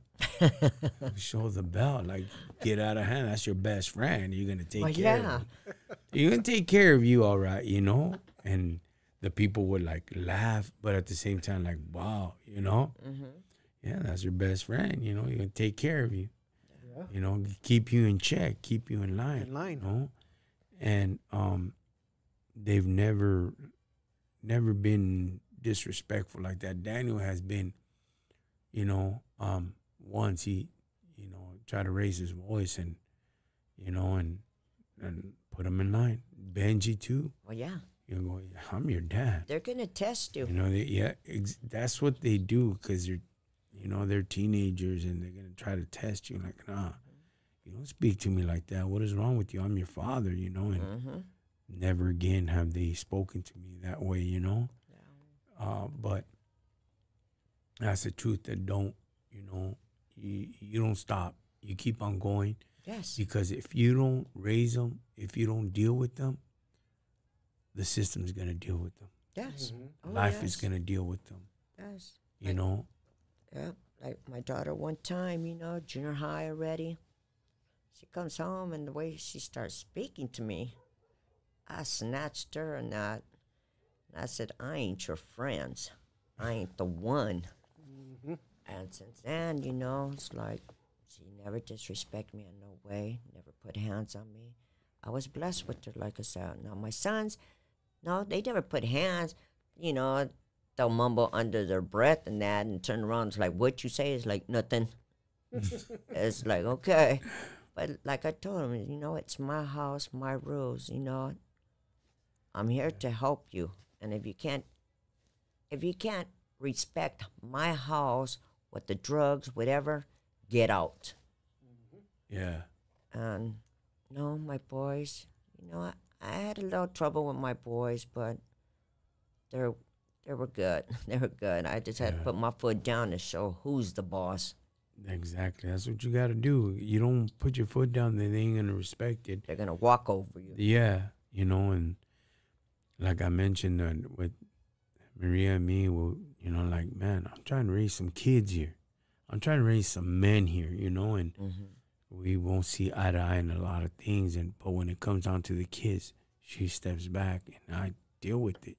Show the belt, like, get out of hand. That's your best friend. You're going to take care of him. You're going to take care of you, all right, you know? And the people would, like, laugh, but at the same time, like, wow, you know? Mm-hmm. Yeah, that's your best friend, you know? You're going to take care of you. Yeah. You know, keep you in check, keep you in line. In line. You know? And they've never been disrespectful like that. Daniel has been, you know, once he, you know, tried to raise his voice and, you know, and put him in line. Benji too. Well, yeah. You know, I'm your dad. They're going to test you. You know, that's what they do because they're, you know, they're teenagers and they're going to try to test you like, nah, you don't speak to me like that. What is wrong with you? I'm your father, you know, and Mm-hmm. never again have they spoken to me that way, you know. Yeah. But that's the truth that don't, you know, you don't stop. You keep on going Yes. because if you don't raise them, if you don't deal with them, the system's going to deal with them. Yes. Mhm. Oh, Life is yes. going to deal with them, Yes. you know. Yeah, like my daughter one time, you know, junior high already. She comes home and the way she starts speaking to me, I snatched her and I said, I ain't your friends. I ain't the one. Mhm. And since then, you know, it's like she never disrespected me in no way, never put hands on me. I was blessed with her, like I said. Now my sons, no, they never put hands, you know, they'll mumble under their breath and that and turn around. It's like, what you say is like nothing. It's like, okay. But like I told him, you know, it's my house, my rules, you know. I'm here to help you. And if you can't respect my house with the drugs, whatever, get out. Yeah. And no, my boys, you know, I had a little trouble with my boys, but they were good. They were good. I just had to Yeah. put my foot down to show who's the boss. Exactly. That's what you got to do. You don't put your foot down, then they ain't going to respect it. They're gonna walk over you. Yeah, and like I mentioned with Maria and me, well, like, man, I'm trying to raise some kids here. I'm trying to raise some men here, and we won't see eye to eye in a lot of things. But when it comes down to the kids, she steps back and I deal with it,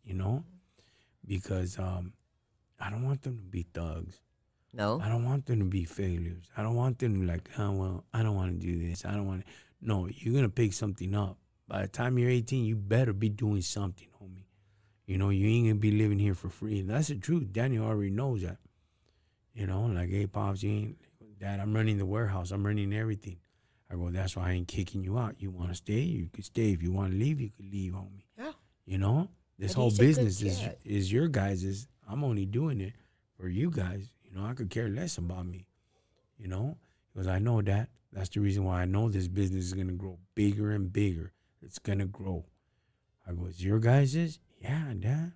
because I don't want them to be thugs. No. I don't want them to be failures. I don't want them to be like, oh, well, I don't want to do this. I don't want to. No, you're going to pick something up. By the time you're 18, you better be doing something, homie. You ain't going to be living here for free. And that's the truth. Daniel already knows that. Like, hey, Pops, Dad, I'm running the warehouse. I'm running everything. I go, that's why I ain't kicking you out. You want to stay? You could stay. If you want to leave, you could leave, homie. Yeah. This But whole he's a good business kid. is your guys'. I'm only doing it for you guys. I could care less about me, because I know that. That's the reason why I know this business is going to grow bigger and bigger. It's going to grow. I go, it's your guys'? Yeah, Dad.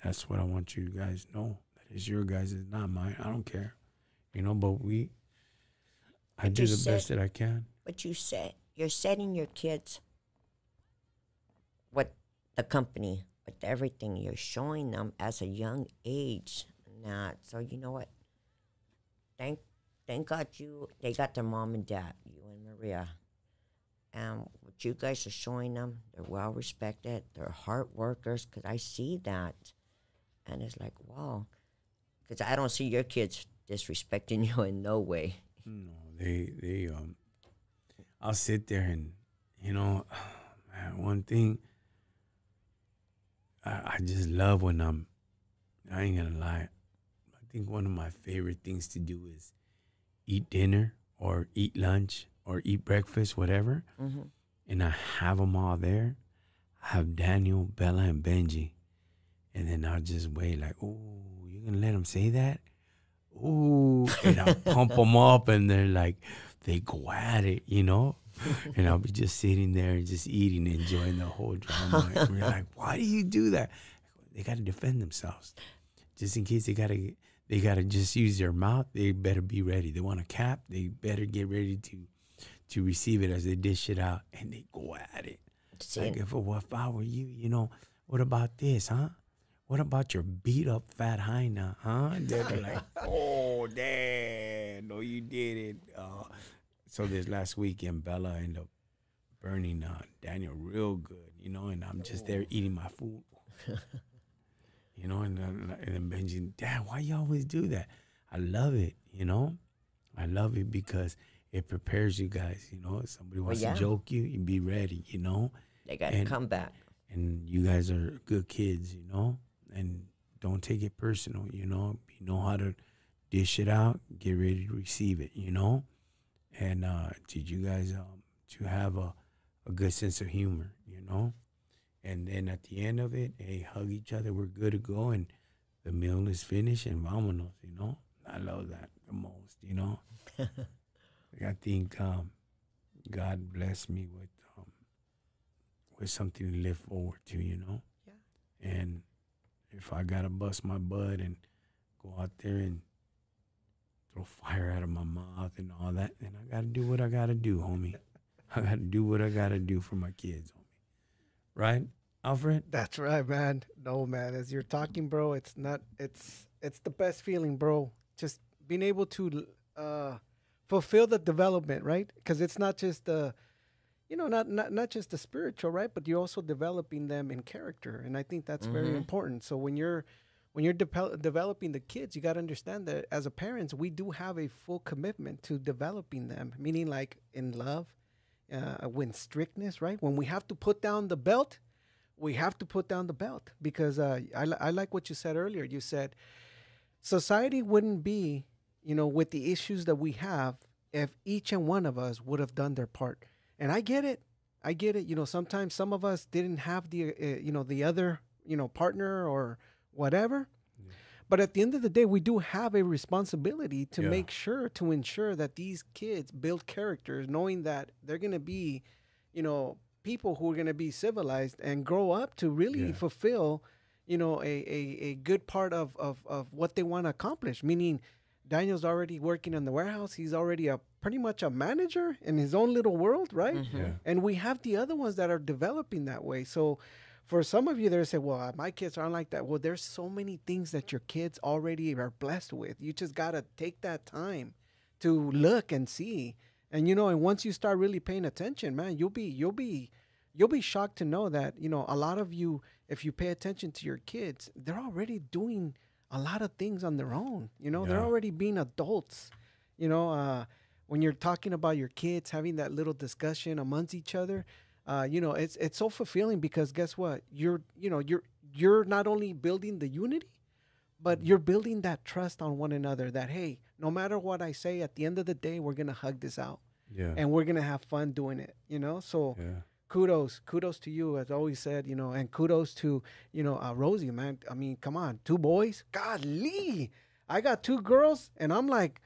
That's what I want you guys to know. That it's your guys', not mine. I don't care. But I do the best that I can. But you're setting your kids with the company, with everything. You're showing them as a young age. So you know what? Thank God they got their mom and dad, you and Maria. And what you guys are showing them, they're well respected. They're hard workers, because I see that. And it's like, wow. Because I don't see your kids disrespecting you in no way. No, they I'll sit there and, man, one thing I just love when I ain't gonna lie. I think one of my favorite things to do is eat dinner or eat lunch or eat breakfast, whatever. And I have them all there. I have Daniel, Bella, and Benji. And then I'll just wait like, oh, you gonna let them say that? Ooh, and I'll pump them up and they're like, they go at it, And I'll be just sitting there just eating, enjoying the whole drama. And we're like, why do you do that? They got to defend themselves. Just in case they got to just use their mouth, they better be ready. They want a cap, they better get ready to receive it as they dish it out, and they go at it. Like, if I were you, what about this, huh? What about your beat up fat hyena, huh? They're like, oh, Dad, no, you did it. So this last weekend, Bella ended up burning Daniel real good, and I'm just there eating my food. And then Benji, Dad, why you always do that? I love it, I love it because it prepares you guys, If somebody wants to joke you, you be ready, They got to come back. And you guys are good kids, and don't take it personal, You know how to dish it out, get ready to receive it, and teach you guys to have a good sense of humor, And then at the end of it, hey, hug each other. We're good to go, and the meal is finished, and vámonos, I love that the most, I think God blessed me with something to live forward to, Yeah. And if I gotta bust my butt and go out there and throw fire out of my mouth and all that, then I gotta do what I gotta do, homie. I gotta do what I gotta do for my kids, homie. Right, Alfred? That's right, man. No, man. As you're talking, bro, it's the best feeling, bro. Just being able to fulfill the development, right? Because it's not just not just the spiritual, right? But you're also developing them in character, and I think that's very important. So when you're developing the kids, you got to understand that as a parents, we do have a full commitment to developing them, meaning like in love, when strictness, right? When we have to put down the belt, we have to put down the belt, because I like what you said earlier. You said society wouldn't be, with the issues that we have, if each and one of us would have done their part. And I get it. Sometimes some of us didn't have the, the other, partner or whatever. Yeah. But at the end of the day, we do have a responsibility to make sure, to ensure that these kids build characters, knowing that they're going to be, people who are going to be civilized and grow up to really fulfill, a good part of what they want to accomplish. Meaning Daniel's already working in the warehouse. He's already pretty much a manager in his own little world, right? Yeah. And we have the other ones that are developing that way. So for some of you that say, well, my kids aren't like that. Well, there's so many things that your kids already are blessed with. You just got to take that time to look and see. And, and once you start really paying attention, man, you'll be shocked to know that, a lot of you, if you pay attention to your kids, they're already doing a lot of things on their own. They're already being adults. When you're talking about your kids, having that little discussion amongst each other, it's so fulfilling because guess what? You're not only building the unity, but you're building that trust on one another that, hey, no matter what I say, at the end of the day, we're going to hug this out. Yeah. And we're going to have fun doing it, So kudos to you, as always said, and kudos to, Rosie, man. I mean, come on, 2 boys. Golly. I got 2 girls, and I'm like,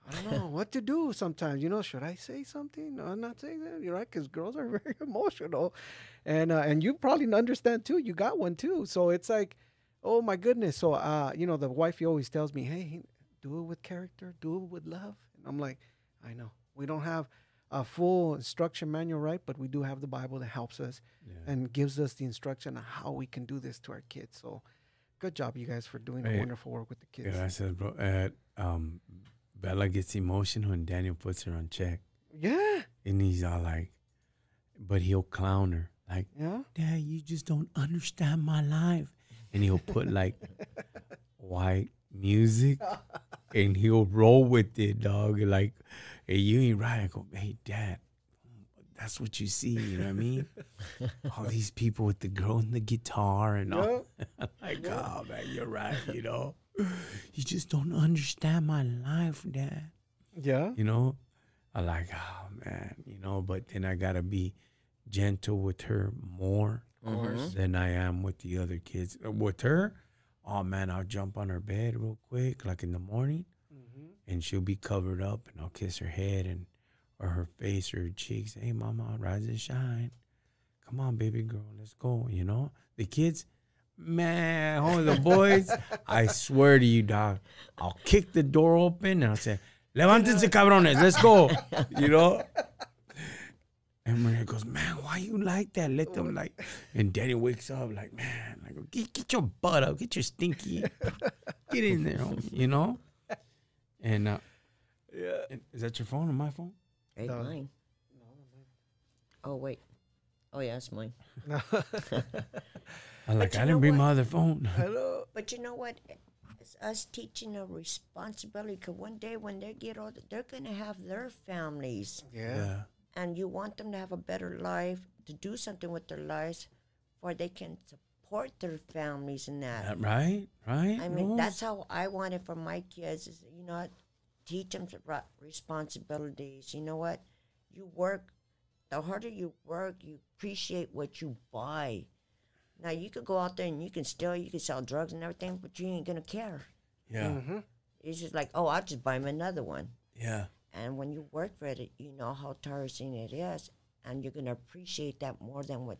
I don't know what to do sometimes. Should I say something? No, I'm not saying that. You're right, because girls are very emotional. And you probably understand, too. You got one, too. So it's like, oh, my goodness. So, the wifey always tells me, hey, do it with character. Do it with love. And I'm like, I know. We don't have a full instruction manual, right? But we do have the Bible that helps us and gives us the instruction on how we can do this to our kids. So good job, you guys, for doing wonderful work with the kids. Yeah, I said, bro, Bella gets emotional and Daniel puts her on check. Yeah. And he's all like, but he'll clown her. Like, Dad, you just don't understand my life. And he'll put like white music and he'll roll with it, dog. Like, hey, you ain't right. I go, hey, Dad, that's what you see. You know what I mean? All these people with the girl and the guitar and all. Like, oh, man, you're right, You just don't understand my life, Dad. Yeah. I like, oh, man, but then I got to be gentle with her more than I am with the other kids. With her, oh, man, I'll jump on her bed real quick, like in the morning, and she'll be covered up, and I'll kiss her head or her face or her cheeks. Hey, Mama, rise and shine. Come on, baby girl, let's go, The kids, man, the boys, I swear to you, dog, I'll kick the door open, and I'll say, levántense, cabrones, let's go, And Maria goes, man, why you like that? Let them like. And Daddy wakes up like, man, I go, get your butt up, get your stinky, get in there, homie, And is that your phone or my phone? Hey, mine. Oh wait. Oh yeah, it's mine. I didn't bring my other phone. Hello. But you know what? It's us teaching a responsibility. Because one day when they get older, they're gonna have their families. Yeah. And you want them to have a better life, to do something with their lives, where they can support their families and that. Right. I mean, that's how I want it for my kids. Is teach them responsibilities. You know what? You work. The harder you work, you appreciate what you buy. Now you could go out there and you can steal, you can sell drugs and everything, but you ain't gonna care. Yeah. It's just like, oh, I'll just buy him another one. Yeah. And when you work for it, you know how tiresome it is, and you're gonna appreciate that more than with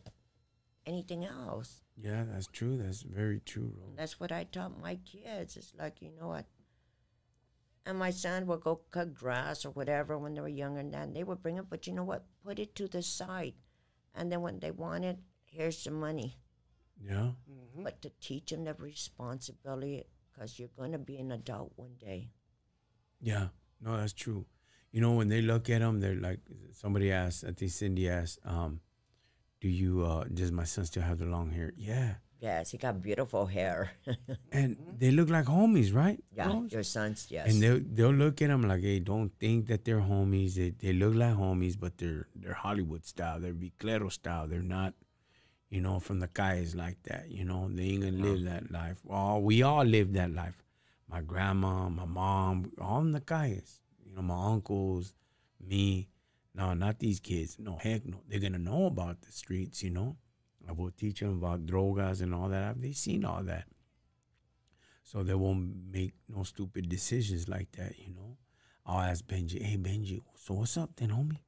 anything else. Yeah, that's true. That's very true, Rose. That's what I taught my kids. It's like, you know what? And my son would go cut grass or whatever when they were younger, and then they would bring it. But you know what? Put it to the side, and then when they want it, here's some money. Yeah. But to teach them the responsibility, because you're gonna be an adult one day. Yeah. No, that's true. When they look at them, they're like, somebody asked, I think Cindy asked, does my son still have the long hair? Yeah. Yes, he got beautiful hair. And they look like homies, right? Yeah, Rose? your sons, yes. And they'll look at them like, hey, don't think that they're homies. They look like homies, but they're Hollywood style. They're Viclero style. They're not, from the guys like that. They ain't gonna live that life. Well, we all live that life. My grandma, my mom, all the guys. My uncles, me. No, not these kids. No, heck no. They're going to know about the streets, I will teach them about drogas and all that. They've seen all that. So they won't make no stupid decisions like that, I'll ask Benji, hey, Benji, so what's up then, homie?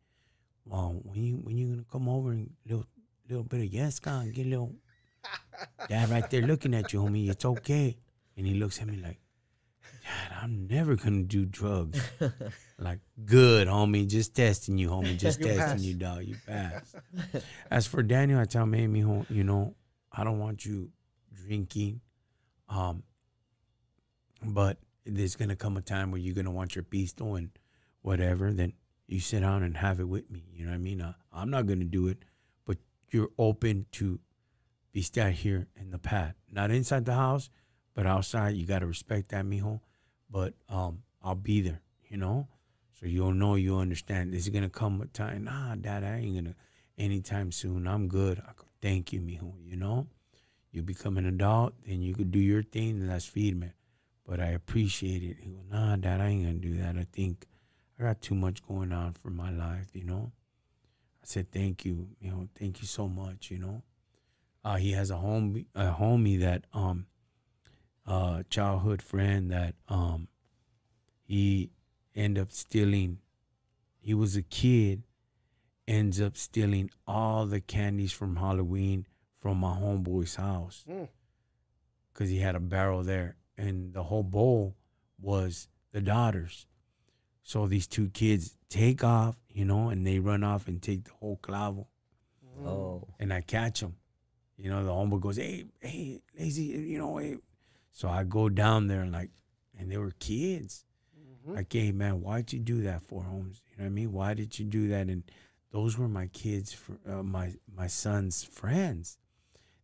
Well, when you going to come over and little bit of yes, and get a little... Dad right there looking at you, homie. It's okay. And he looks at me like, God, I'm never gonna do drugs. Like, good, homie. Just testing you, homie. Just You testing pass. you, dog. You pass. As for Daniel, I tell him, hey, mijo, you know, I don't want you drinking. But there's gonna come a time where you're gonna want your pisto and whatever. Then you sit down and have it with me. You know what I mean? I'm not gonna do it, but you're open to be stay here in the pad, not inside the house, but outside. You gotta respect that, mijo. But I'll be there. You know, so you'll know, you understand. There's gonna come a time. Nah, Dad, I ain't gonna anytime soon. I'm good. I go, thank you, mijo. You know, you become an adult, then you could do your thing, and that's feed, man. But I appreciate it. He goes, nah, Dad, I ain't gonna do that. I think I got too much going on for my life, you know. I said, thank you, thank you so much, you know. He has a homie that childhood friend that he ended up stealing. He was a kid, ends up stealing all the candies from Halloween from my homeboy's house because he had a barrel there. And the whole bowl was the daughters. So these two kids take off, you know, and they run off and take the whole clavo. Oh. And I catch them. You know, the homeboy goes, hey, lazy, you know, hey. So I go down there and they were kids. Like, hey, man, why'd you do that for, Holmes? You know what I mean? Why did you do that? And those were my kids, my son's friends.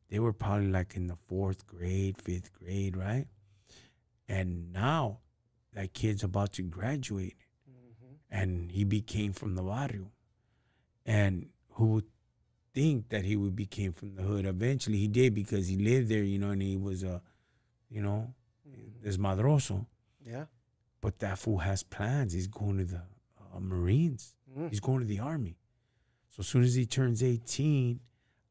They were probably like in the 4th grade, 5th grade, right? And now that kid's about to graduate, and he became from the barrio. And who would think that he would became from the hood? Eventually he did, because he lived there, you know, and he was desmadroso. Yeah. But that fool has plans. He's going to the Marines. He's going to the Army. So as soon as he turns 18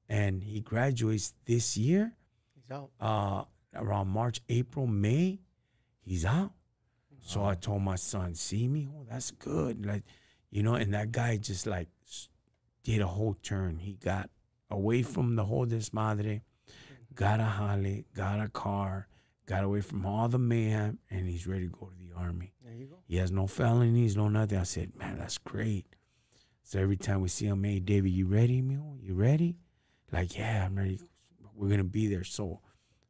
and he graduates this year, He's out. around March, April, May, he's out. So I told my son, see me? Oh, that's good. Like, you know, and that guy just like did a whole turn. He got away from the whole desmadre, got a jale, got a car, got away from all the mayhem, and he's ready to go to the Army. There you go. He has no felonies, no nothing. I said, man, that's great. So every time we see him, hey, David, you ready, mijo? You ready? Like, yeah, I'm ready. We're going to be there. So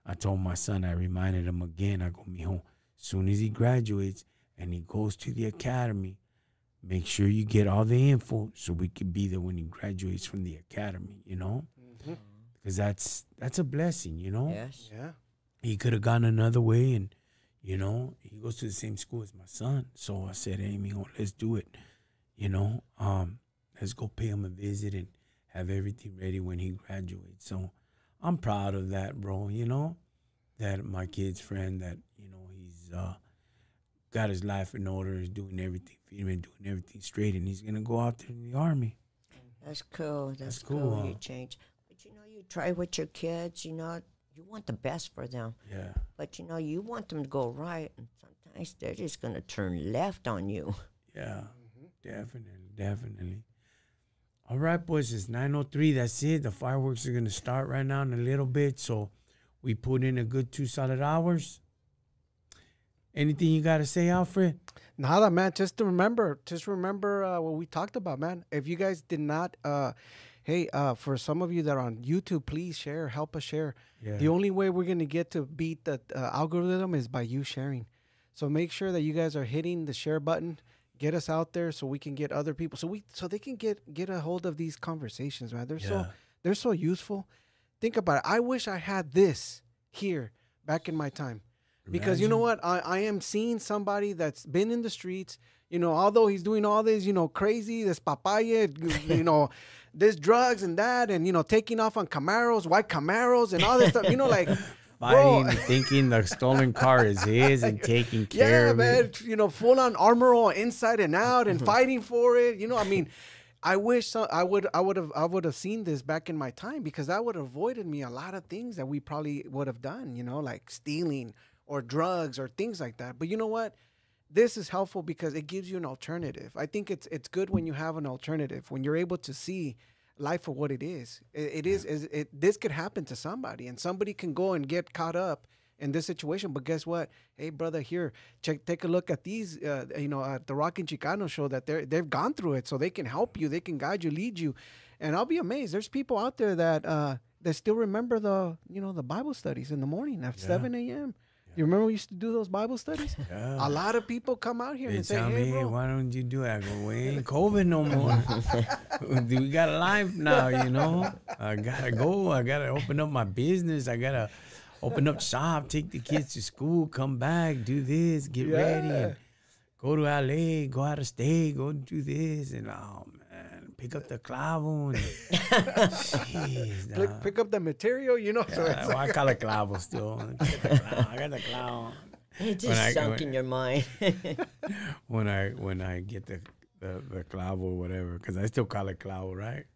I told my son, I reminded him again, I go, mijo, as soon as he graduates and he goes to the academy, make sure you get all the info so we can be there when he graduates from the academy, you know? Because that's a blessing, you know? Yes. Yeah. He could have gone another way, and, you know, he goes to the same school as my son. So I said, hey, mijo, let's do it, you know? Let's go pay him a visit and have everything ready when he graduates. So I'm proud of that, bro, you know? That my kid's friend, that, you know, he's got his life in order, is doing everything, doing everything straight, and he's going to go out there in the Army. That's cool. That's cool, cool. huh? You change. But, you know, you try with your kids, you know, you want the best for them. Yeah. But, you know, you want them to go right, and sometimes they're just going to turn left on you. Yeah, definitely. All right, boys, it's 9:03. That's it. The fireworks are going to start right now in a little bit, so we put in a good 2 solid hours. Anything you got to say, Alfred? Nada, man. Just remember what we talked about, man. If you guys did not, for some of you that are on YouTube, please share. Help us share. Yeah. The only way we're gonna get to beat the algorithm is by you sharing. So make sure that you guys are hitting the share button. Get us out there so we can get other people, so they can get a hold of these conversations, man. They're so useful. Think about it. I wish I had this here back in my time. Because you know what? I am seeing somebody that's been in the streets, you know, although he's doing all this, you know, crazy, this papaya, you know, this drugs and that, and, you know, taking off on Camaros, white Camaros and all this stuff, you know, like, fighting, thinking the stolen car is his and taking care of it. You know, full on armor all inside and out and fighting for it. You know, I mean, I wish I would have seen this back in my time, because that would have avoided me a lot of things that we probably would have done, you know, like stealing or drugs or things like that. But you know what? This is helpful because it gives you an alternative. I think it's good when you have an alternative, when you're able to see life for what it is. This could happen to somebody, and somebody can go and get caught up in this situation. But guess what? Hey, brother, here, take a look at these, at the Rockin Chicano show that they've gone through it, so they can help you, they can guide you, lead you. And I'll be amazed. There's people out there that still remember the Bible studies in the morning at 7 a.m. You remember we used to do those Bible studies? Yeah. A lot of people come out here They and say, tell hey, me, bro. why don't you do it? I go, we ain't COVID no more. We got a life now, I gotta go. I gotta open up my business. I gotta open up shop, take the kids to school, come back, do this, get ready, and go to LA, go out of state, go do this, and pick up the clavo. And, jeez, Pick up the material, So it's I call it clavo still. I got the clavo. It just sunk in your mind. when I get the clavo or whatever, because I still call it clavo, right?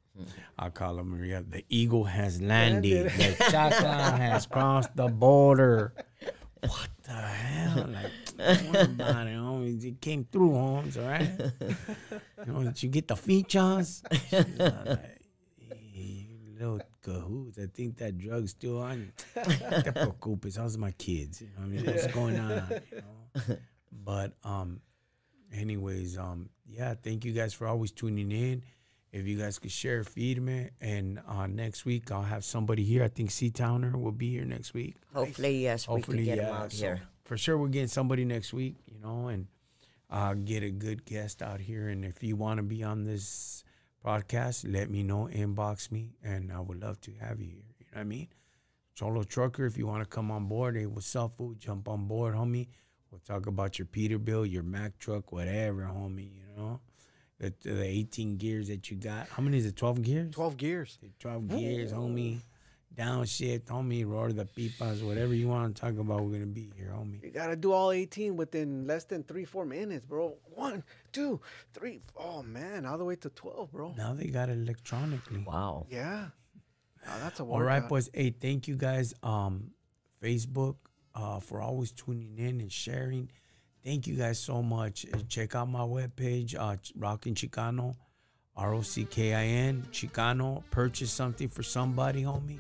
I call it Maria. The eagle has landed. The chakra has crossed the border. What the hell? Like, don't worry about it, homie. It came through, Holmes, all right? Did you get the features? Like, hey, little cahoots. I think that drug's still on you. Te preocupes. How's my kids? What's going on? But, anyways, thank you guys for always tuning in. If you guys could share, feed me. And next week, I'll have somebody here. I think C-Towner will be here next week. Hopefully, yes, Hopefully, we can get him out so here. for sure, we're getting somebody next week, and get a good guest out here. And if you want to be on this podcast, let me know, inbox me, and I would love to have you here. You know what I mean? Solo trucker, if you want to come on board, hey, what's up, fool? Jump on board, homie. We'll talk about your Peterbilt, your Mack truck, whatever, homie, The 18 gears that you got. How many is it? 12 gears? 12 gears. 12 gears, homie. Downshift, homie. Roar the pipas. Whatever you want to talk about, we're going to be here, homie. You got to do all 18 within less than 3-4 minutes, bro. 1, 2, 3. Oh, man. All the way to 12, bro. Now they got it electronically. Wow. Yeah. Oh, that's a workout. All right, boys. Hey, thank you guys. Facebook for always tuning in and sharing. Thank you guys so much. Check out my webpage, Rockin Chicano, ROCKIN, Chicano. Purchase something for somebody, homie.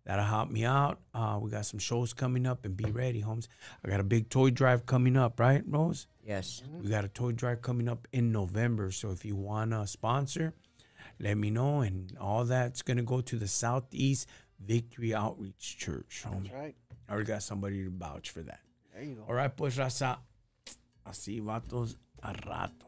That'll help me out. We got some shows coming up, and be ready, homies. I got a big toy drive coming up, right, Rose? Yes. We got a toy drive coming up in November. So if you want to sponsor, let me know. And all that's going to go to the Southeast Victory Outreach Church, homie. That's right. I already got somebody to vouch for that. There you go. All right, pues, raza. Así, vatos, a rato.